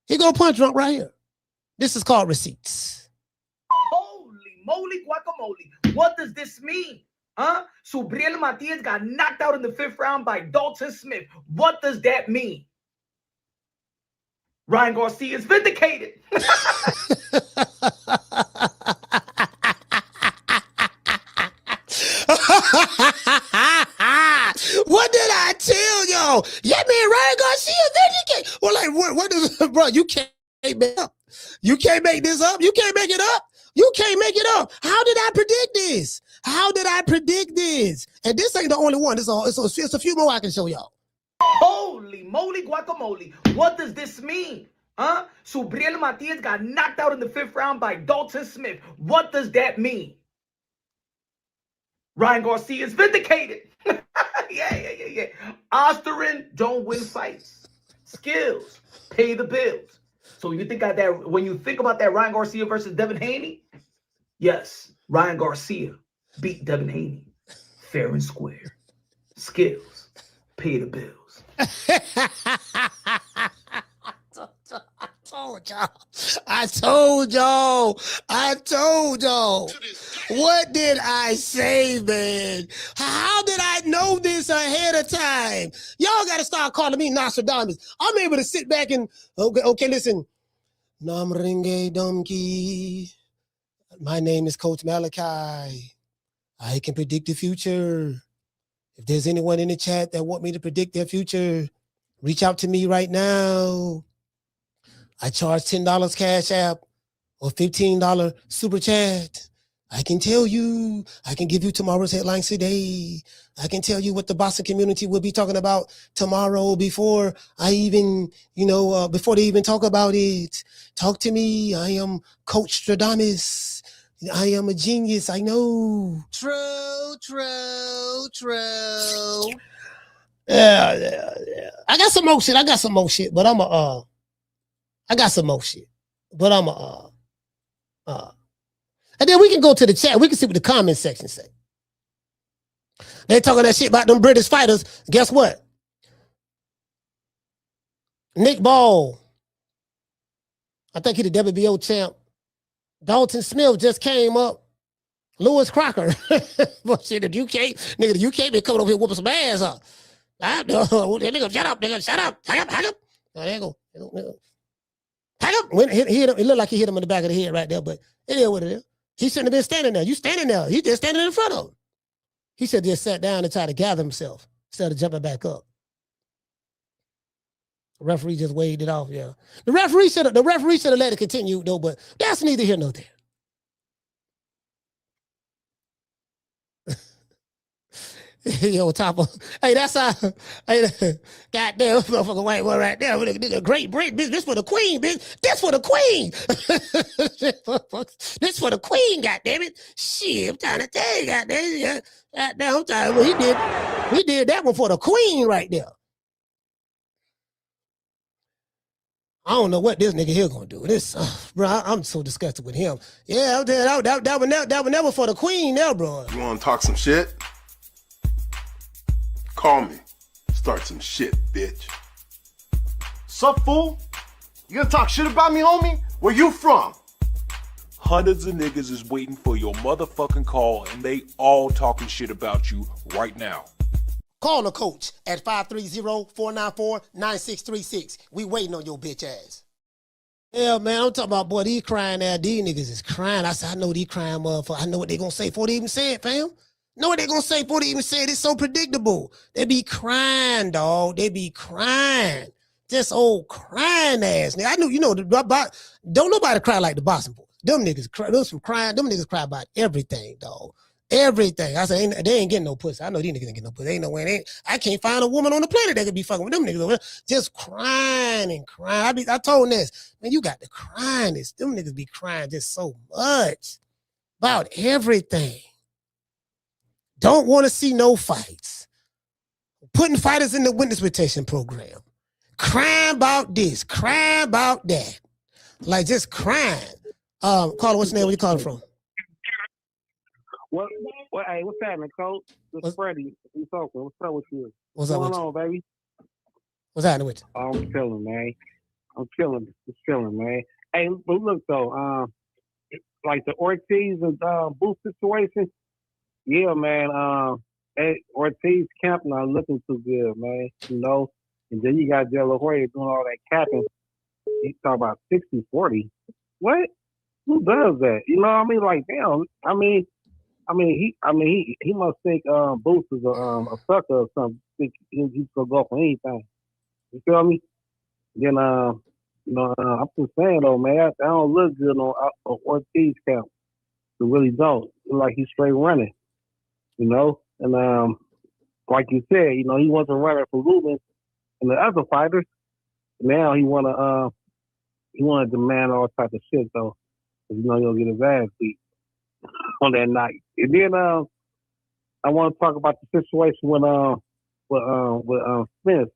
Here go punch drunk right here. This is called receipts. Holy moly guacamole. What does this mean? Huh? Subriel Matias got knocked out in the 5th round by Dalton Smith. What does that mean? Ryan Garcia is vindicated. What did I tell y'all? Yeah, man, Ryan Garcia vindicated. Well, like, what does, bro, you can't make it up. You can't make this up. You can't make it up. How did I predict this? And this ain't the only one. It's a few more I can show y'all. Holy moly guacamole. What does this mean? Huh? Subriel Matias got knocked out in the 5th round by Dalton Smith. What does that mean? Ryan Garcia is vindicated. Yeah. Osterin don't win fights. Skills pay the bills. So you think that when you think about that Ryan Garcia versus Devin Haney, yes, Ryan Garcia beat Devin Haney fair and square. Skills pay the bills. I told y'all. What did I say, man? How did I know this ahead of time? Y'all got to start calling me Nostradamus. I'm able to sit back and, okay, listen. Namringe Domki. My name is Coach Malachi. I can predict the future. If there's anyone in the chat that want me to predict their future, reach out to me right now. I charge $10 Cash App or $15 Super Chat. I can tell you, I can give you tomorrow's headlines today. I can tell you what the boxing community will be talking about tomorrow before I even, before they even talk about it. Talk to me. I am Coach Stradamus. I am a genius. I know. True. Yeah. I got some more shit. But I got some more shit. But and then we can go to the chat. We can see what the comment section say. They talking that shit about them British fighters. Guess what? Nick Ball. I think he the WBO champ. Dalton Smith just came up. Lewis Crocker. But shit, the UK been coming over here whooping some ass up. Nigga, shut up. Hang up. Oh, there you go. Hang up. It looked like he hit him in the back of the head right there, but it is what it is. He shouldn't have been standing there. You standing there. He just standing in front of him. He should have just sat down and tried to gather himself instead of jumping back up. The referee just waved it off, yeah. The referee should have let it continue, though, but that's neither here nor there. Yo, Topper. Hey, that's how. Hey, goddamn motherfucking white boy right there. Nigga, great break, bitch. This for the queen, bitch. This for the queen. This for the queen, goddamn it. Shit, I'm trying to tell you, goddamn. Goddamn, I'm trying. Well, he did that one for the queen right there. I don't know what this nigga here gonna do. This, bro, I'm so disgusted with him. Yeah, that one never for the queen now, bro. You wanna talk some shit? Call me. Start some shit, bitch. Sup, fool? You gonna talk shit about me, homie? Where you from? Hundreds of niggas is waiting for your motherfucking call, and they all talking shit about you right now. Call the coach at 530-494-9636. We waiting on your bitch ass. Yeah, man, I'm talking about, boy, these crying now. These niggas is crying. I said, I know these crying motherfuckers. I know what they gonna say before they even say it, fam. Know what they gonna say before they even say it. It's so predictable. They be crying, dog. They be crying. Just old crying ass. Now, I know, don't nobody cry like the Boston boys. Them niggas cry. Them niggas cry about everything, dog. Everything. I said, they ain't getting no pussy. I know these niggas ain't getting no pussy. Ain't no way. I can't find a woman on the planet that could be fucking with them niggas over there. Just crying and crying. I told this, man, you got to crying this. Them niggas be crying just so much about everything. Don't want to see no fights. Putting fighters in the witness protection program. Crying about this. Crying about that. Like just crying. Carla, what's your name? Where you calling from? Hey, what's happening, Coach? It's Freddie. You talking? What's up with you? What's up going on, baby? What's happening with you? I'm chilling, man. I'm chilling. Just chilling, man. Hey, but look though, like the Ortiz and Boots situation. Yeah, man. Ortiz camp not looking too good, man. And then you got De La Hoya doing all that capping. He's talking about 60-40. What? Who does that? You know what I mean? Like, damn. He must think Boots is a sucker or something. Think he's gonna go for anything. You feel me? Then I'm just saying though, man, that don't look good on Ortiz camp. It really don't. Look like he's straight running. And like you said, he wasn't running for Ruben and the other fighters. Now he wanna demand all type of shit though. He'll get his ass beat on that night. And then I want to talk about the situation with Spence.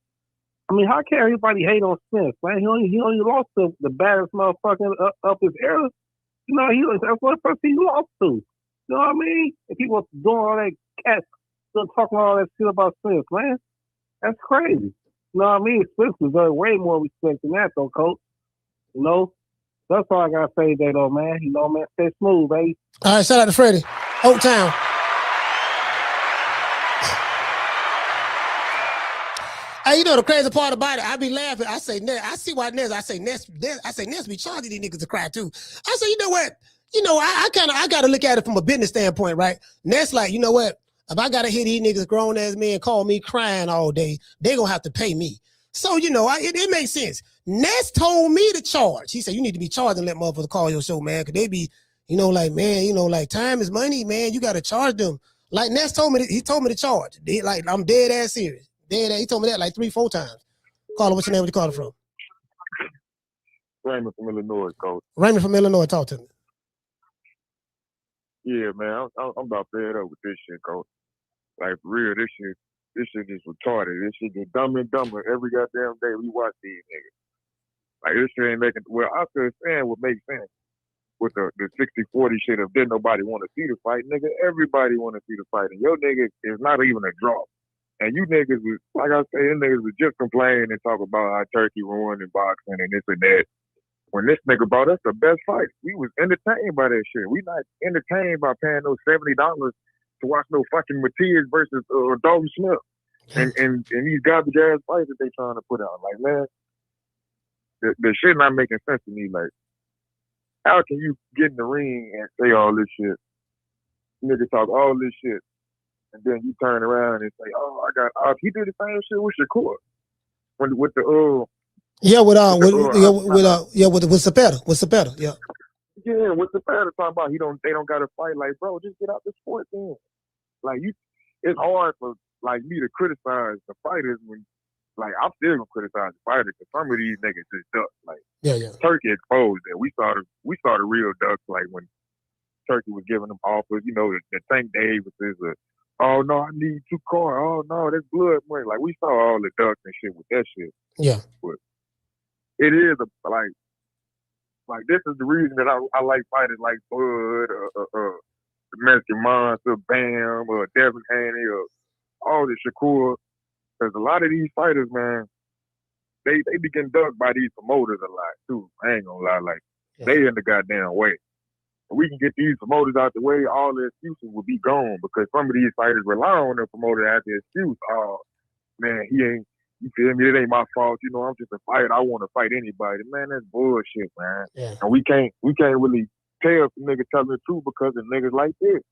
I mean, how can everybody hate on Spence, man? He only lost to the baddest motherfucker up his era. That's what first he lost to. You know what I mean? And people doing all that cat, still talking all that shit about Spence, man. That's crazy. You know what I mean? Spence deserves way more respect than that, though, Coach. That's all I gotta say today, though, man. Man, stay smooth, baby. All right, shout out to Freddie. Oak Town. Hey, you know the crazy part about it? I be laughing. I say, Ness, I see why Ness. I say Ness be charging these niggas to cry too. I say, you know what? You know, I gotta look at it from a business standpoint, right? Ness like, you know what? If I gotta hear these niggas grown ass men call me crying all day, they gonna have to pay me. So, you know, it makes sense. Ness told me to charge. He said, you need to be charged and let motherfuckers call your show, man. Cause they be, you know, like, man, you know, like time is money, man. You gotta charge them. Like Ness told me, he told me to charge. Like, I'm dead ass serious. Dead ass. He told me that like 3-4 times. Caller, what's your name? Where you calling from? Raymond from Illinois, coach. Raymond from Illinois, talk to me. Yeah, man, I'm about fed up with this shit, coach. Like, for real, this shit just retarded. This shit get dumber and dumber every goddamn day we watch these niggas. Like, this shit ain't making, well, I could understand what makes sense with the 60-40 shit of didn't nobody want to see the fight. Nigga, everybody want to see the fight. And your nigga is not even a draw. And you niggas was, like I say, you niggas was just complaining and talk about how Turkey ruined in boxing and this and that. When this nigga brought us the best fight, we was entertained by that shit. We not entertained by paying those $70 to watch no fucking Matias versus Dalton Smith. And these garbage ass fights that they trying to put out. Like, man, the shit not making sense to me. Like, how can you get in the ring and say all this shit? Niggas talk all this shit. And then you turn around and say, "Oh, he did the same shit with Shakur, with Cepeda, yeah, with Cepeda, yeah. Yeah, with Cepeda talking about they don't got to fight. Like, bro, just get out the sport then. Like, it's hard for like me to criticize the fighters when, like, I'm still gonna criticize the fighters because some of these niggas just duck. Like, Turkey exposed that. We saw the real ducks. Like when Turkey was giving them offers, you know, the Tank Davis is oh no, I need 2 cars. Oh no, that's blood money. Like we saw all the ducks and shit with that shit. Yeah. But it is like this is the reason that I like fighters like Bud, the Mexican Monster, Bam, or Devin Haney, or all the Shakur. Because a lot of these fighters, man, they be getting ducked by these promoters a lot too. I ain't gonna lie, like they in the goddamn way. If we can get these promoters out the way, all the excuses will be gone because some of these fighters rely on their promoter as the excuse. Oh, man, he ain't, you feel me? It ain't my fault. You know, I'm just a fighter. I want to fight anybody. Man, that's bullshit, man. Yeah. And we can't really tell if the niggas telling the truth because of niggas like this.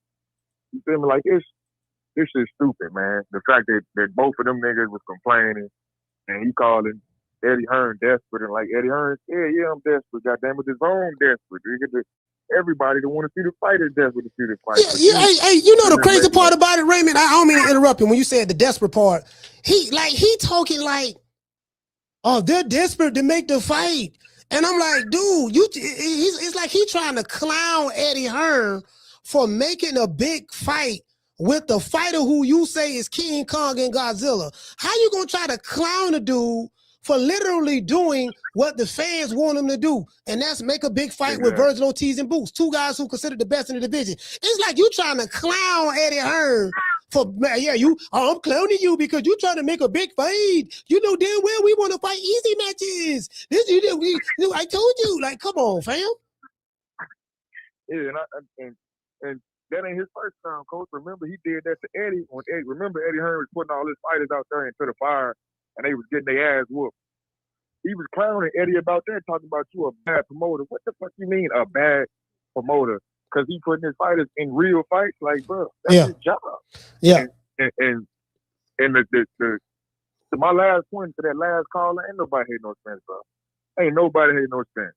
You feel me? Like, this shit's stupid, man. The fact that both of them niggas was complaining and he calling Eddie Hearn desperate and like Eddie Hearn said, yeah, I'm desperate. Goddamn it, his own desperate. Everybody that want to see the fight is desperate to see the fight. Yeah, hey, you know the crazy part about it, Raymond? I don't mean to interrupt you when you said the desperate part. He talking like, oh, they're desperate to make the fight. And I'm like, dude, it's like he trying to clown Eddie Hearn for making a big fight with the fighter who you say is King Kong and Godzilla. How you gonna try to clown a dude for literally doing what the fans want him to do, and that's make a big fight with Vergil Ortiz and Boots, 2 guys who considered the best in the division? It's like you trying to clown Eddie Hearn for, I'm clowning you because you trying to make a big fight. You know damn well we want to fight easy matches. I told you, like, come on, fam. Yeah, and that ain't his first time, coach. Remember, he did that to Eddie. Remember Eddie Hearn was putting all his fighters out there into the fire, and they was getting their ass whooped. He was clowning Eddie about that, talking about you a bad promoter. What the fuck you mean a bad promoter? Because he putting his fighters in real fights, like, bro, that's his job. Yeah. And the my last point to that last caller, ain't nobody hating no Spence, bro. Ain't nobody hating no Spence.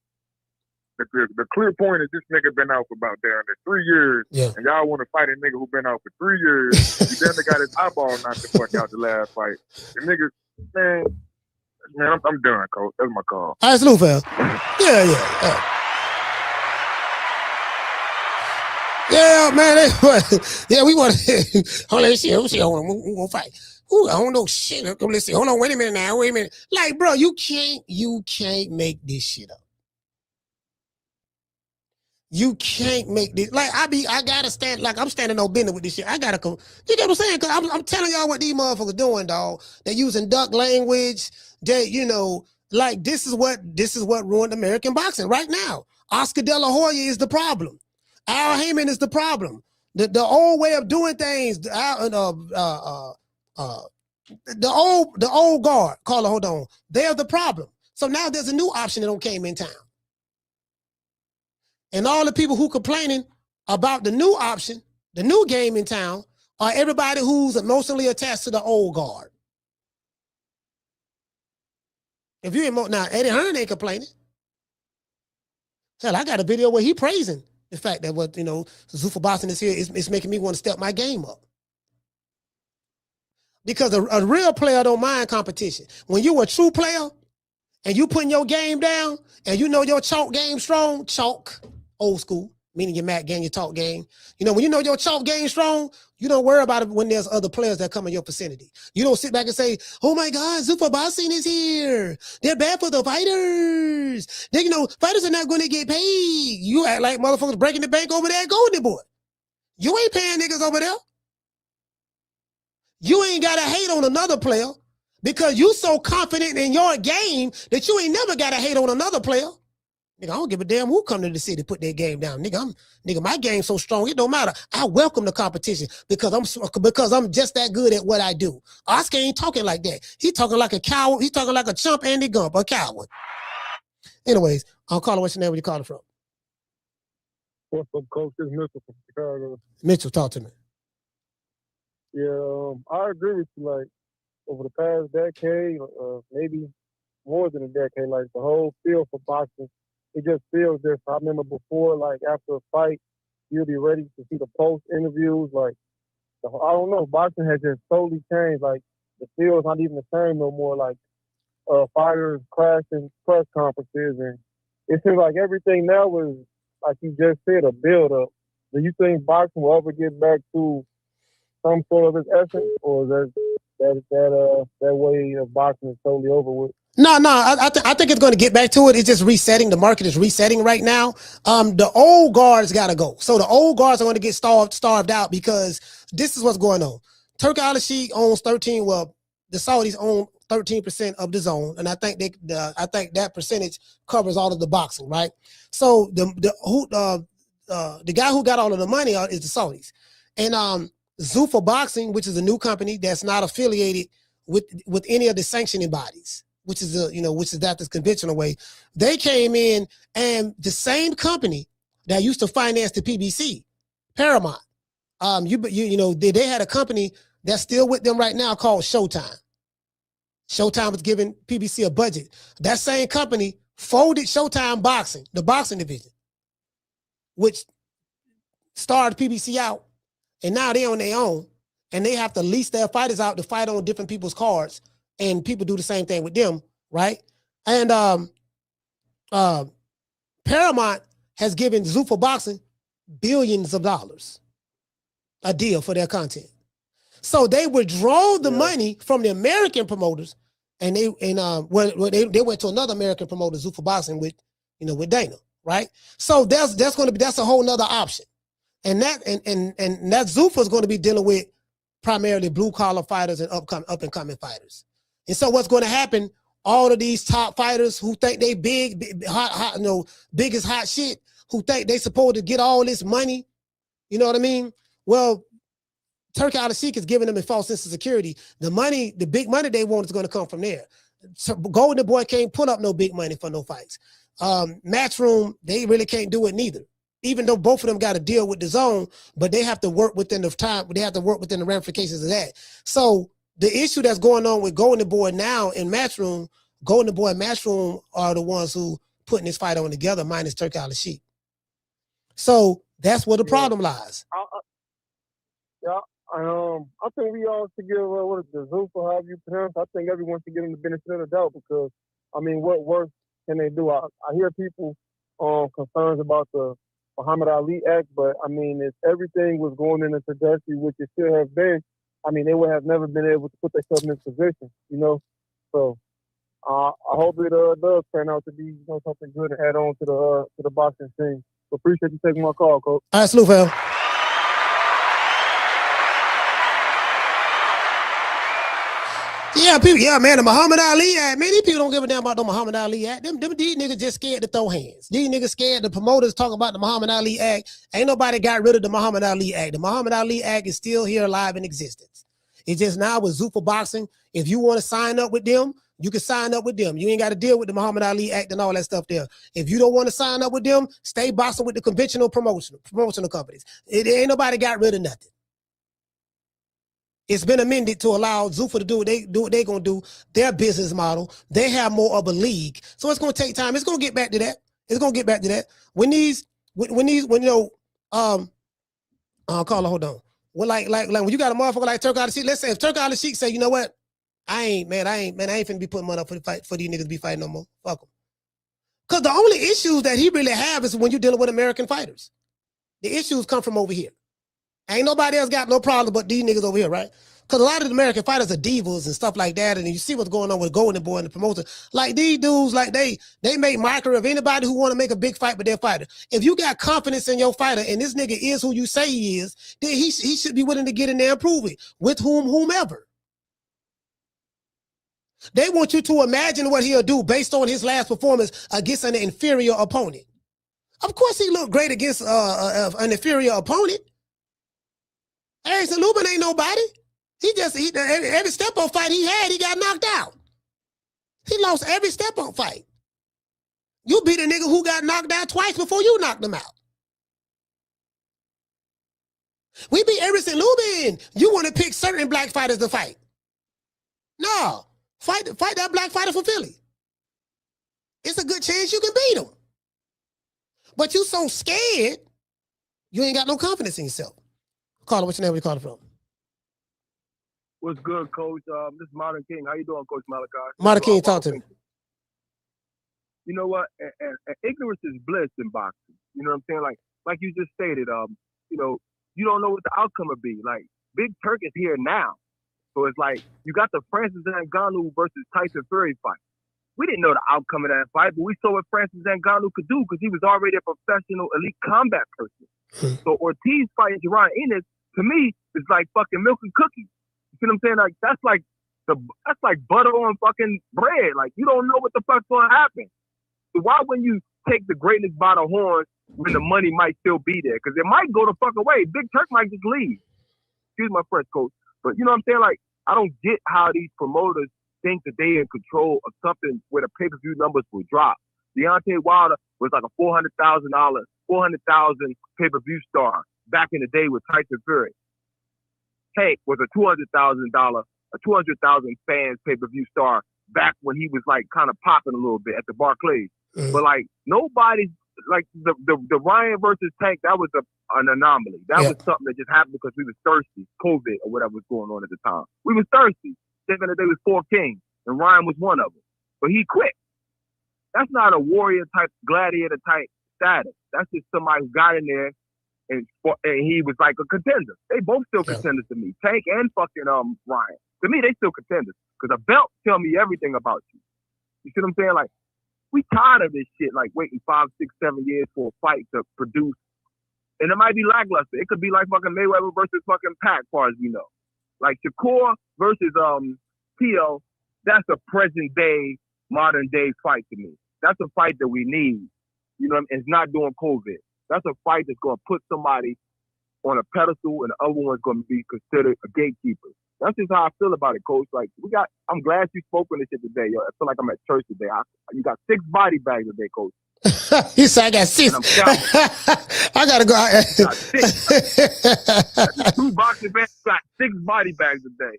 The clear point is this nigga been out for about down there 3 years, and y'all want to fight a nigga who been out for 3 years. He then got his eyeball knocked the fuck out the last fight. The nigga, man, I'm done, coach. That's my call. All right, salute, fam. Yeah, man. Yeah, we want to. Hold on, let's see. Hold on, we're gonna fight. Ooh, I don't know shit. Let's see. Hold on, wait a minute now. Wait a minute. Like, bro, you can't make this shit up. You can't make this. Like, I gotta stand. Like, I'm standing no business with this shit. I gotta come. You get what I'm saying? Cause I'm telling y'all what these motherfuckers doing, dog. They're using duck language. They, you know, like this is what ruined American boxing right now. Oscar De La Hoya is the problem. Al Heyman is the problem. The old way of doing things. The old guard, Carla, hold on. They're the problem. So now there's a new option that came in town. And all the people who complaining about the new option, the new game in town, are everybody who's emotionally attached to the old guard. If you ain't now, Eddie Hearn ain't complaining. Hell, I got a video where he praising the fact that what Zuffa Boxing is here is making me want to step my game up. Because a real player don't mind competition. When you a true player and you putting your game down and you know your chalk game strong, chalk, old school, meaning your mat game, your talk game. When you know your chalk game strong, you don't worry about it when there's other players that come in your vicinity. You don't sit back and say, oh my God, Zuffa Boxing is here. They're bad for the fighters. Fighters are not going to get paid. You act like motherfuckers breaking the bank over there at Golden Boy. You ain't paying niggas over there. You ain't got to hate on another player because you so confident in your game that you ain't never got to hate on another player. Nigga, I don't give a damn who come to the city to put their game down. Nigga, my game's so strong, it don't matter. I welcome the competition because I'm just that good at what I do. Oscar ain't talking like that. He talking like a coward. He talking like a chump Andy Gump, a coward. Anyways, I'll call it. What's your name? Where you calling from? What's up, Coach? This is Mitchell from Chicago. Mitchell, talk to me. Yeah, I agree with you. Like, over the past decade, maybe more than a decade, like the whole field for boxing, it just feels different. I remember before, like after a fight, you'll be ready to see the post interviews. Like, I don't know, boxing has just totally changed. Like, the field's not even the same no more. Like, fighters crash in press conferences, and it seems like everything now is, like you just said, a build up. Do you think boxing will ever get back to some sort of its essence, or is that way of boxing is totally over with? No, I think it's going to get back to it. It's just resetting. The market is resetting right now. The old guards got to go. So the old guards are going to get starved out because this is what's going on. Turki Al-Sheikh owns 13. Well, the Saudis own 13% of the zone, and I think that percentage covers all of the boxing, right? So the guy who got all of the money is the Saudis, and Zuffa Boxing, which is a new company that's not affiliated with any of the sanctioning bodies, which is the conventional way. They came in, and the same company that used to finance the PBC, Paramount, they had a company that's still with them right now called Showtime. Showtime was giving PBC a budget. That same company folded Showtime Boxing, the boxing division, which started PBC out, and now they're on their own, and they have to lease their fighters out to fight on different people's cards, and people do the same thing with them, right? And Paramount has given Zuffa Boxing billions of dollars a deal for their content. So they withdraw the money from the American promoters, and they went to another American promoter, Zuffa Boxing, with Dana, right? So that's a whole nother option, and that Zuffa is going to be dealing with primarily blue collar fighters and up and coming fighters. And so what's going to happen? All of these top fighters who think they big hot, biggest hot shit, who think they supposed to get all this money, you know what I mean? Well, Turki Al-Sheikh is giving them a false sense of security. The money, the big money they want is going to come from there. So Golden Boy can't put up no big money for no fights. Matchroom, they really can't do it neither. Even though both of them got to deal with the zone, but they have to work within the time. They have to work within the ramifications of that. So the issue that's going on with Golden Boy now in Matchroom, Golden Boy and Matchroom are the ones who putting this fight on together, minus Turki Al-Sheikh. So that's where the problem lies. I think we all should give the Zuffa, however you pronounce. I think everyone should give them the benefit of the doubt because, I mean, what worse can they do? I hear people concerns about the Muhammad Ali Act, but I mean, if everything was going in a trajectory which it should have been, I mean, they would have never been able to put themselves in this position, So I hope it does turn out to be something good and add on to the boxing scene. So appreciate you taking my call, Coach. All right, salute, fam. Yeah, man, the Muhammad Ali Act, man, these people don't give a damn about the Muhammad Ali Act. These niggas just scared to throw hands. These niggas scared. The promoters talk about the Muhammad Ali Act. Ain't nobody got rid of the Muhammad Ali Act. The Muhammad Ali Act is still here alive in existence. It's just now with Zuffa Boxing, if you want to sign up with them, you can sign up with them. You ain't got to deal with the Muhammad Ali Act and all that stuff there. If you don't want to sign up with them, stay boxing with the conventional promotional companies. It ain't nobody got rid of nothing. It's been amended to allow Zuffa to do what they gonna do, their business model. They have more of a league. So it's gonna take time. It's gonna get back to that. It's gonna get back to that. When you know, Carla, hold on. Well, like when you got a motherfucker like Turk Al Sheikh, let's say if Turk Al Sheikh say, you know what? I ain't finna be putting money up for these niggas to be fighting no more. Fuck them. Cause the only issues that he really have is when you're dealing with American fighters. The issues come from over here. Ain't nobody else got no problem but these niggas over here, right? Because a lot of the American fighters are divas and stuff like that, and you see what's going on with Golden Boy and the promoter. Like these dudes, like they make mockery of anybody who want to make a big fight with their fighter. If you got confidence in your fighter and this nigga is who you say he is, then he should be willing to get in there and prove it with whomever. They want you to imagine what he'll do based on his last performance against an inferior opponent. Of course, he looked great against an inferior opponent. Harrison Lubin ain't nobody. Every step-up fight he had, he got knocked out. He lost every step-up fight. You beat a nigga who got knocked out twice before you knocked him out. We beat Harrison Lubin. You want to pick certain black fighters to fight. No. Fight that black fighter for Philly. It's a good chance you can beat him. But you so scared, you ain't got no confidence in yourself. Caller, what's your name? Where you calling from? What's good, Coach? This is Modern King. How you doing, Coach Malachi? Modern King, talk to me. You know what? And ignorance is bliss in boxing. You know what I'm saying? Like you just stated, you know, you don't know what the outcome would be. Like, Big Turk is here now. So it's like, you got the Francis Ngannou versus Tyson Fury fight. We didn't know the outcome of that fight, but we saw what Francis Ngannou could do because he was already a professional elite combat person. So Ortiz fighting Jaron Ennis, to me, is like fucking milk and cookies. You see what I'm saying? Like that's like butter on fucking bread. Like you don't know what the fuck's gonna happen. So why wouldn't you take the greatness by the horns when the money might still be there? Because it might go the fuck away. Big Turk might just leave. Excuse my French, Coach. But you know what I'm saying? Like I don't get how these promoters think that they in control of something where the pay-per-view numbers will drop. Deontay Wilder was like a $400,000 pay-per-view star back in the day with Tyson Fury. Tank was a $200,000 fans pay-per-view star back when he was like kind of popping a little bit at the Barclays. But like nobody's like the Ryan versus Tank, that was an anomaly. That was something that just happened because we was thirsty, COVID or whatever was going on at the time. We was thirsty. Thinking that there was 4 kings and Ryan was one of them, but he quit. That's not a warrior type, gladiator type status. That's just somebody who got in there and he was like a contender. They both still contenders to me. Tank and fucking Ryan. To me, they still contenders because a belt tell me everything about you. You see what I'm saying? Like we tired of this shit. Like waiting 5, 6, 7 years for a fight to produce, and it might be lackluster. It could be like fucking Mayweather versus fucking Pac, as far as we know. Like Shakur versus P.O., that's a present day, modern day fight to me. That's a fight that we need. You know what I mean? It's not doing COVID. That's a fight that's going to put somebody on a pedestal and the other one's going to be considered a gatekeeper. That's just how I feel about it, Coach. Like I'm glad you spoke on this shit today, yo. I feel like I'm at church today. You got 6 body bags today, Coach. He said I got 6. I gotta go. I got 6. 2 boxing bags, got 6 body bags a day.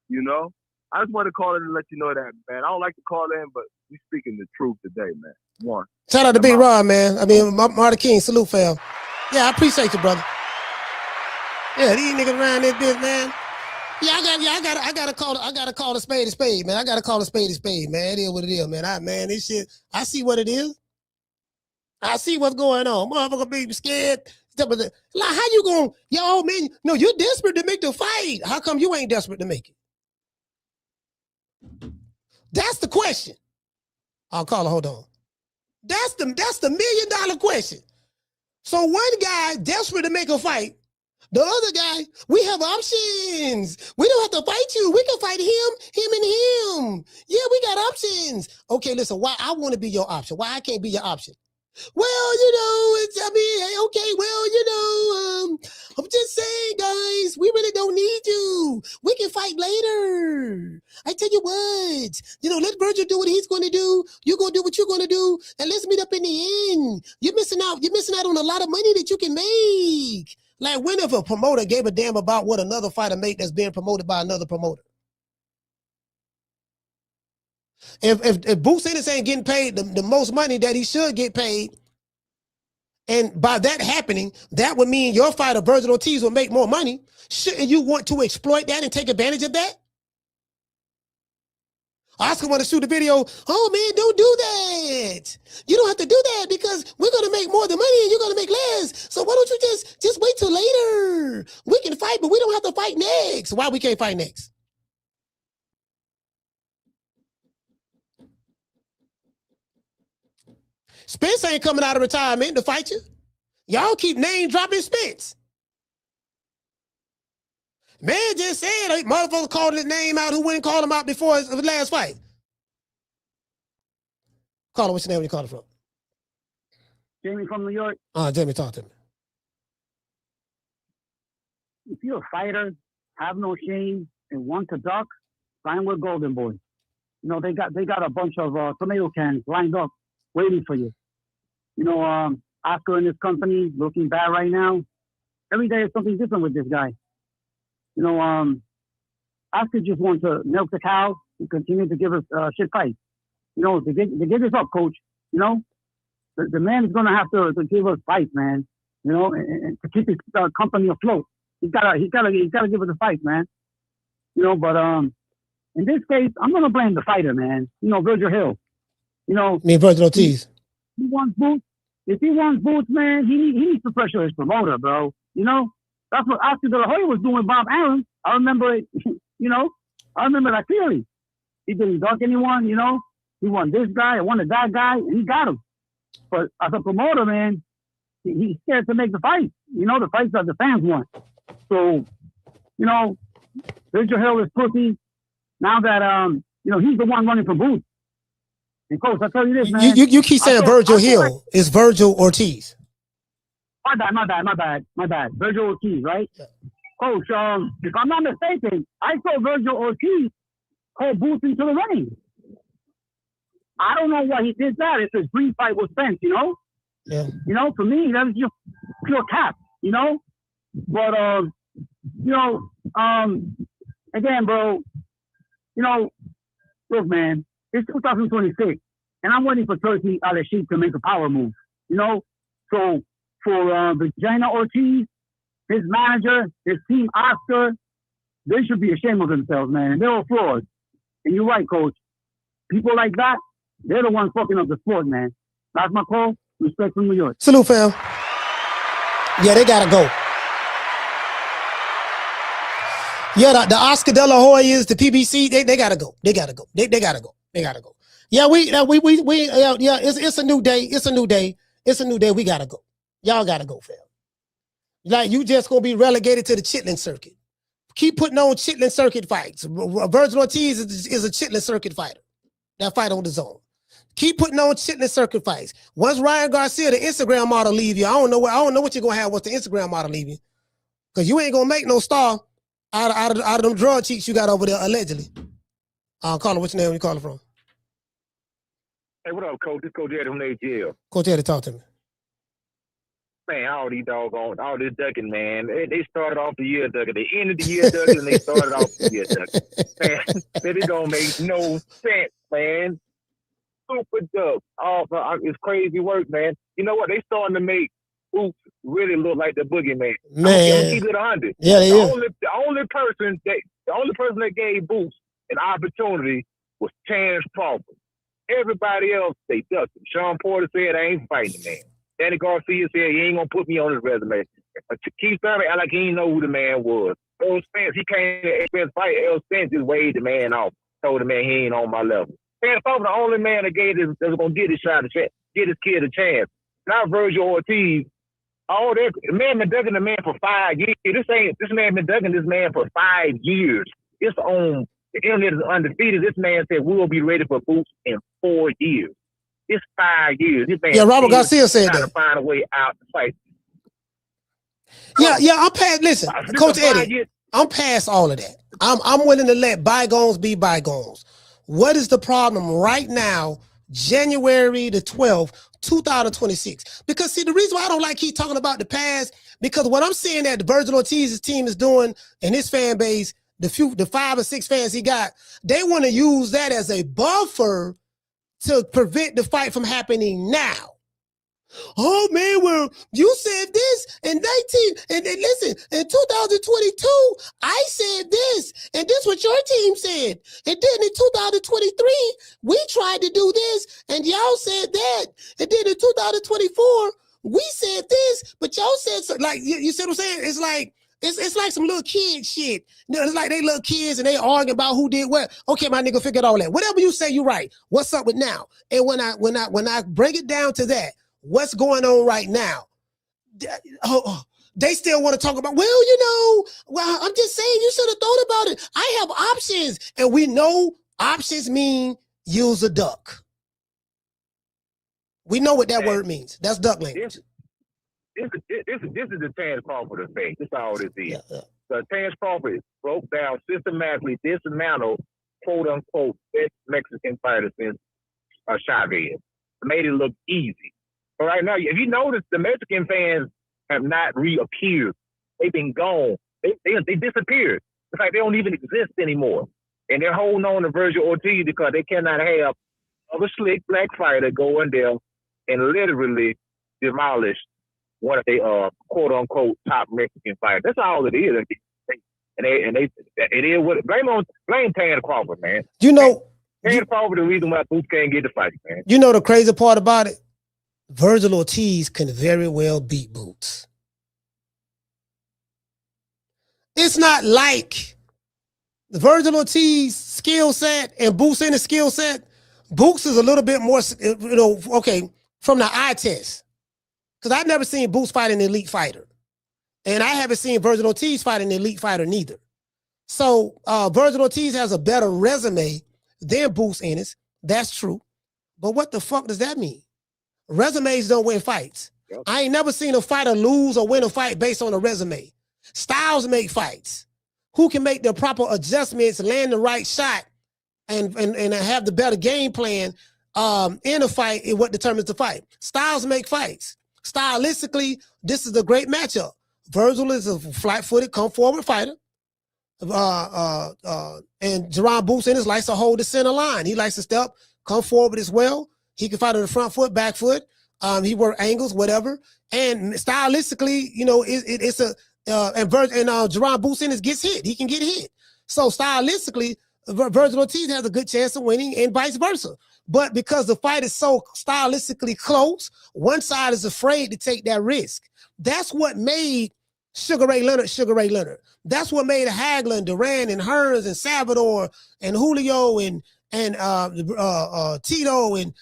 You know? I just want to call in and let you know that, man. I don't like to call in, but you speaking the truth today, man. One. Shout out to Big Ron, man. I mean, Marty King, salute, fam. Yeah, I appreciate you, brother. Yeah, these niggas around this bitch, man. Yeah, I gotta call a spade, man. I gotta call a spade, man. It is what it is, man. This shit, I see what it is. I see what's going on. Motherfucker be scared. Like, how you gonna, yo, man, no, you're desperate to make the fight. How come you ain't desperate to make it? That's the question. I'll call her, hold on. That's the $1 million question. So one guy desperate to make a fight. The other guy, we have options. We don't have to fight you. We can fight him and him. Yeah, we got options. Okay, listen, why I want to be your option? Why I can't be your option? Well, okay, well, I'm just saying, guys, we really don't need you. We can fight later. I tell you what, let Vergil do what he's going to do. You're going to do what you're going to do, and let's meet up in the end. You're missing out on a lot of money that you can make. Like, when if a promoter gave a damn about what another fighter make that's being promoted by another promoter? If Boots Ennis ain't getting paid the most money that he should get paid, and by that happening, that would mean your fighter, Vergil Ortiz, will make more money. Shouldn't you want to exploit that and take advantage of that? Oscar want to shoot a video. Oh, man, don't do that. You don't have to do that because we're going to make more than money and you're going to make less. So why don't you just wait till later? We can fight, but we don't have to fight next. Why we can't fight next? Spence ain't coming out of retirement to fight you. Y'all keep name dropping Spence. Man just said, motherfucker called his name out who wouldn't call him out before his last fight. Call him, what's your name when you call him from? Jamie from New York. Jamie, talk to me. If you're a fighter, have no shame, and want to duck, sign with Golden Boy. They got a bunch of tomato cans lined up waiting for you. Oscar and his company looking bad right now. Every day is something different with this guy. Oscar just wants to milk the cow and continue to give us shit fights. To get this up, coach. The man is gonna have to give us fights, man. And to keep his company afloat. He's gotta give us a fight, man. But in this case, I'm gonna blame the fighter, man. Vergil Hill. Vergil Ortiz. He wants Boots. If he wants Boots, man, he needs to pressure his promoter, bro. That's what Oscar De La Hoya was doing with Bob Arum. I remember it, I remember that clearly. He didn't duck anyone, He won this guy, I wanted that guy, and he got him. But as a promoter, man, he's scared to make the fight. The fights that the fans want. So, Vergil Hill is pussy. Now that, he's the one running for Boots. And coach, I tell you this, man. You keep saying Vergil Hill. It's Vergil Ortiz. My bad. Vergil Ortiz, right? Yeah. Coach, if I'm not mistaken, I saw Vergil Ortiz call Boots into the ring. I don't know why he did that. It's his brief fight with Spence, Yeah. For me, that was just pure cap, But, again, bro, look, man, it's 2026, and I'm waiting for Turkey Al-Sheikh to make a power move, So for Vergil Ortiz, his manager, his team, Oscar, they should be ashamed of themselves, man. And they're all frauds. And you're right, coach. People like that, they're the ones fucking up the sport, man. That's my call. Respect from New York. Salute, fam. Yeah, they gotta go. Yeah, the Oscar De La Hoyas, the PBC, they gotta go. They gotta go. They gotta go. They gotta go. Yeah, it's a new day. It's a new day. It's a new day. We gotta go. Y'all gotta go, fam. Like, you just gonna be relegated to the Chitlin circuit. Keep putting on Chitlin circuit fights. Vergil Ortiz is a Chitlin circuit fighter. That fight on the zone. Keep putting on Chitlin circuit fights. Once Ryan Garcia, the Instagram model, leave you, I don't know what you're gonna have once the Instagram model leave you. Because you ain't gonna make no star out of them drug cheats you got over there, allegedly. Caller, what's your name? Where you calling from? Hey, what up, Coach? It's Coach Eddie from ATL. Coach Eddie, talk to me. Man, all these doggone, all this ducking, man. They started off the year ducking. They ended the year ducking, and they started off the year ducking. Man, it don't make no sense, man. Super duck. It's crazy work, man. You know what? They starting to make Boots really look like the boogeyman. Man. I'm keep it 100. Yeah, they is. The only person that gave Boots an opportunity was Terence Crawford. Everybody else, they ducked him. Sean Porter said, I ain't fighting the man. Danny Garcia said, he ain't going to put me on his resume. Keith Thurman act like he didn't know who the man was. Errol Spence, he came to Spence fight. Errol Spence just waved the man off. Told the man he ain't on my level. Terence Crawford, the only man that was going to get his shot, get his kid a chance. Not Vergil Ortiz. The man been ducking the man for 5 years. This man been ducking this man for 5 years. It's on the internet is undefeated. This man said we'll be ready for Boots in 4 years. It's 5 years. This man Yeah, Robert still Garcia said trying that. to find a way out to fight. Yeah, I'm past. Listen, Coach Eddie, I'm past all of that. I'm willing to let bygones be bygones. What is the problem right now, January the 12th, 2026? Because see, the reason why I don't like keep talking about the past, because what I'm seeing that Vergil Ortiz's team is doing and his fan base, the 5 or 6 fans he got, they want to use that as a buffer to prevent the fight from happening now. Oh man, well, you said this in 19, and listen, in 2022, I said this, and this what your team said. And then in 2023, we tried to do this, and y'all said that. And then in 2024, we said this, but y'all said so. Like you see what I'm saying? It's like some little kid shit. It's like they little kids and they arguing about who did what. Okay, my nigga, figured all that. Whatever you say, you're right. What's up with now? And when I break it down to that, what's going on right now? They still want to talk about, well, I'm just saying you should have thought about it. I have options. And we know options mean use a duck. We know what that word means. That's duck language. This is the Terence Crawford effect. That's all this is. So Terence Crawford broke down systematically, dismantled, quote unquote, best Mexican fighter since Chavez. Made it look easy. But right now, if you notice, the Mexican fans have not reappeared. They've been gone. They disappeared. It's like they don't even exist anymore. And they're holding on to Vergil Ortiz because they cannot have other slick black fighter go in there and literally demolish one of their quote unquote top Mexican fighters. That's all it is. And it is what blame Terence Crawford, man. Terence Crawford the reason why Boots can't get the fight, man. You know the crazy part about it? Vergil Ortiz can very well beat Boots. It's not like the Vergil Ortiz skill set and Boots Ennis skill set. Boots is a little bit more, from the eye test. Because I've never seen Boots fight an elite fighter. And I haven't seen Vergil Ortiz fight an elite fighter neither. So Vergil Ortiz has a better resume than Boots Ennis. That's true. But what the fuck does that mean? Resumes don't win fights. Yep. I ain't never seen a fighter lose or win a fight based on a resume. Styles make fights. Who can make the proper adjustments, land the right shot, and have the better game plan in a fight is what determines the fight. Styles make fights. Stylistically, this is a great matchup. Vergil is a flat-footed, come-forward fighter. And Jaron Boots Ennis likes to hold the center line. He likes to step, come forward as well. He can fight on the front foot, back foot. He work angles, whatever. And stylistically, Jaron Boots Ennis gets hit. He can get hit. So stylistically, Vergil Ortiz has a good chance of winning and vice versa. But because the fight is so stylistically close, one side is afraid to take that risk. That's what made Sugar Ray Leonard. That's what made Hagler and Duran and Hearns and Salvador and Julio and Tito and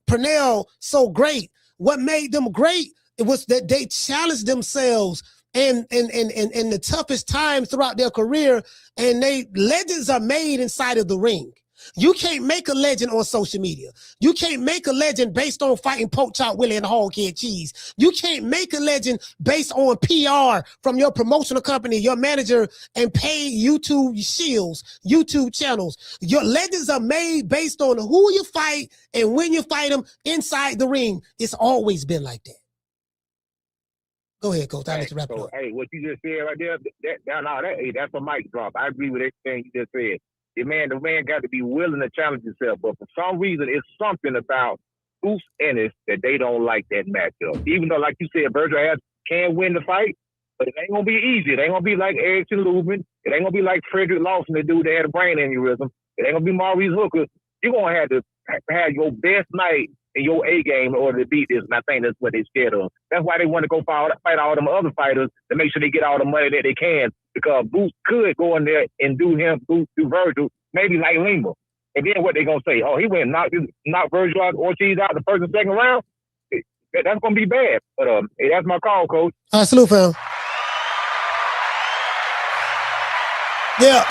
Pernell so great. What made them great, it was that they challenged themselves and in the toughest times throughout their career, and legends are made inside of the ring. You can't make a legend on social media. You can't make a legend based on fighting Pork Chop Willie and Hoghead Cheese. You can't make a legend based on PR from your promotional company, your manager, and paid YouTube shields, YouTube channels. Your legends are made based on who you fight and when you fight them inside the ring. It's always been like that. Go ahead, Coach. I'll let you wrap it up. Hey, what you just said right there, that's a mic drop. I agree with everything you just said. The man got to be willing to challenge himself. But for some reason, it's something about Boots Ennis that they don't like that matchup. Even though, like you said, Vergil can win the fight, but it ain't going to be easy. It ain't going to be like Erickson Lubin. It ain't going to be like Frederick Lawson, the dude that had a brain aneurysm. It ain't going to be Maurice Hooker. You're going to have your best night in your A game in order to beat this. And I think that's what they're scared of. That's why they want to go fight all them other fighters to make sure they get all the money that they can. Because Boots could go in there and do Vergil, maybe like Lima. And then what they going to say? Oh, he went and knocked Vergil Ortiz out the first and second round? That's going to be bad. But hey, that's my call, Coach. All right, salute, fam. Yeah.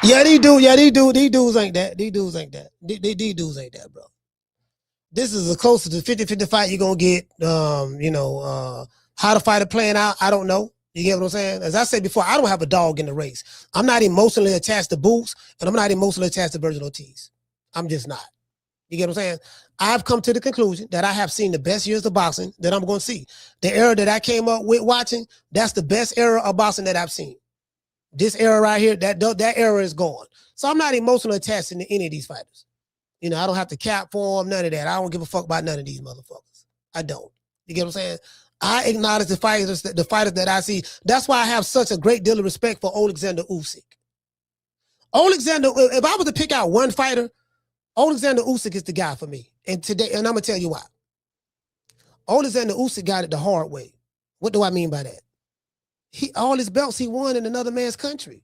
Yeah, these dudes ain't that. These dudes ain't that. These dudes ain't that, bro. This is the closest to 50-50 fight you're gonna get. How the fighter playing out, I don't know. You get what I'm saying? As I said before, I don't have a dog in the race. I'm not emotionally attached to Boots, and I'm not emotionally attached to Vergil Ortiz. I'm just not. You get what I'm saying? I've come to the conclusion that I have seen the best years of boxing that I'm going to see. The era that I came up with watching, that's the best era of boxing that I've seen. This era right here, that era is gone. So I'm not emotionally attached to any of these fighters. You know, I don't have to cap for them, none of that. I don't give a fuck about none of these motherfuckers. I don't. You get what I'm saying? I acknowledge the fighters that I see. That's why I have such a great deal of respect for Alexander Usyk. If I was to pick out one fighter, Alexander Usyk is the guy for me. And I'm gonna tell you why. Alexander Usyk got it the hard way. What do I mean by that? All his belts he won in another man's country.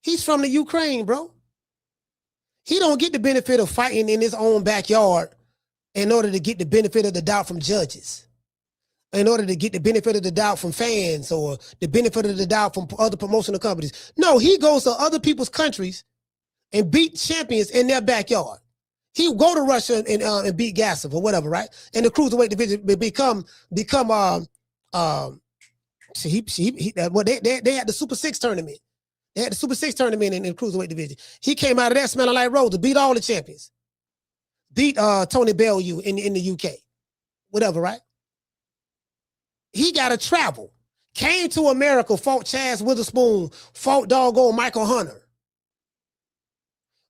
He's from the Ukraine, bro. He don't get the benefit of fighting in his own backyard in order to get the benefit of the doubt from judges, in order to get the benefit of the doubt from fans or the benefit of the doubt from other promotional companies. No, he goes to other people's countries and beat champions in their backyard. He will go to Russia and beat Gassov or whatever, right? And the cruiserweight division become they had the Super 6 tournament. They had the Super 6 tournament in the cruiserweight division. He came out of that smelling like roses, beat all the champions. Beat Tony Bellew in the UK. Whatever, right? He got to travel. Came to America, fought Chaz Witherspoon, fought doggone Michael Hunter.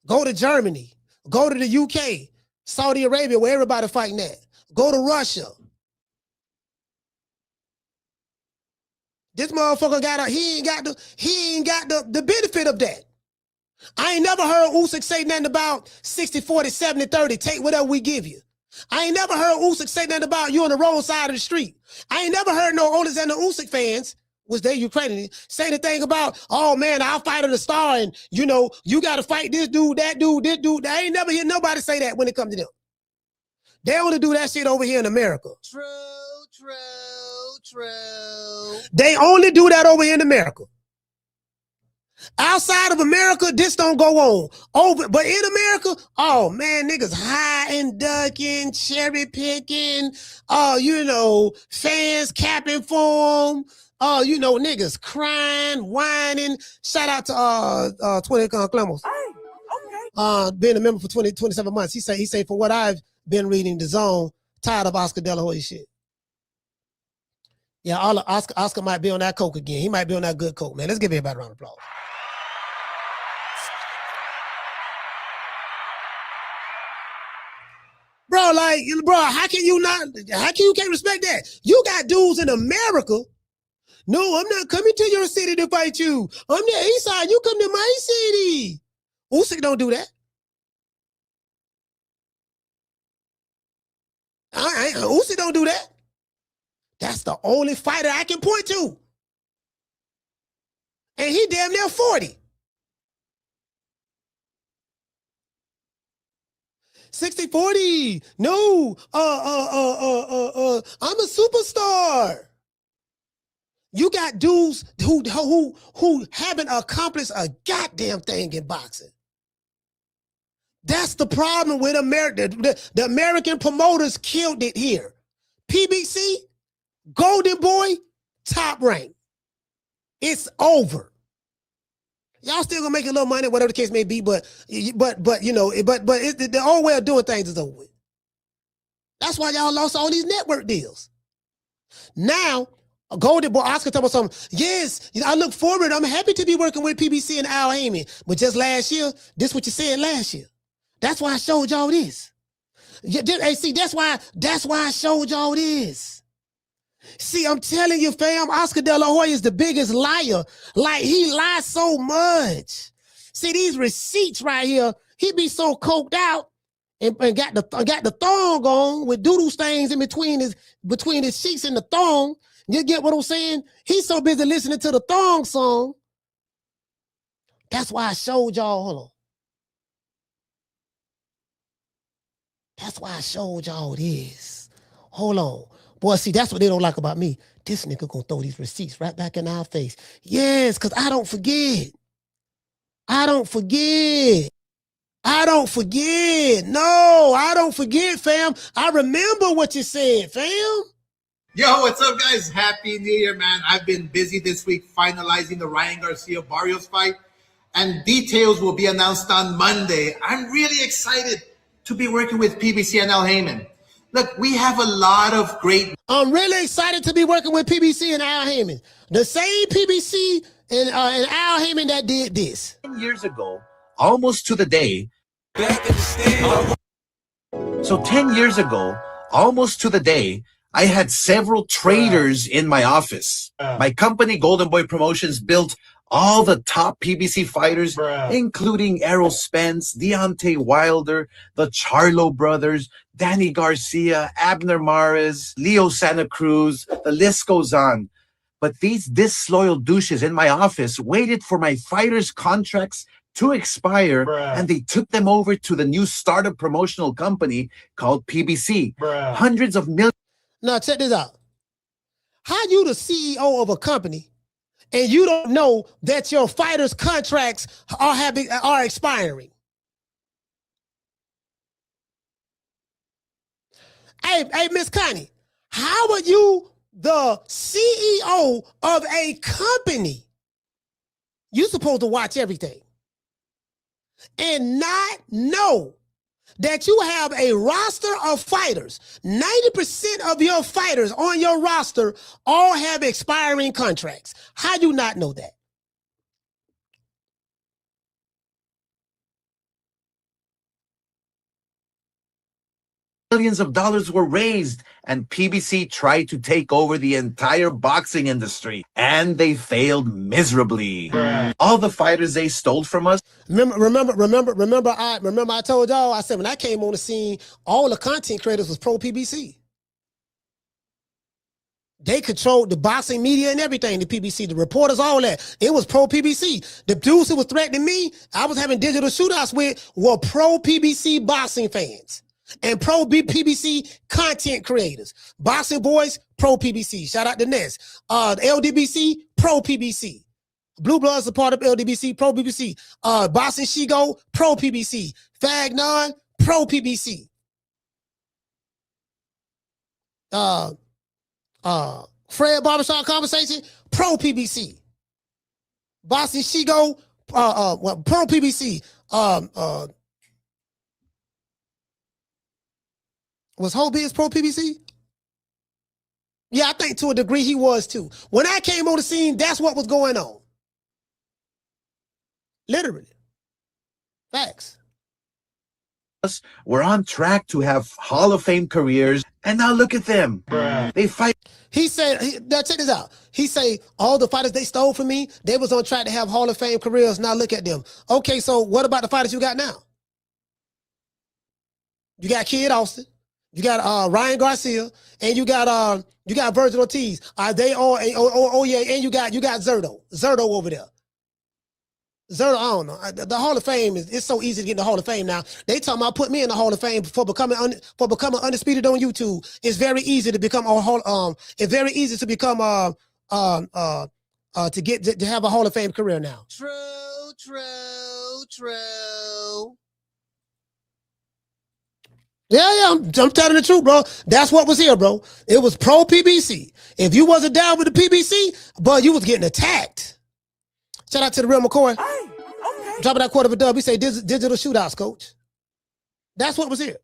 Go to Germany. Go to the UK. Saudi Arabia, where everybody fighting at. Go to Russia. This motherfucker he ain't got the benefit of that. I ain't never heard Usyk say nothing about 60, 40, 70, 30. Take whatever we give you. I ain't never heard Usyk say nothing about you on the wrong side of the street. I ain't never heard no Alexander Usyk fans, was they Ukrainian, say the thing about, oh man, I'll fight on the star and you know, you got to fight this dude, that dude, this dude. I ain't never hear nobody say that when it comes to them. They only do that shit over here in America. True. They only do that over here in America. Outside of America, this don't go on. But in America, oh man, niggas high and ducking, cherry picking, fans capping for them. Niggas crying, whining. Shout out to 20 Clemos. Been a member for 27 months. He say for what I've been reading, The Zone, tired of Oscar De La Hoya shit. Yeah, Oscar might be on that coke again. He might be on that good coke, man. Let's give everybody a round of applause. Bro, how can you can't respect that? You got dudes in America. No, I'm not coming to your city to fight you. I'm the east side. You come to my city. Usyk don't do that. Usyk don't do that. That's the only fighter I can point to. And he damn near 40. 60-40. No. I'm a superstar. You got dudes who haven't accomplished a goddamn thing in boxing. That's the problem with America. The American promoters killed it here. PBC, Golden Boy, top rank. It's over. Y'all still gonna make a little money, whatever the case may be, but the old way of doing things is over with. That's why y'all lost all these network deals. Now, Golden Boy, Oscar talking about something. Yes, I look forward. I'm happy to be working with PBC and Al Heyman. But just last year, this is what you said last year. That's why I showed y'all this. Hey, see, that's why I showed y'all this. See, I'm telling you, fam, Oscar De La Hoya is the biggest liar. Like, he lies so much. See, these receipts right here, he be so coked out and got the thong on with doodle stains in between his cheeks and the thong. You get what I'm saying? He's so busy listening to the thong song. That's why I showed y'all. Hold on. That's why I showed y'all this. Hold on. Boy, see, that's what they don't like about me. This nigga gonna throw these receipts right back in our face. Yes, because I don't forget. I don't forget. I don't forget. No, I don't forget, fam. I remember what you said, fam. Yo, what's up, guys? Happy New Year, man. I've been busy this week finalizing the Ryan Garcia Barrios fight, and details will be announced on Monday. I'm really excited to be working with PBC and Al Heyman. Look, we have a lot of great... I'm really excited to be working with PBC and Al Heyman. The same PBC and Al Heyman that did this. 10 years ago, almost to the day... So 10 years ago, almost to the day, I had several traders in my office. My company, Golden Boy Promotions, built all the top PBC fighters, including Errol Spence, Deontay Wilder, the Charlo brothers, Danny Garcia, Abner Mares, Leo Santa Cruz, the list goes on. But these disloyal douches in my office waited for my fighters' contracts to expire, and they took them over to the new startup promotional company called PBC. Hundreds of millions. Now, check this out. How you the CEO of a company and you don't know that your fighters' contracts are expiring? Hey, Miss Connie, how are you the CEO of a company? You're supposed to watch everything and not know that you have a roster of fighters. 90% of your fighters on your roster all have expiring contracts. How do you not know that? Millions of dollars were raised, and PBC tried to take over the entire boxing industry, and they failed miserably. All the fighters they stole from us. Remember, I told y'all, I said when I came on the scene, all the content creators was pro PBC. They controlled the boxing media and everything, the PBC, the reporters, all that. It was pro PBC. The dudes who was threatening me, I was having digital shootouts with, were pro PBC boxing fans and pro PBC content creators. Boxing Boys, pro PBC. Shout out to Ness. LDBC, pro PBC. Blue Bloods are part of LDBC, pro PBC. Boxing Shigo, pro PBC. Fagnon, pro PBC. Fred Barbershop Conversation, pro PBC. Boxing Shigo, pro PBC. Was Hobiz pro PBC? Yeah, I think to a degree he was too. When I came on the scene, that's what was going on. Literally. Facts. We're on track to have Hall of Fame careers, and now look at them. They fight. He said, now check this out. He say, all the fighters they stole from me, they was on track to have Hall of Fame careers. Now look at them. Okay, so what about the fighters you got now? You got Kid Austin. You got Ryan Garcia, and you got Vergil Ortiz. Are they all? Oh yeah, and you got Zerto over there. Zerto, I don't know. The Hall of Fame it's so easy to get in the Hall of Fame now. They talking about put me in the Hall of Fame for becoming undisputed on YouTube. It's very easy to become it's very easy to become to have a Hall of Fame career now. True. Yeah, I'm telling the truth, bro. That's what was here, bro. It was pro PBC. If you wasn't down with the PBC, but you was getting attacked. Shout out to the real McCoy. Hey, okay. Dropping that quarter of a dub. We say digital shootouts, coach. That's what was here.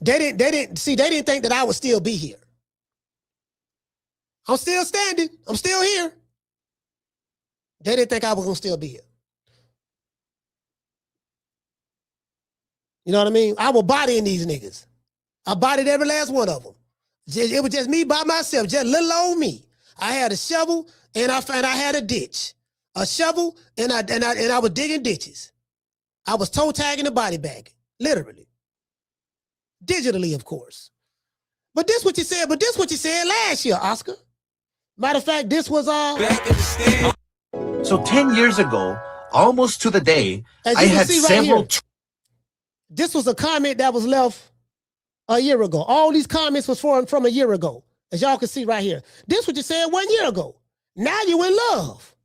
They didn't think that I would still be here. I'm still standing. I'm still here. They didn't think I was gonna still be here. You know what I mean? I was bodying these niggas. I bodied every last one of them. It was just me by myself, just little old me. I had a shovel and I had a ditch. A shovel and I was digging ditches. I was toe tagging the body bag, literally. Digitally, of course. But this what you said last year, Oscar. Matter of fact, this was So 10 years ago, almost to the day, I had several. This was a comment that was left a year ago. All these comments was from a year ago, as y'all can see right here. This what you said 1 year ago. Now you in love.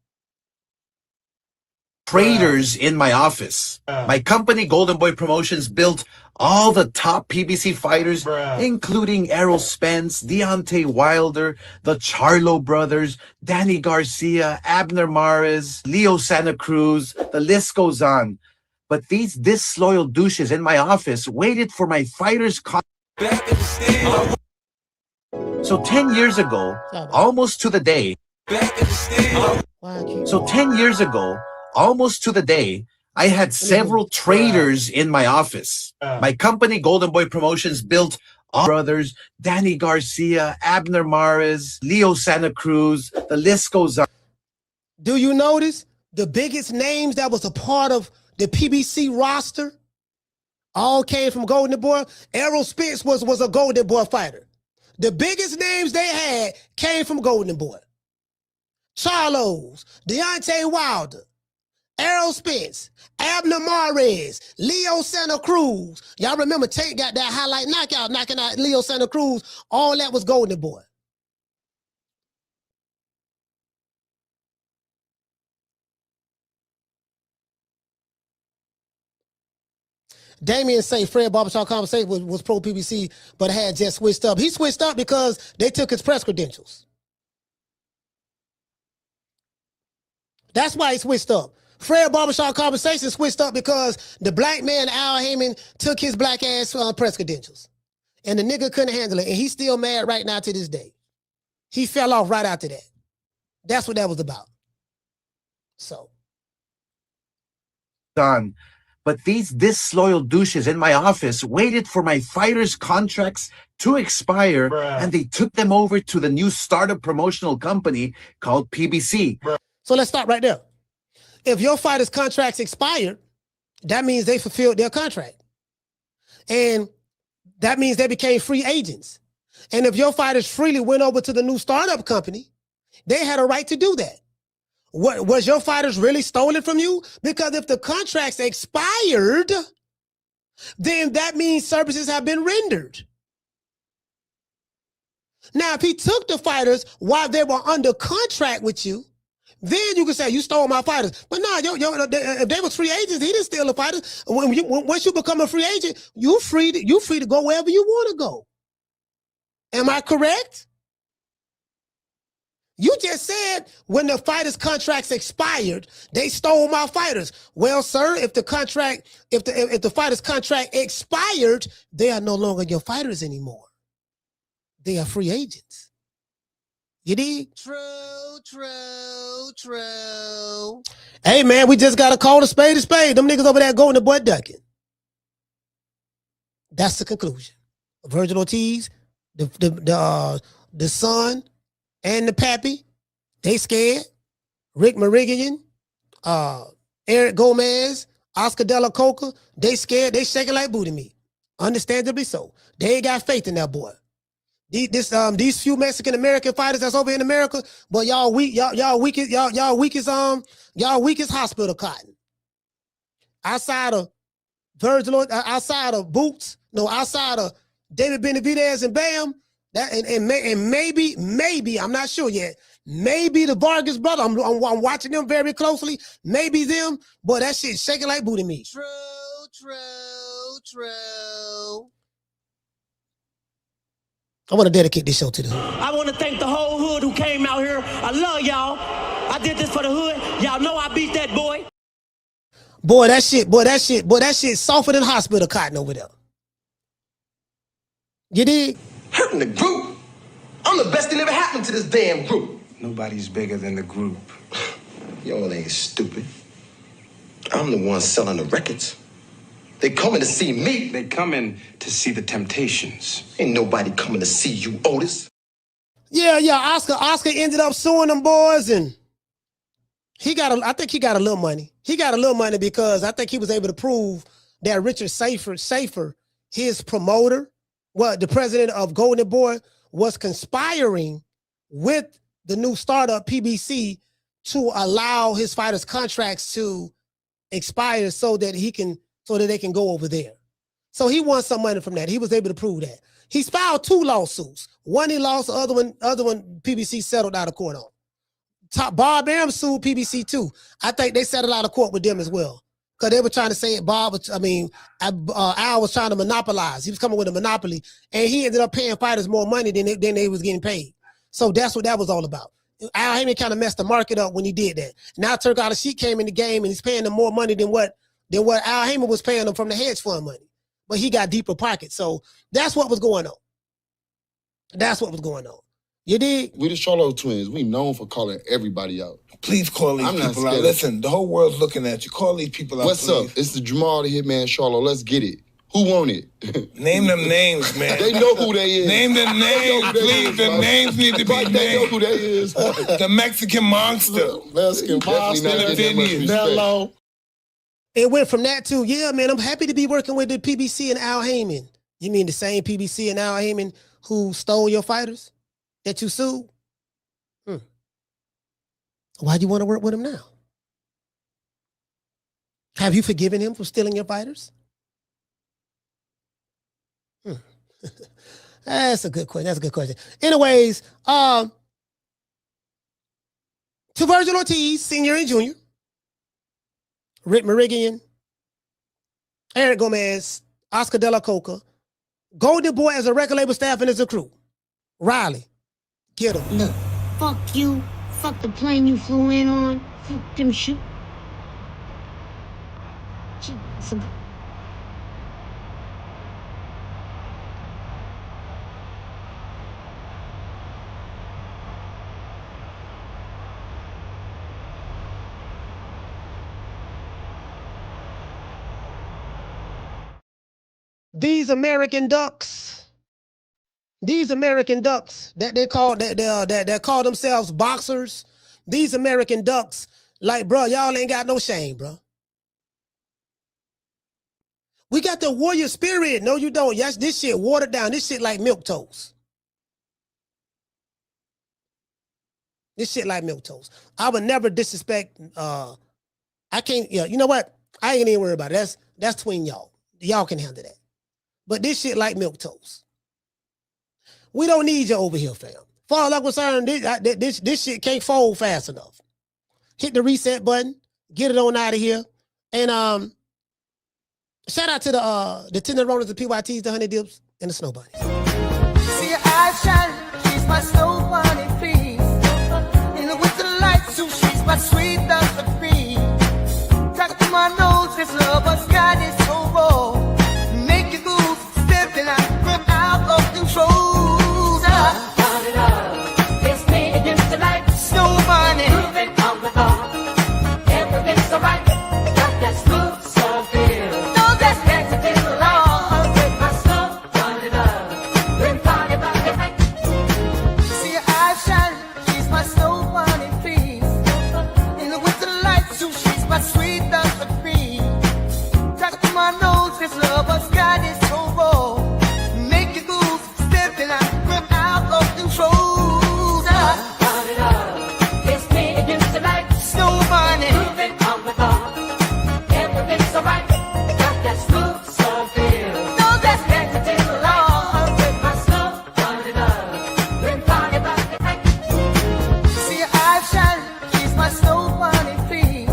traders in my office. My company, Golden Boy Promotions, built all the top PBC fighters, including Errol Spence, Deontay Wilder, the Charlo brothers, Danny Garcia, Abner Mares, Leo Santa Cruz, the list goes on. But these disloyal douches in my office waited for my fighters' So 10 years ago, almost to the day, So 10 years ago, almost to the day, I had several traders in my office. My company, Golden Boy Promotions, built all brothers, Danny Garcia, Abner Mares, Leo Santa Cruz, the list goes on. Do you notice the biggest names that was a part of the PBC roster all came from Golden Boy? Errol Spence was a Golden Boy fighter. The biggest names they had came from Golden Boy. Charlos, Deontay Wilder, Errol Spence, Abner Mares, Leo Santa Cruz. Y'all remember Tate got that highlight knockout, knocking out Leo Santa Cruz. All that was Golden Boy. Damien say Fred Barbershop Conversation was pro PBC, but had just switched up. He switched up because they took his press credentials. That's why he switched up. Fred Barbershop Conversation switched up because the black man, Al Heyman, took his black ass press credentials. And the nigga couldn't handle it. And he's still mad right now to this day. He fell off right after that. That's what that was about. So. Done. But these disloyal douches in my office waited for my fighters' contracts to expire, and they took them over to the new startup promotional company called PBC. So let's stop right there. If your fighters' contracts expired, that means they fulfilled their contract. And that means they became free agents. And if your fighters freely went over to the new startup company, they had a right to do that. What, was your fighters really stolen from you? Because if the contracts expired, then that means services have been rendered. Now, if he took the fighters while they were under contract with you, then you can say you stole my fighters. But no, if they were free agents, he didn't steal the fighters. Once you become a free agent, you're free to go wherever you want to go. Am I correct? You just said when the fighters' contracts expired, they stole my fighters. Well, sir, if the fighters' contract expired, they are no longer your fighters anymore. They are free agents. You dig? True. Hey, man, we just got to call a spade a spade. Them niggas over there going to butt ducking. That's the conclusion. Vergil Ortiz, the son, and the pappy, they scared. Rick Mirigian, Eric Gomez, Oscar De La Coca, they scared. They shaking like booty meat. Understandably so. They ain't got faith in that boy. These few Mexican American fighters that's over in America, but y'all weak as hospital cotton. Outside of Vergil, outside of Boots, outside of David Benavidez and Bam. That and maybe I'm not sure yet. Maybe the Vargas brother. I'm watching them very closely. Maybe them, but that shit shaking like booty meat. True. I want to dedicate this show to the hood. I want to thank the whole hood who came out here. I love y'all. I did this for the hood. Y'all know I beat that boy. Boy, that shit softer than hospital cotton over there. You dig? Hurting the group. I'm the best thing ever happened to this damn group. Nobody's bigger than the group. Y'all ain't stupid. I'm the one selling the records. They coming to see me. They coming to see the Temptations. Ain't nobody coming to see you, Otis. Yeah. Oscar ended up suing them boys, and I think he got a little money. He got a little money because I think he was able to prove that Richard Safer, his promoter, the president of Golden Boy, was conspiring with the new startup PBC to allow his fighters' contracts to expire so that they can go over there. So he won some money from that. He was able to prove that. He's filed 2 lawsuits. One he lost, the other one PBC settled out of court on. Bob Arum sued PBC too. I think they settled out of court with them as well. Because they were trying to say Al was trying to monopolize. He was coming with a monopoly, and he ended up paying fighters more money than they was getting paid. So that's what that was all about. Al Haymon kind of messed the market up when he did that. Now Turk Al-Sheikh came in the game, and he's paying them more money than what Al Haymon was paying them from the hedge fund money. But he got deeper pockets. So that's what was going on. That's what was going on. You dig? We the Charlo twins. We known for calling everybody out. Please call these people out. Listen, the whole world's looking at you. Call these people out, What's please. up? It's the Jamal the Hitman Charlo. Let's get it. Who want it? Name them names, man. They know who they is. Name the names, please. The names need to be named. They know who they is. The Mexican monster. Mexican monster. Bello. It went from that to, yeah, man, I'm happy to be working with the PBC and Al Haymon. You mean the same PBC and Al Haymon who stole your fighters that you sued? Why do you want to work with him now? Have you forgiven him for stealing your fighters? That's a good question. That's a good question. Anyways, to Vergil Ortiz, Sr. and Jr., Rick Mirigian, Eric Gomez, Oscar De La Coca, Golden Boy as a record label staff and as a crew. Riley, get him. Look, fuck you. Fuck the plane you flew in on. Fuck them shit. These American ducks that they call that call themselves boxers, these American ducks, like, bro, y'all ain't got no shame, bro. We got the warrior spirit. No, you don't. Yes, this shit watered down. This shit like milk toast. This shit like milk toast. I would never disrespect. I can't. Yeah, you know what? I ain't even worried about it. That's between y'all. Y'all can handle that. But this shit like milk toast. We don't need you over here, fam. Far as I'm concerned, this shit can't fold fast enough. Hit the reset button, get it on out of here. And shout out to the Tenderonis, the PYTs, the Honey Dips, and the Snow Bunnies. See your eyes shine, she's my snow bunny, please. In the winter lights, so she's my sweet dust of cream. Talk to my nose, this lover's got is so raw. Make you move, stepping out, from out of control. It's me against the light, snow bunny. Moving on the bar, everything's so right. Got that smooth, so feel. No, that's next to the law. With my snow bunny love, been party by the night. See your eyes shine, she's my snow bunny, please. In the winter light, so she's my sweet dust of cream. Talk to my nose, this lover's got it so raw. Make you move, stepping out, from out of control. It's me against the light, snow bunny. Moving on the bar, everything's so right. Got that smooth, so feel. No, that's next to the law. With my snow bunny love, been party by the night. See your eyes shine, she's my snow bunny, please.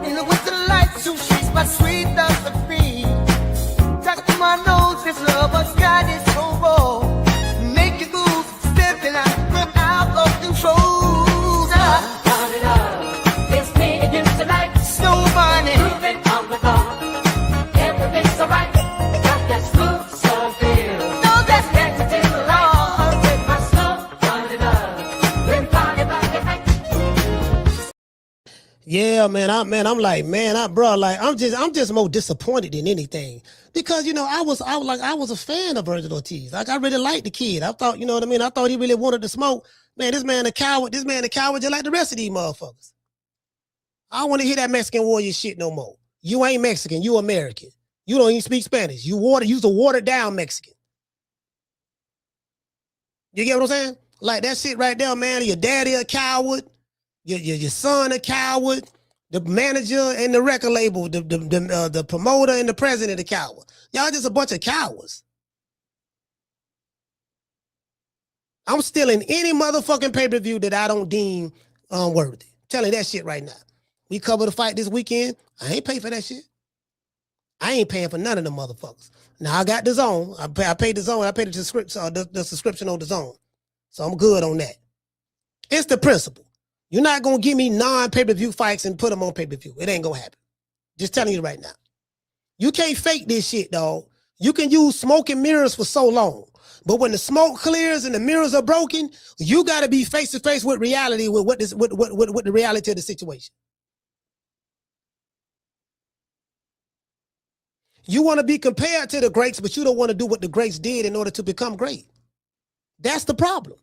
In the winter light, so she's my sweet dust of cream. Talk to my nose, this lover's got it so raw. Make you move, stepping out, from out of control. It's me against the light, snow bunny. Moving on the bar, everything's so right. Got that smooth, so feel. No, that's next to the law. With my snow bunny love, been party by the night. Yeah, man, I'm just more disappointed than anything. Because, you know, I was a fan of Vergil Ortiz. Like, I really liked the kid. I thought, you know what I mean? I thought he really wanted to smoke. Man, this man a coward just like the rest of these motherfuckers. I don't want to hear that Mexican warrior shit no more. You ain't Mexican, you American. You don't even speak Spanish. You's a watered down Mexican. You get what I'm saying? Like that shit right there, man. Your daddy a coward, your son a coward, the manager and the record label, the promoter and the president a coward. Y'all just a bunch of cowards. I'm still in any motherfucking pay-per-view that I don't deem unworthy. Telling that shit right now. We cover the fight this weekend. I ain't pay for that shit. I ain't paying for none of them motherfuckers. Now I got the zone. I paid the zone. I paid the subscription on the zone. So I'm good on that. It's the principle. You're not going to give me non-pay-per-view fights and put them on pay-per-view. It ain't going to happen. Just telling you right now. You can't fake this shit, dog. You can use smoke and mirrors for so long. But when the smoke clears and the mirrors are broken, you got to be face-to-face with reality, with the reality of the situation. You want to be compared to the greats, but you don't want to do what the greats did in order to become great. That's the problem.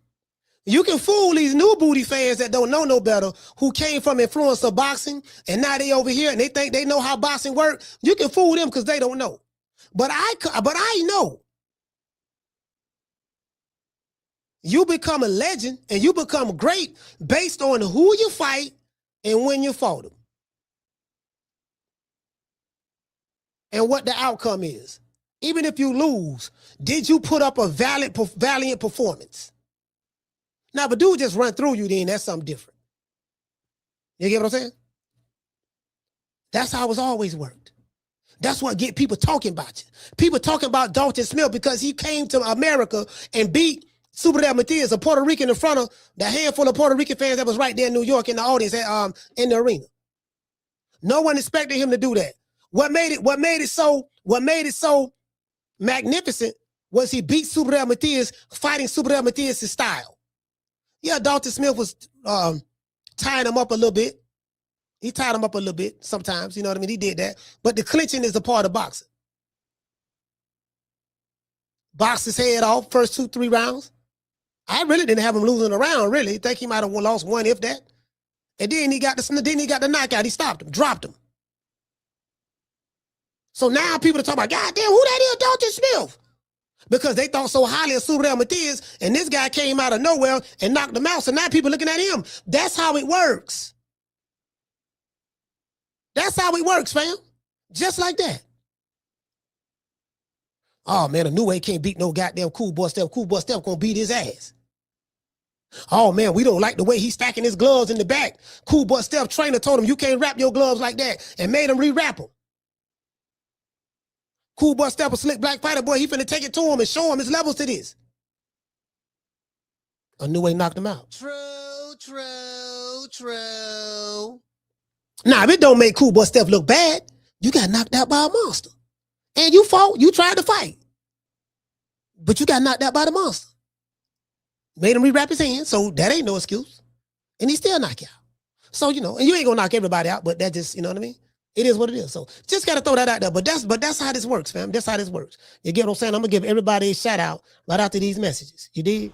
You can fool these new booty fans that don't know no better, who came from influencer boxing, and now they over here and they think they know how boxing works. You can fool them because they don't know. But I know. You become a legend and you become great based on who you fight and when you fought them. And what the outcome is. Even if you lose, did you put up a valiant performance? Now, if a dude just run through you, then that's something different. You get what I'm saying? That's how it's always worked. That's what get people talking about you. People talking about Dalton Smith because he came to America and beat Super Del Matias, a Puerto Rican, in front of the handful of Puerto Rican fans that was right there in New York in the audience in the arena. No one expected him to do that. What made it so magnificent was he beat Super Del Matias fighting Super Del Matias' style. Yeah, Dalton Smith was tying him up a little bit. He tied him up a little bit sometimes, you know what I mean? He did that. But the clinching is a part of boxing. Boxed his head off first 2-3 rounds. I really didn't have him losing a round, really. I think he might have lost one, if that. And then he got the knockout. He stopped him, dropped him. So now people are talking about, God damn, who that is, Dalton Smith? Because they thought so highly of Super Del Matias, and this guy came out of nowhere and knocked him out. So now people looking at him. That's how it works. That's how it works, fam. Just like that. Oh, man, a new way can't beat no goddamn Cool Boy Steph. Cool Boy Steph gonna beat his ass. Oh, man, we don't like the way he's stacking his gloves in the back. Cool Boy Steph trainer told him you can't wrap your gloves like that and made him re-wrap them. Cool Boy Steph, a slick black fighter, boy, he finna take it to him and show him his levels to this. A new way knocked him out. True. Now, if it don't make Cool Boy Steph look bad, you got knocked out by a monster. And you fought, you tried to fight. But you got knocked out by the monster. Made him re-wrap his hand, so that ain't no excuse. And he still knock you out. So, you know, and you ain't gonna knock everybody out, but that just, you know what I mean? It is what it is. So just gotta throw that out there. But that's how this works, fam. That's how this works. You get what I'm saying? I'm gonna give everybody a shout out right after these messages. You dig?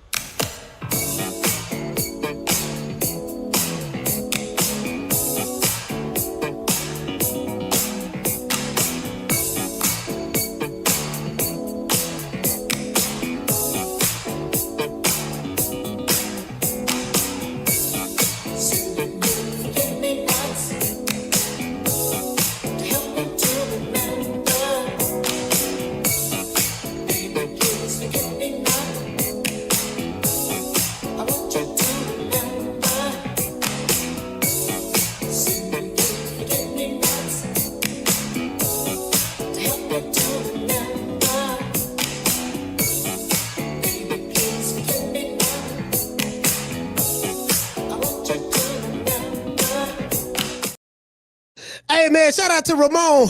Hey, man, shout out to Ramon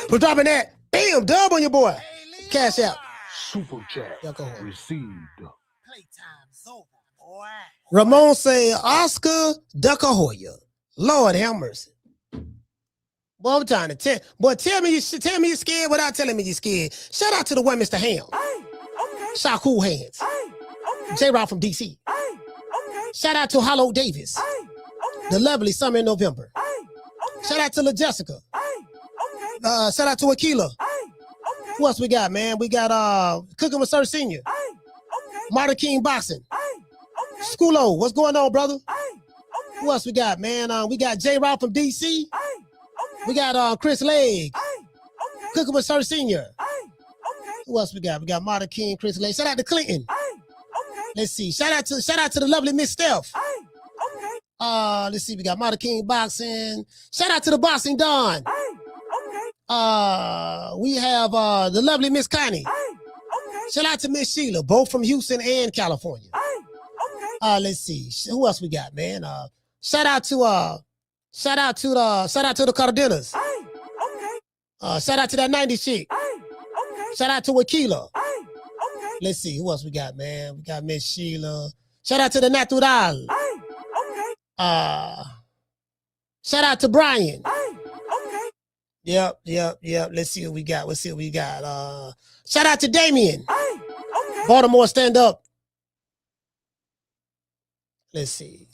for dropping that. Bam, dub on your boy. Cash out. Super chat received. Ramon say Oscar Hoya. Lord have mercy. Boy, I'm trying to tell. Boy, tell me you're scared without telling me you're scared. Shout out to the one, Mr. Ham. Shakur Hands. J-Rock from DC. Shout out to Hollow Davis. The lovely Summer in November. Shout out to La Jessica. Shout out to Aquila. Who else we got, man? We got Cooking with Sir Senior. Marta King Boxing. Schoolo, what's going on, brother? Who else we got, man? We got J-Rock from DC. We got Chris Legg. Cooking with Sir Senior. Who else we got? We got Marta King, Chris Legg. Shout out to Clinton. Let's see. Shout out to the lovely Miss Steph. Let's see. We got Model King Boxing. Shout out to the Boxing Don. We have the lovely Miss Connie. Shout out to Miss Sheila, both from Houston and California. Let's see. Who else we got, man? Shout out to the Cardenas. Shout out to that 90s chick. Shout out to Wakila. Let's see, who else we got, man? We got Miss Sheila. Shout out to the Natural. Shout out to Brian. Yep. Let's see what we got. Shout out to Damien. Baltimore stand up. Let's see.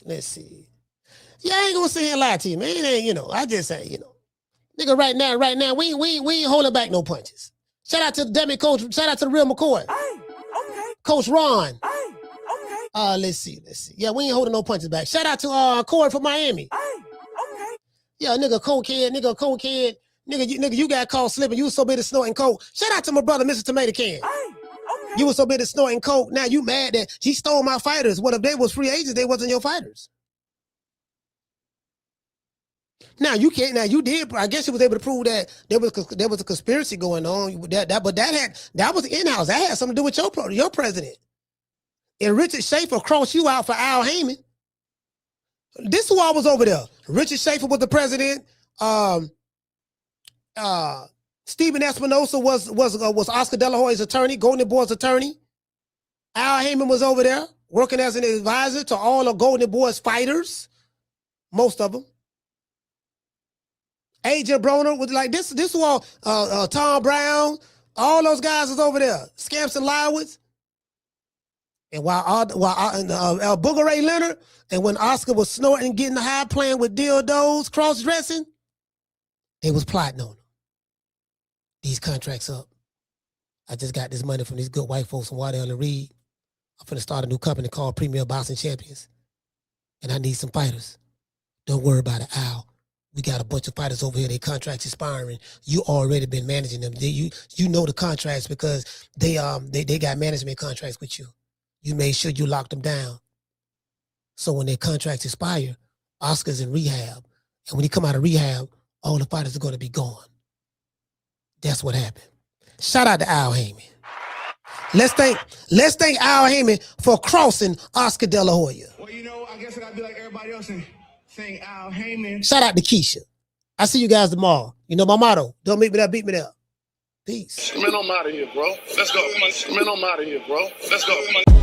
Yeah, I ain't gonna sit here and lie to you, man. It ain't, I just say, nigga, right now, we ain't holding back no punches. Shout out to the Demi coach. Shout out to the real McCoy. Coach Ron. Let's see. Yeah, we ain't holding no punches back. Shout out to Corey from Miami. Yeah, nigga, cokehead. Nigga, you got caught slipping. You was so busy snorting coke. Shout out to my brother, Mr. Tomato Can. You was so busy snorting coke. Now you mad that he stole my fighters. What if they was free agents? They wasn't your fighters. Now you can't. Now you did. I guess you was able to prove that there was a conspiracy going on. That was in-house. That had something to do with your president. And Richard Schaefer crossed you out for Al Heyman. This is why I was over there. Richard Schaefer was the president. Stephen Espinosa was Oscar De La Hoya's attorney, Golden Boy's attorney. Al Heyman was over there working as an advisor to all of Golden Boy's fighters, most of them. AJ Broner was like this. This was all Tom Brown. All those guys was over there. Scamps and Lywitz. And while Booger Ray Leonard, and when Oscar was snorting, getting high, playing with dildos, cross-dressing, they was plotting on them. These contracts up. I just got this money from these good white folks from Waddell and Reed. I'm finna start a new company called Premier Boxing Champions. And I need some fighters. Don't worry about it, Al. We got a bunch of fighters over here. Their contracts expiring. You already been managing them. You know the contracts because they got management contracts with you. You made sure you locked them down. So when their contracts expire, Oscar's in rehab. And when he come out of rehab, all the fighters are going to be gone. That's what happened. Shout out to Al Heyman. Let's thank Al Heyman for crossing Oscar De La Hoya. Well, I guess I gotta be like everybody else and thank Al Heyman. Shout out to Keisha. I see you guys tomorrow. My motto. Don't meet me there, beat me there. Peace. Man, I'm out of here, bro. Let's go. Man, I'm out of here, bro. Let's go.